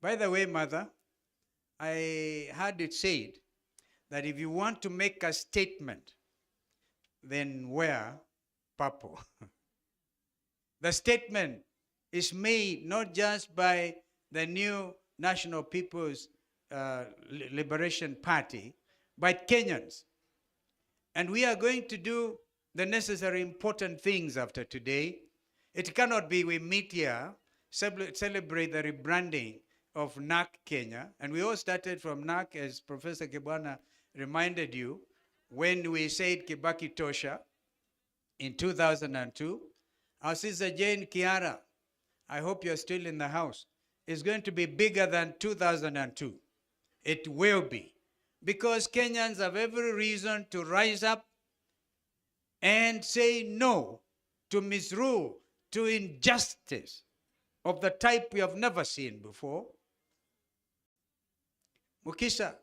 By the way, Mother, I heard it said that if you want to make a statement, then wear purple. The statement is made not just by the new National People's Liberation Party, but Kenyans. And we are going to do the necessary important things after today. It cannot be we meet here, celebrate the rebranding of NAC Kenya. And we all started from NAC, as Professor Kibwana reminded you, when we said Kibaki Tosha in 2002. Our sister Jane Kiara, I hope you're still in the house, is going to be bigger than 2002. It will be. Because Kenyans have every reason to rise up and say no to misrule, to injustice of the type we have never seen before. Mukisha,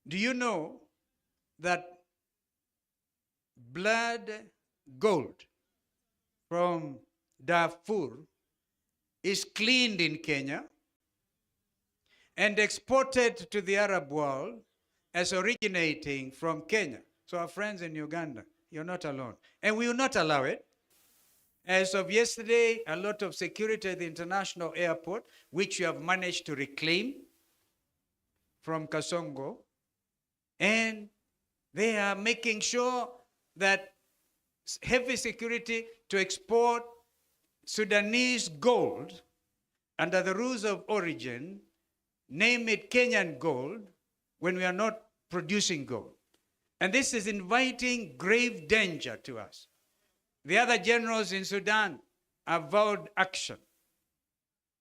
do you know that blood gold from Darfur is cleaned in Kenya and exported to the Arab world as originating from Kenya? So our friends in Uganda, you're not alone. And we will not allow it. As of yesterday, a lot of security at the international airport, which you have managed to reclaim from Kasongo, and they are making sure that heavy security to export Sudanese gold under the rules of origin, name it Kenyan gold, when we are not producing gold. And this is inviting grave danger to us. The other generals in Sudan have vowed action.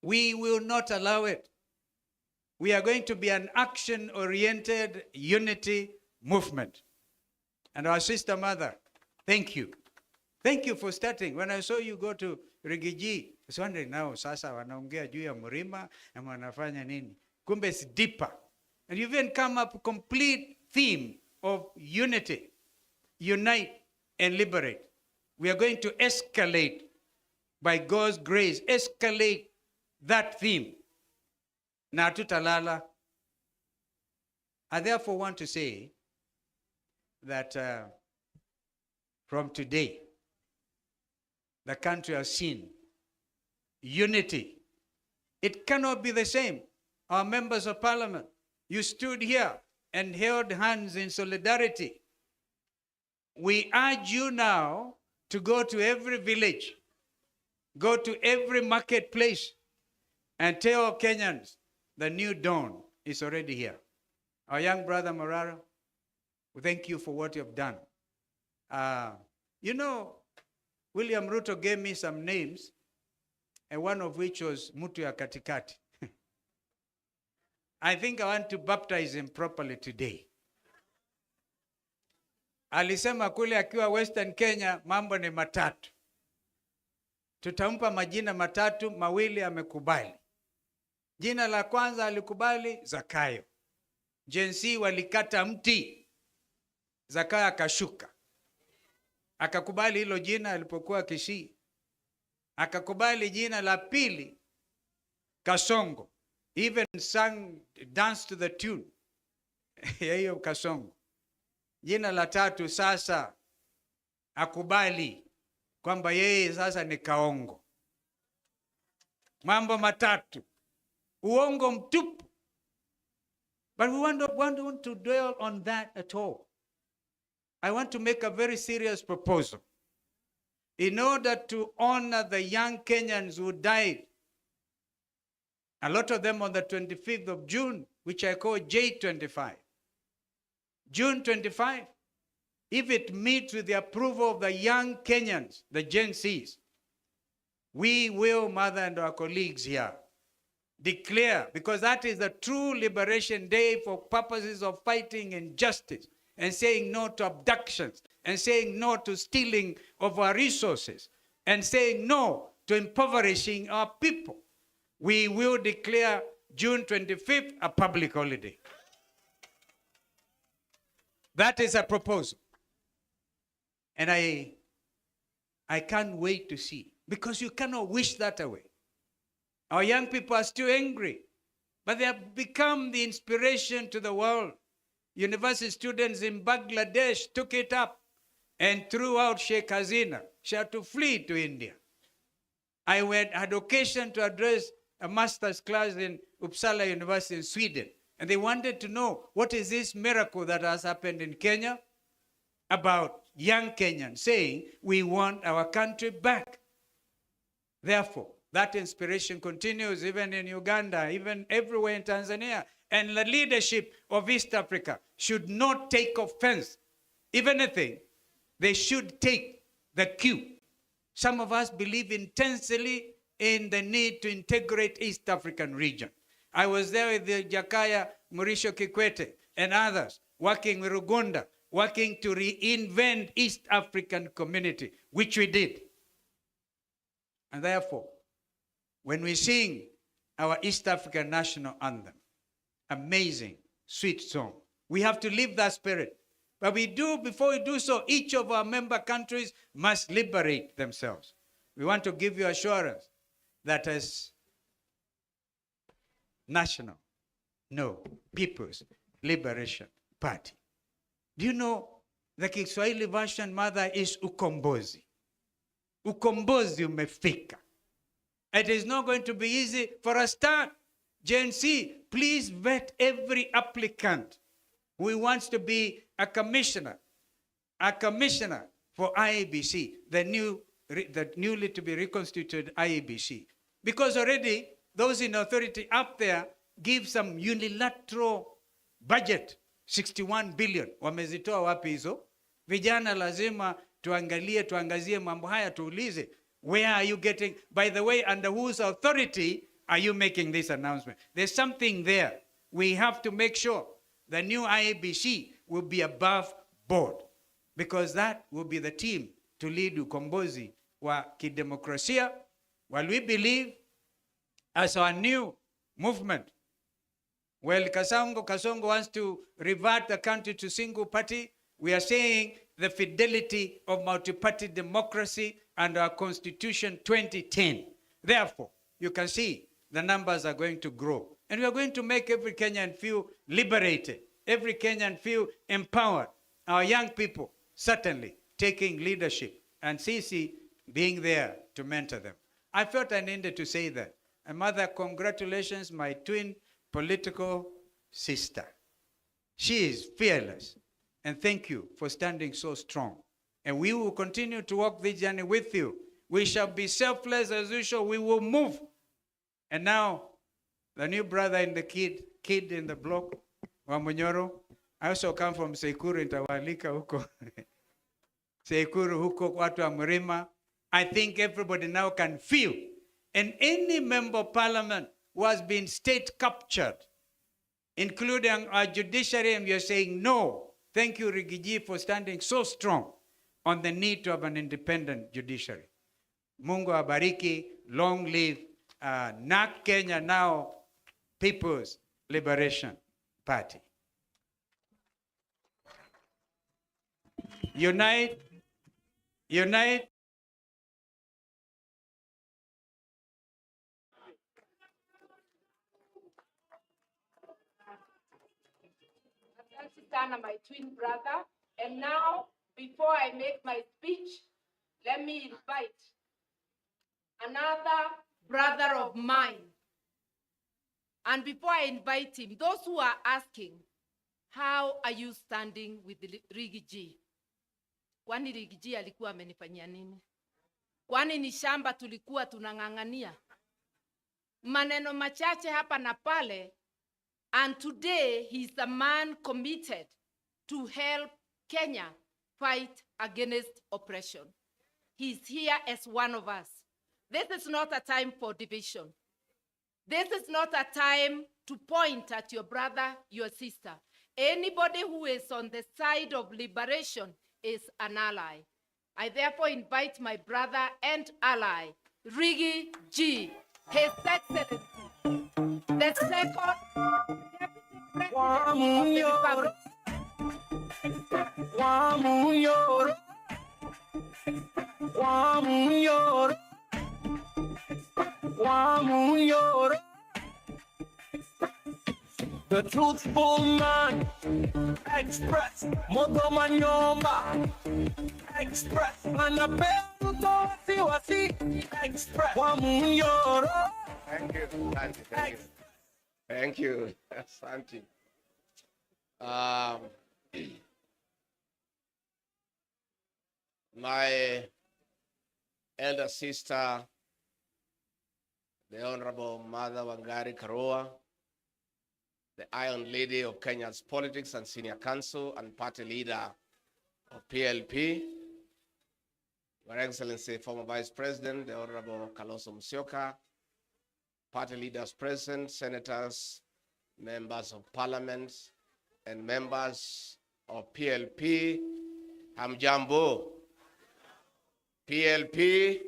We will not allow it. We are going to be an action-oriented unity movement. And our sister mother, thank you. Thank you for starting. When I saw you go to Rigiji, I was wondering now, sasa wanaongea juu ya mlima na wanafanya nini? Kumbe it's deeper. And you even come up with a complete theme of unity, unite and liberate. We are going to escalate, by God's grace, escalate that theme. Na tutalala. I therefore want to say that from today, the country has seen unity. It cannot be the same. Our members of parliament, you stood here and held hands in solidarity. We urge you now to go to every village, go to every marketplace, and tell Kenyans the new dawn is already here. Our young brother Morara, we thank you for what you have done. You know, William Ruto gave me some names, and one of which was Mutu ya Katikati. I think I want to baptize him properly today. Alisema kule akiwa Western Kenya mambo ni matatu. Tutampa majina matatu, mawili amekubali. Jina la kwanza alikubali Zakayo. Gen Z walikata mti, Zakayo akashuka. Akakubali hilo jina alipokuwa Kisii. Akakubali jina la pili Kasongo. Even sang, dance to the tune ya hiyo Kasongo. Jina la tatu sasa akubali kwamba yeye sasa ni Kaongo. Mambo matatu. Uongo mtupu. But we don't want to dwell on that at all. I want to make a very serious proposal. In order to honor the young Kenyans who died, a lot of them on the 25th of June, which I call J25. June 25, if it meets with the approval of the young Kenyans, the Gen Zs, we will, Mother and our colleagues here, declare, because that is the true liberation day for purposes of fighting injustice and saying no to abductions and saying no to stealing of our resources and saying no to impoverishing our people. We will declare June 25th a public holiday. That is a proposal. And I can't wait to see, because you cannot wish that away. Our young people are still angry. but they have become the inspiration to the world. University students in Bangladesh took it up and threw out Sheikh Hasina. She had to flee to India. I had occasion to address a master's class in Uppsala University in Sweden, and they wanted to know, what is this miracle that has happened in Kenya about young Kenyans saying, we want our country back. Therefore, that inspiration continues even in Uganda, even everywhere in Tanzania. And the leadership of East Africa should not take offense. If anything, they should take the cue. Some of us believe intensely in the need to integrate East African region. I was there with the Jakaya Mrisho Kikwete and others, working with Rugunda, working to reinvent East African community, which we did. And therefore, when we sing our East African national anthem, amazing, sweet song, we have to live that spirit. But before we do so, each of our member countries must liberate themselves. We want to give you assurance that as People's Liberation Party. Do you know the Kiswahili version, mother, is ukombozi. Ukombozi umefika. It is not going to be easy. For a start, Gen Z, please vet every applicant who wants to be a commissioner for IEBC, the newly to be reconstituted IEBC. Because already those in authority up there give some unilateral budget, 61 billion. Wamezitoa wapi hizo? Vijana lazima tuangazie mambo haya, tuulize, where are you getting, by the way, under whose authority are you making this announcement? There's something there. We have to make sure the new IEBC will be above board, because that will be the team to lead ukombozi wa kidemokrasia. While we believe as our new movement, well, Kasongo wants to revert the country to single party. We are saying the fidelity of multi-party democracy and our Constitution 2010. Therefore, you can see the numbers are going to grow. And we are going to make every Kenyan feel liberated, every Kenyan feel empowered. Our young people certainly taking leadership, and Sisi being there to mentor them. I felt I needed to say that. And mother, congratulations, my twin political sister. She is fearless. And thank you for standing so strong. And we will continue to walk this journey with you. We shall be selfless as usual. We will move. And now, the new brother in the kid in the block, Wamunyoro. I also come from Sekuru, Intawalika huko. Sekuru huko, watu wa Mrima. I think everybody now can feel. And any member of parliament who has been state captured, including our judiciary, and we are saying no. Thank you, Rigiji, for standing so strong on the need to have an independent judiciary. Mungu abariki, long live NAK Kenya, now People's Liberation Party. Unite, unite. Sana, my twin brother. And now, before I make my speech, let me invite another brother of mine. And before I invite him, those who are asking, how are you standing with Rigiji? Kwani Rigiji alikuwa amenifanyia nini? Kwani ni shamba tulikuwa tunang'ang'ania? Maneno machache hapa na pale. And today, he's a man committed to help Kenya fight against oppression. He's here as one of us. This is not a time for division. This is not a time to point at your brother, your sister. Anybody who is on the side of liberation is an ally. I therefore invite my brother and ally, Rigi G, His Excellency, the second Deputy President of the Republic. the truthful man. Express, moto manyomba. Express, manapeo wasi. Express, wa munyoro. Thank you, Santi. Thank you. Thank you, Santi. My elder sister, the Honorable Mother Wangari Karua, the Iron Lady of Kenya's politics and senior counsel and party leader of PLP, Your Excellency, former Vice President, the Honorable Kalonzo Musyoka, party leaders present, senators, members of parliament, and members of PLP, hamjambo. PLP,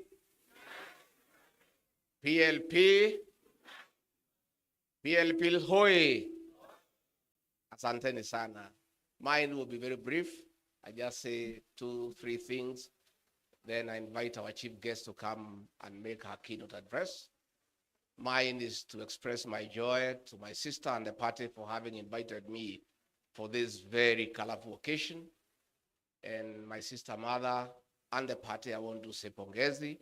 hoi. Asanteni sana. Mine will be very brief. I just say 2-3 things. Then I invite our chief guest to come and make her keynote address. Mine is to express my joy to my sister and the party for having invited me for this very colorful occasion. And my sister mother and the party, I want to say pongezi.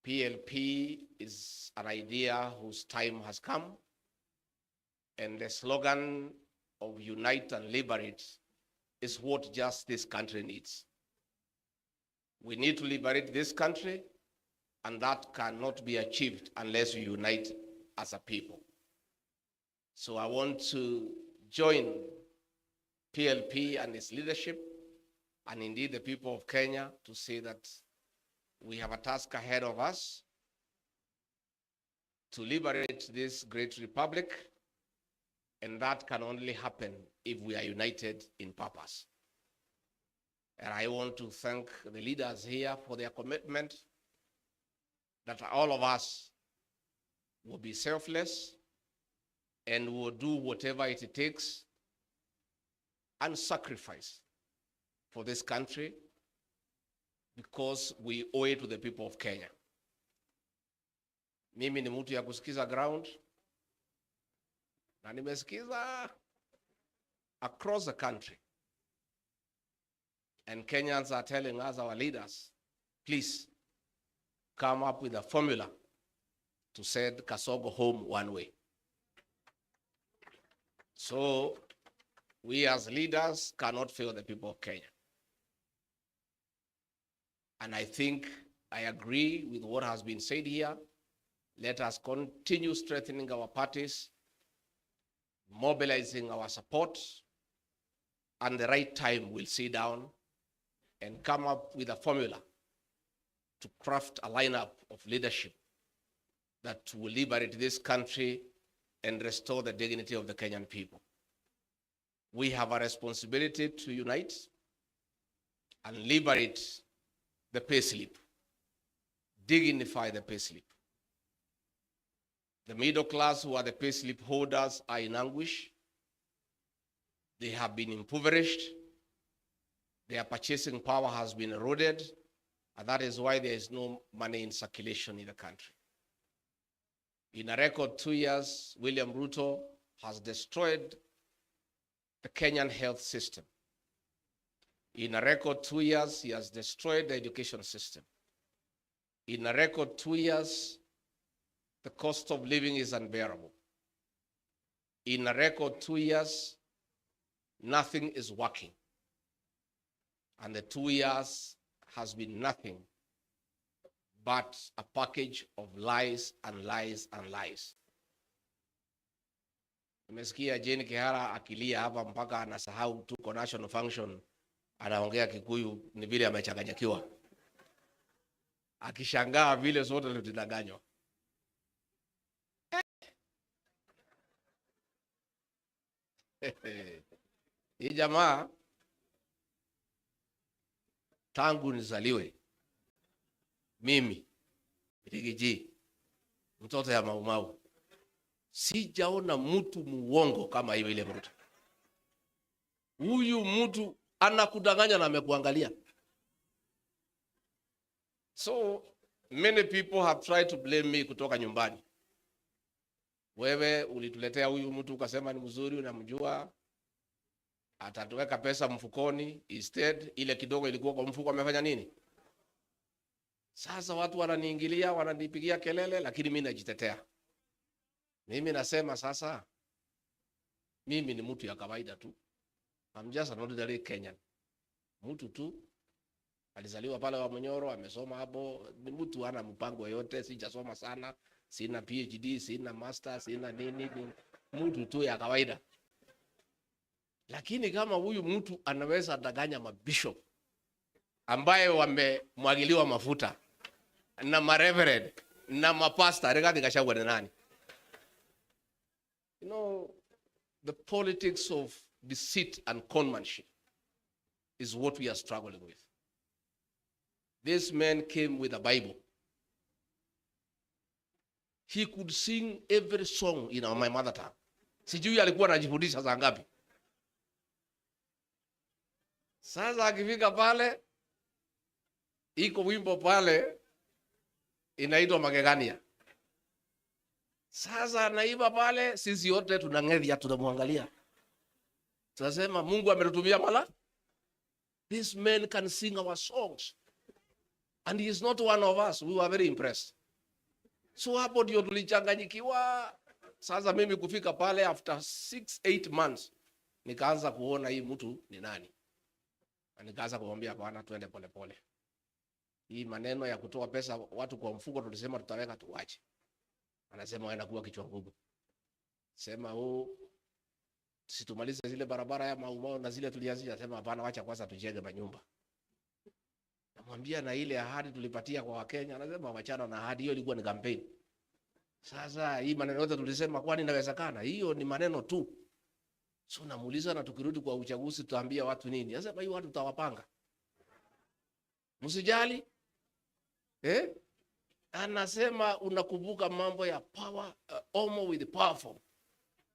PLP is an idea whose time has come. And the slogan of unite and liberate is what just this country needs. We need to liberate this country, and that cannot be achieved unless we unite as a people. So I want to join PLP and its leadership, and indeed the people of Kenya, to say that we have a task ahead of us to liberate this great republic, and that can only happen if we are united in purpose. And I want to thank the leaders here for their commitment that all of us will be selfless and will do whatever it takes and sacrifice for this country, because we owe it to the people of Kenya. Mimi ni mtu ya kusikiza ground, na nimesikiza across the country. And Kenyans are telling us, our leaders, please come up with a formula to send Kasongo home one way. So we as leaders cannot fail the people of Kenya. And I think I agree with what has been said here. Let us continue strengthening our parties, mobilizing our support, and the right time we'll sit down and come up with a formula to craft a lineup of leadership that will liberate this country and restore the dignity of the Kenyan people. We have a responsibility to unite and liberate the payslip, dignify the payslip. The middle class who are the payslip holders are in anguish. They have been impoverished. Their purchasing power has been eroded, and that is why there is no money in circulation in the country. In a record 2 years, William Ruto has destroyed the Kenyan health system. In a record 2 years, he has destroyed the education system. In a record 2 years, the cost of living is unbearable. In a record 2 years, nothing is working. And the 2 years has been nothing but a package of lies and lies and lies. Nimesikia Jane Kihara akilia hapa mpaka anasahau tuko national function, anaongea Kikuyu ni vile amechanganyikiwa, akishangaa vile sote tulidanganywa. Hii jamaa tangu nizaliwe mimi Rigiji, mtoto ya Maumau, sijaona mtu muongo kama hiyo ile Ruto. Huyu mtu anakudanganya na amekuangalia. So many people have tried to blame me kutoka nyumbani. Wewe ulituletea huyu mtu ukasema ni mzuri, unamjua, atatuweka pesa mfukoni, instead ile kidogo ilikuwa kwa mfuko amefanya nini? Sasa watu wananiingilia, wananipigia kelele, lakini mimi najitetea. Mimi nasema sasa, mimi ni mtu ya kawaida tu. I'm just an ordinary Kenyan. Mtu tu alizaliwa pale wa Munyoro, amesoma hapo, ni mtu hana mpango yote, sijasoma sana, sina PhD, sina master, sina nini, mtu tu ya kawaida. Lakini kama huyu mtu anaweza danganya mabishop ambaye wamemwagiliwa mafuta na mareverend na mapasta, Rigathi Gachagua ni nani? You know, the politics of deceit and conmanship is what we are struggling with. This man came with a Bible. He could sing every song in my mother tongue. Sijui alikuwa anajifundisha saa ngapi. Sasa akifika pale, iko wimbo pale inaitwa Magegania. Sasa anaiba pale, sisi wote tunang'edhia, tunamwangalia. Tunasema Mungu ametutumia mala. This man can sing our songs. And he is not one of us. We were very impressed. So hapo ndio tulichanganyikiwa. Sasa mimi kufika pale after 6-8 months nikaanza kuona hii mtu ni nani. Na nikaanza kumwambia bwana, twende pole pole. Hii maneno ya kutoa pesa watu kwa mfuko tulisema tutaweka tuache. Anasema waenda kuwa kichwa ngumu. Sema situmalize zile barabara ya Mau na zile tulianzisha. Sema hapana, wacha kwanza tujenge manyumba. Namwambia na ile ahadi tulipatia kwa Wakenya, anasema wachana na ahadi hiyo, ilikuwa ni campaign. Sasa hii maneno yote tulisema kwani inawezekana? Hiyo ni maneno tu. So namuuliza, na tukirudi kwa uchaguzi tutaambia watu nini? Anasema hiyo watu tutawapanga. Msijali. Anasema unakumbuka mambo ya power, Omo with the powerful.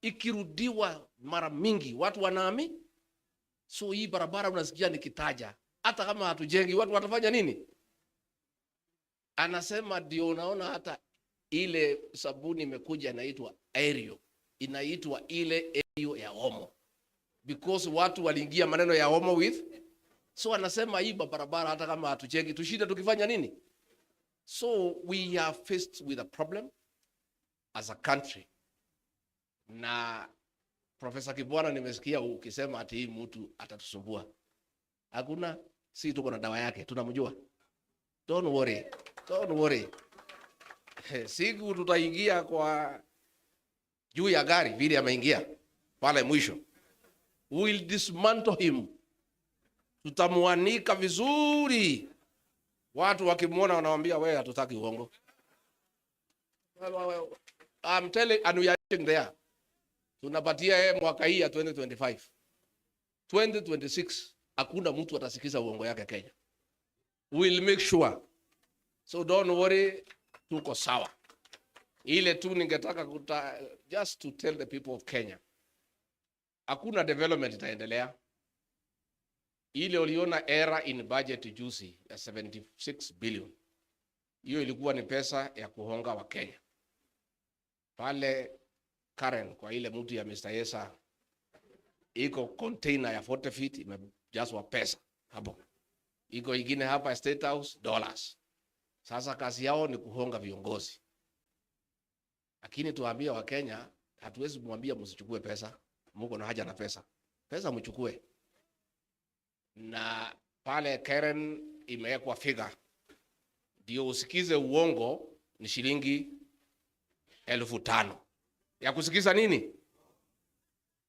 Ikirudiwa mara mingi watu wanaamini. So hii barabara unasikia nikitaja, hata kama hatujengi watu watafanya nini? Anasema ndio unaona hata ile sabuni imekuja inaitwa Aerial, inaitwa ile Aerial ya Omo, because watu waliingia maneno ya Omo with. So anasema hii barabara hata kama hatujengi tushinde tukifanya nini? So we are faced with a problem as a country. Na Professor Kibwana nimesikia ukisema ati hii mtu atatusumbua. Hakuna, si tuko na dawa yake, tunamjua. Don't worry. Don't worry. Siku tutaingia kwa juu ya gari vile ameingia pale mwisho. We will dismantle him. Tutamuanika vizuri. Watu wakimwona wanawaambia wewe hatutaki uongo. I'm telling, and we are there. Tunapatia yeye mwaka hii ya 2025. 2026 hakuna mtu atasikiza uongo yake Kenya. We'll make sure. So don't worry, tuko sawa. Ile tu ningetaka just to tell the people of Kenya. Hakuna development itaendelea. Ile uliona era in budget juzi ya 76 billion. Hiyo ilikuwa ni pesa ya kuhonga wa Kenya. Pale Karen kwa ile mtu ya Mr. Yesa iko container ya 40 feet imejazwa pesa hapo. Iko ingine hapa State House dollars. Sasa kazi yao ni kuhonga viongozi. Lakini tuambie wa Kenya, hatuwezi kumwambia msichukue pesa. Mko na haja na pesa. Pesa mchukue. Na pale Karen imewekwa figure. Ndio usikize uongo ni shilingi 5,000. Ya kusikiza nini?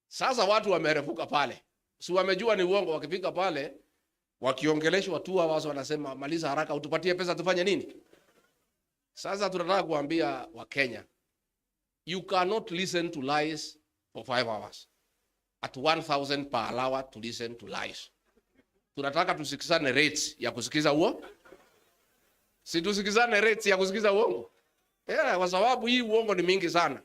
Sasa watu wamerefuka pale. Si wamejua ni uongo, wakifika pale wakiongeleshwa tu wao wanasema maliza haraka utupatie pesa tufanye nini? Sasa tunataka kuambia wa Kenya, you cannot listen to lies for 5 hours. At 1,000 per hour to listen to lies. Tunataka tusikizane rates ya kusikiza uongo. Si tusikizane rates ya kusikiza uongo. Kwa sababu hii uongo ni mingi sana.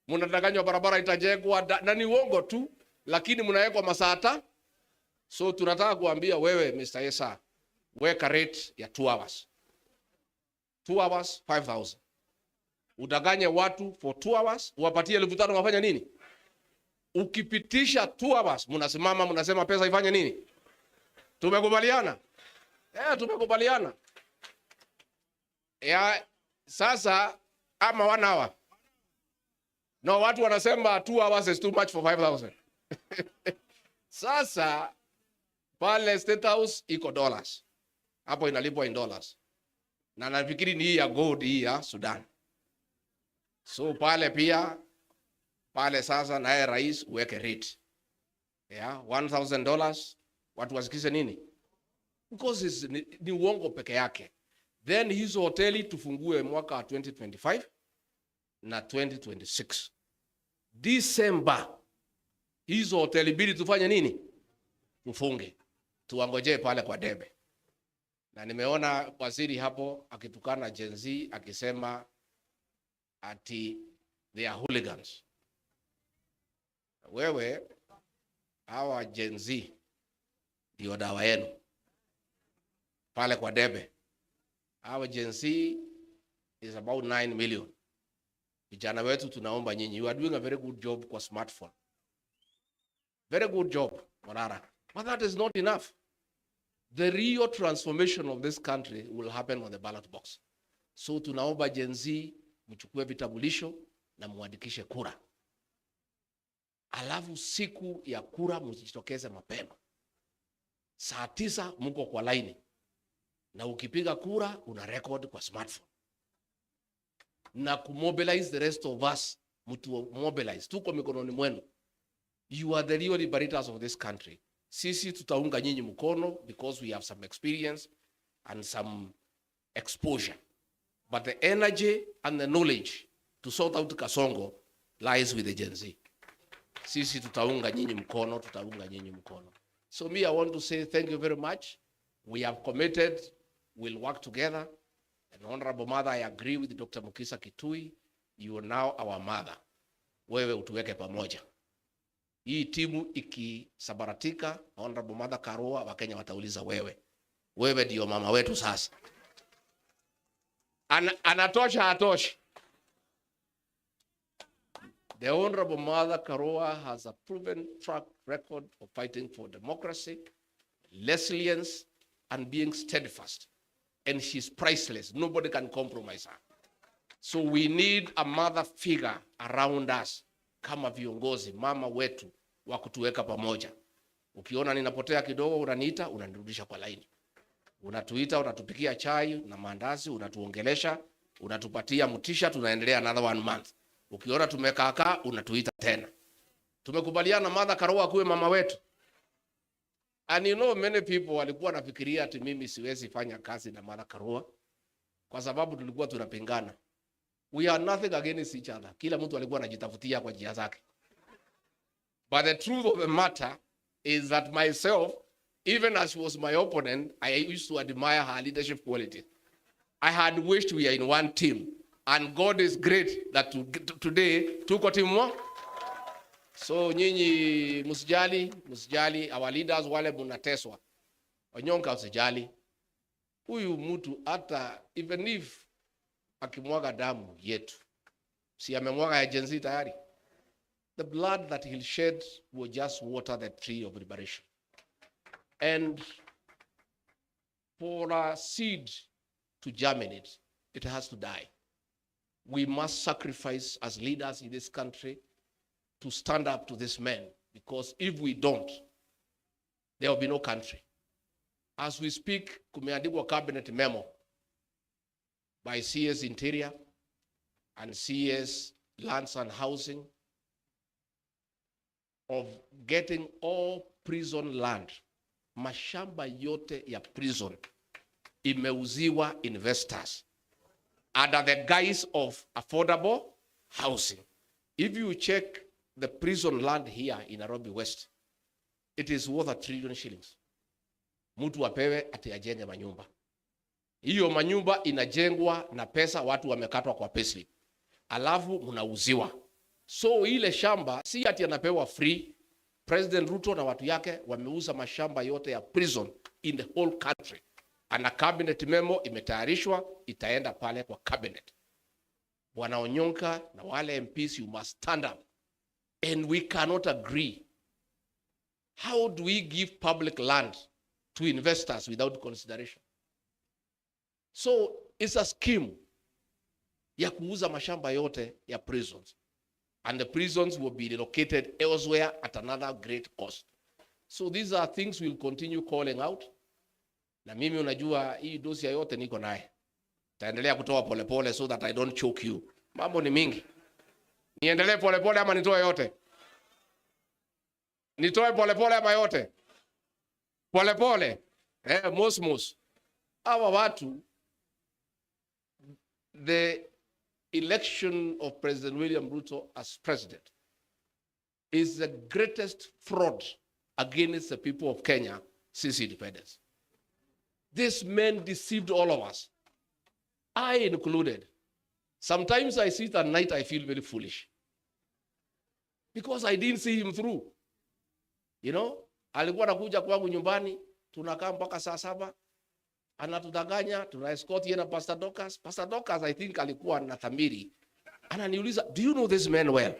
Mnadanganywa barabara itajengwa na ni uongo tu, lakini mnawekwa masaa. So tunataka kuambia wewe Mr. Yesa, weka rate ya 2 hours. 2 hours 5,000. udanganye watu for 2 hours, uwapatie 5,000 wafanye nini? Ukipitisha 2 hours, mnasimama mnasema pesa ifanye nini? Tumekubaliana? Tumekubaliana. Sasa ama 1 hour. No, watu wanasema 2 hours is too much for 5,000. Sasa pale State House iko dollars. Hapo inalipwa in dollars. Na nafikiri ni hii ya gold hii ya Sudan. So pale pia pale sasa naye rais uweke rate. $1,000 watu wasikize nini? Because ni uongo peke yake. Then hizo hoteli tufungue mwaka 2025 na 2026. December hizo hoteli mbili tufanye nini? Tufunge. Tuangojee pale kwa debe. Na nimeona waziri hapo akitukana Gen Z akisema ati they are hooligans. Wewe hawa Gen Z ndio dawa yenu pale kwa debe. Hawa Gen Z is about 9 million. Vijana wetu tunaomba nyinyi, you are doing a very good job kwa smartphone. Very good job, Morara. But that is not enough. The real transformation of this country will happen on the ballot box. So tunaomba Gen Z mchukue vitambulisho na muandikishe kura. Alafu siku ya kura mjitokeze mapema. Saa 9 mko kwa laini. Na ukipiga kura una record kwa smartphone. Na kumobilize the rest of us, mtu mobilize. Tuko mikononi mwenu. You are the real liberators of this country. Sisi tutaunga nyinyi mkono because we have some experience and some exposure. But the energy and the knowledge to sort out Kasongo lies with the Gen Z. Sisi tutaunga nyinyi mkono, tutaunga nyinyi mkono. So me, I want to say thank you very much. We have committed, we'll work together. And Honorable Mother, I agree with Dr. Mukisa Kitui. You are now our mother. Wewe utuweke pamoja. Hii timu ikisabaratika, Honorable Mother Karua, Wakenya watauliza wewe. Wewe ndio mama wetu sasa. Anatosha hatoshi. The Honorable Mother Karua has a proven track record of fighting for democracy, resilience, and being steadfast. And she's priceless. Nobody can compromise her. So we need a mother figure around us. Kama viongozi, mama wetu wa kutuweka pamoja. Ukiona ninapotea kidogo unaniita, unanirudisha kwa laini. Unatuita, unatupikia chai na mandazi, unatuongelesha, unatupatia mtisha, tunaendelea another 1 month. Ukiona tumekaakaa, unatuita tena. Tumekubaliana Mother Karua kuwe mama wetu. And you know many people walikuwa nafikiria ati mimi siwezi fanya kazi na Mother Karua kwa sababu tulikuwa tunapingana. We are nothing against each other. Kila mtu alikuwa anajitafutia kwa njia zake. But the truth of the matter is that myself, even as she was my opponent, I used to admire her leadership qualities. I had wished we are in one team. And God is great that today tuko team moja. So nyinyi msijali, our leaders wale munateswa. Onyonka usijali. Huyu mtu hata even if akimwaga damu yetu, si amemwaga ya Gen Z tayari. The blood that he'll shed will just water the tree of liberation. And for a seed to germinate, it has to die. We must sacrifice as leaders in this country to stand up to this man, because if we don't, there will be no country. As we speak, kumeandikwa cabinet memo by CS Interior and CS Lands and Housing of getting all prison land, mashamba yote ya prison imeuziwa investors under the guise of affordable housing. If you check the prison land here in Nairobi West, it is worth 1 trillion shillings. Mtu apewe ati ajenge manyumba. Hiyo manyumba inajengwa na pesa watu wamekatwa kwa payslip. Alafu mnauziwa. So ile shamba si ati anapewa free. President Ruto na watu yake wameuza mashamba yote ya prison in the whole country. And a cabinet memo imetayarishwa, itaenda pale kwa cabinet. Bwana Onyonka na wale MPs, you must stand up. And we cannot agree. How do we give public land to investors without consideration? So it's a scheme ya kuuza mashamba yote ya prisons. And the prisons will be relocated elsewhere at another great cost. So these are things we'll continue calling out. Na mimi unajua hii dosia yote niko naye. Taendelea kutoa polepole so that I don't choke you. Mambo ni mingi. Niendelee polepole ama nitoe yote? Nitoe polepole ama yote? Polepole. Mos. Hawa watu, the election of President William Ruto as president is the greatest fraud against the people of Kenya since independence. This man deceived all of us, I included. Sometimes I sit at night, I feel very foolish because I didn't see him through. You know, alikuwa anakuja kwangu nyumbani, tunakaa mpaka saa 7, anatudanganya, tuna escort yeye na Pastor Dorcas. Pastor Dorcas, I think alikuwa na dhamiri. Ananiuliza, do you know this man well?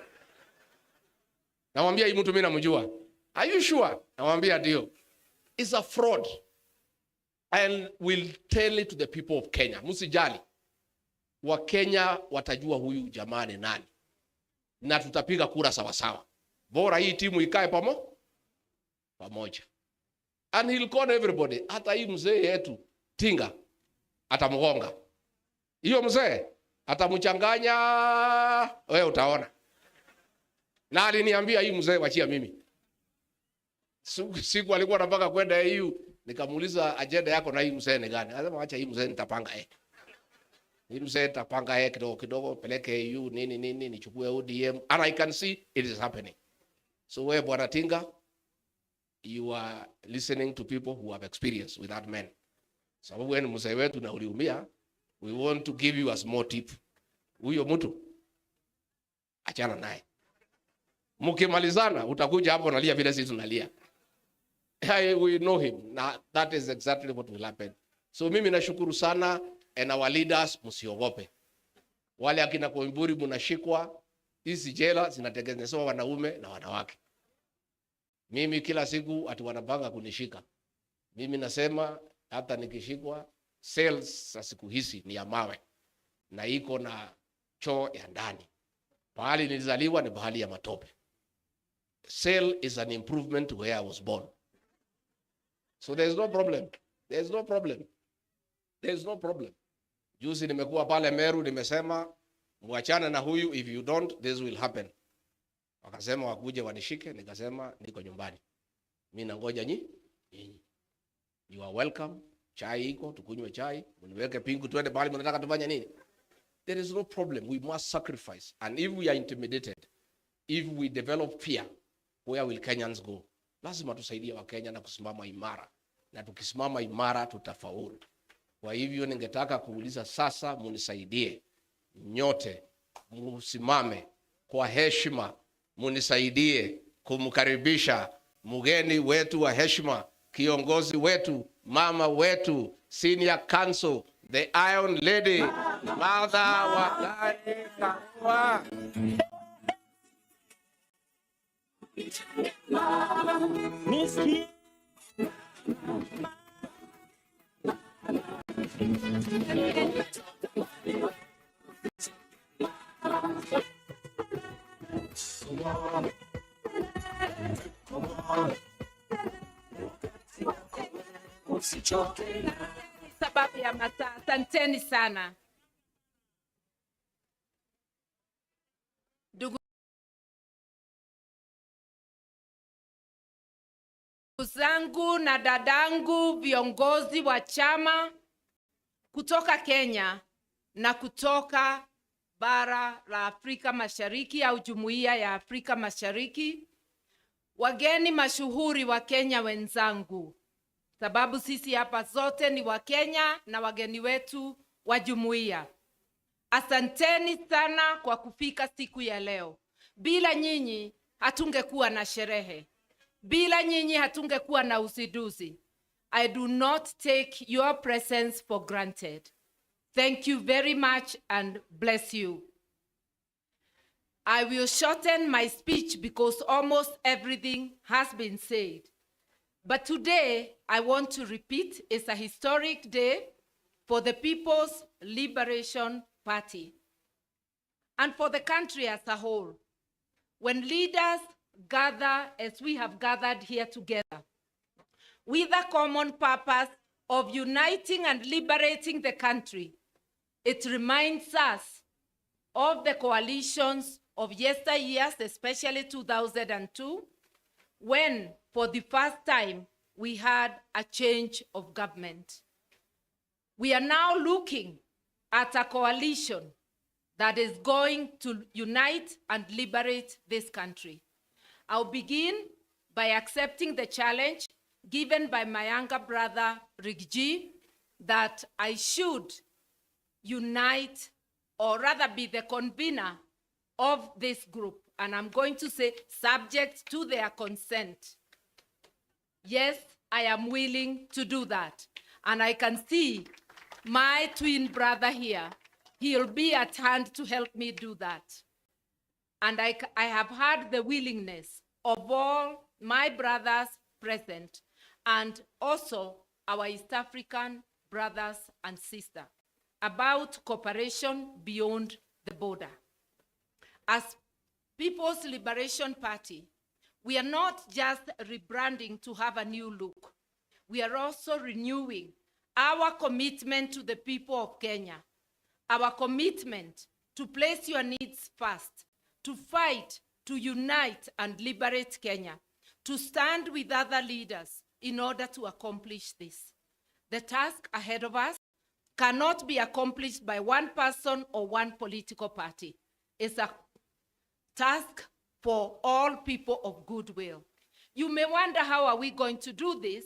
Namwambia hii mtu mimi namjua. Are you sure? Namwambia ndio. It's a fraud. And we'll tell it to the people of Kenya. Msijali. Wa Kenya watajua huyu jamaa ni nani. Na tutapiga kura sawa sawa. Bora hii timu ikae pamoja. And he'll call everybody. Hata hii mzee yetu Tinga atamgonga. Hiyo mzee atamchanganya, wewe utaona. Na aliniambia hii mzee wachia mimi. Siku alikuwa anataka kwenda EU, nikamuuliza agenda yako na hii mzee ni gani? Anasema acha hii mzee nitapanga Hii mzee nitapanga kidogo kidogo, peleke EU nini nichukue ODM, and I can see it is happening. So wewe Bwana Tinga, you are listening to people who have experience with that man. Sababu wewe ni mzee wetu na uliumia, we want to give you a small tip. Huyo mtu achana naye. Mkimalizana utakuja hapo unalia vile sisi tunalia. We know him. Now, that is exactly what will happen. So mimi nashukuru sana, and our leaders msiogope. Wale akina Koimburi mnashikwa, hizi jela zinatengenezwa wanaume na wanawake. Mimi kila siku ati wanapanga kunishika. Mimi nasema hata nikishikwa, cells za siku hizi ni ya mawe na iko na choo ya ndani. Pahali nilizaliwa ni pahali ya matope. Cell is an improvement to where I was born. So there's no problem. There's no problem. There's no problem. Juzi nimekuwa pale Meru, nimesema muachane na huyu, if you don't this will happen. Wakasema wakuje wanishike, nikasema niko nyumbani. Mimi nangoja nyinyi. You are welcome. Chai iko, tukunywe chai, mniweke pingu twende bali mnataka tufanye nini? There is no problem. We must sacrifice. And if we are intimidated, if we develop fear, where will Kenyans go? Lazima tusaidie wa Kenya na kusimama imara. Na tukisimama imara tutafaulu. Kwa hivyo ningetaka kuuliza sasa, munisaidie nyote, musimame kwa heshima, munisaidie kumkaribisha mgeni wetu wa heshima, kiongozi wetu, mama wetu, senior counsel, the Iron Lady, Martha Wangari Karua. Sababu ya masaa, asanteni sana. Ndugu zangu na dadangu, viongozi wa chama kutoka Kenya na kutoka bara la Afrika Mashariki au Jumuiya ya Afrika Mashariki, wageni mashuhuri wa Kenya wenzangu, sababu sisi hapa zote ni wa Kenya na wageni wetu wa jumuiya. Asanteni sana kwa kufika siku ya leo. Bila nyinyi hatungekuwa na sherehe. Bila nyinyi hatungekuwa na uzinduzi. I do not take your presence for granted. Thank you very much and bless you. I will shorten my speech because almost everything has been said. But today, I want to repeat, it's a historic day for the People's Liberation Party and for the country as a whole. When leaders gather as we have gathered here together, with a common purpose of uniting and liberating the country, it reminds us of the coalitions of yesteryears, especially 2002, when for the first time we had a change of government. We are now looking at a coalition that is going to unite and liberate this country. I'll begin by accepting the challenge given by my younger brother, Rigji, that I should unite, or rather be the convener of this group. And I'm going to say, subject to their consent. Yes, I am willing to do that. And I can see my twin brother here. He'll be at hand to help me do that. And I have had the willingness of all my brothers present, and also our East African brothers and sisters, about cooperation beyond the border. As People's Liberation Party, we are not just rebranding to have a new look. We are also renewing our commitment to the people of Kenya, our commitment to place your needs first, to fight, to unite and liberate Kenya, to stand with other leaders in order to accomplish this. The task ahead of us cannot be accomplished by one person or one political party. It's a task for all people of goodwill. You may wonder, how are we going to do this?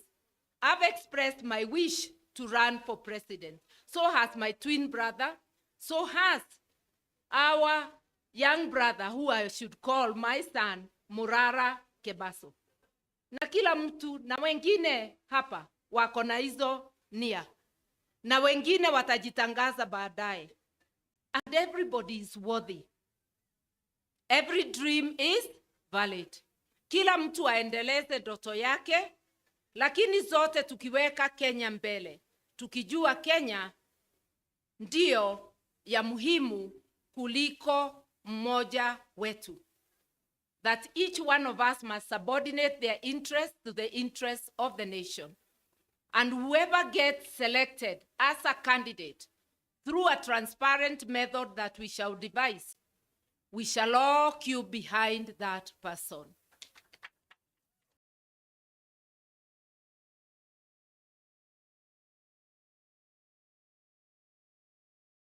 I've expressed my wish to run for president. So has my twin brother. So has our young brother, who I should call my son, Murara Kebaso. Na kila mtu na wengine hapa wako na hizo nia, na wengine watajitangaza baadaye. And everybody is worthy. Every dream is valid. Kila mtu aendeleze ndoto yake, lakini zote tukiweka Kenya mbele, tukijua Kenya ndio ya muhimu kuliko mmoja wetu. That each one of us must subordinate their interests to the interests of the nation. And whoever gets selected as a candidate through a transparent method that we shall devise, we shall all queue behind that person.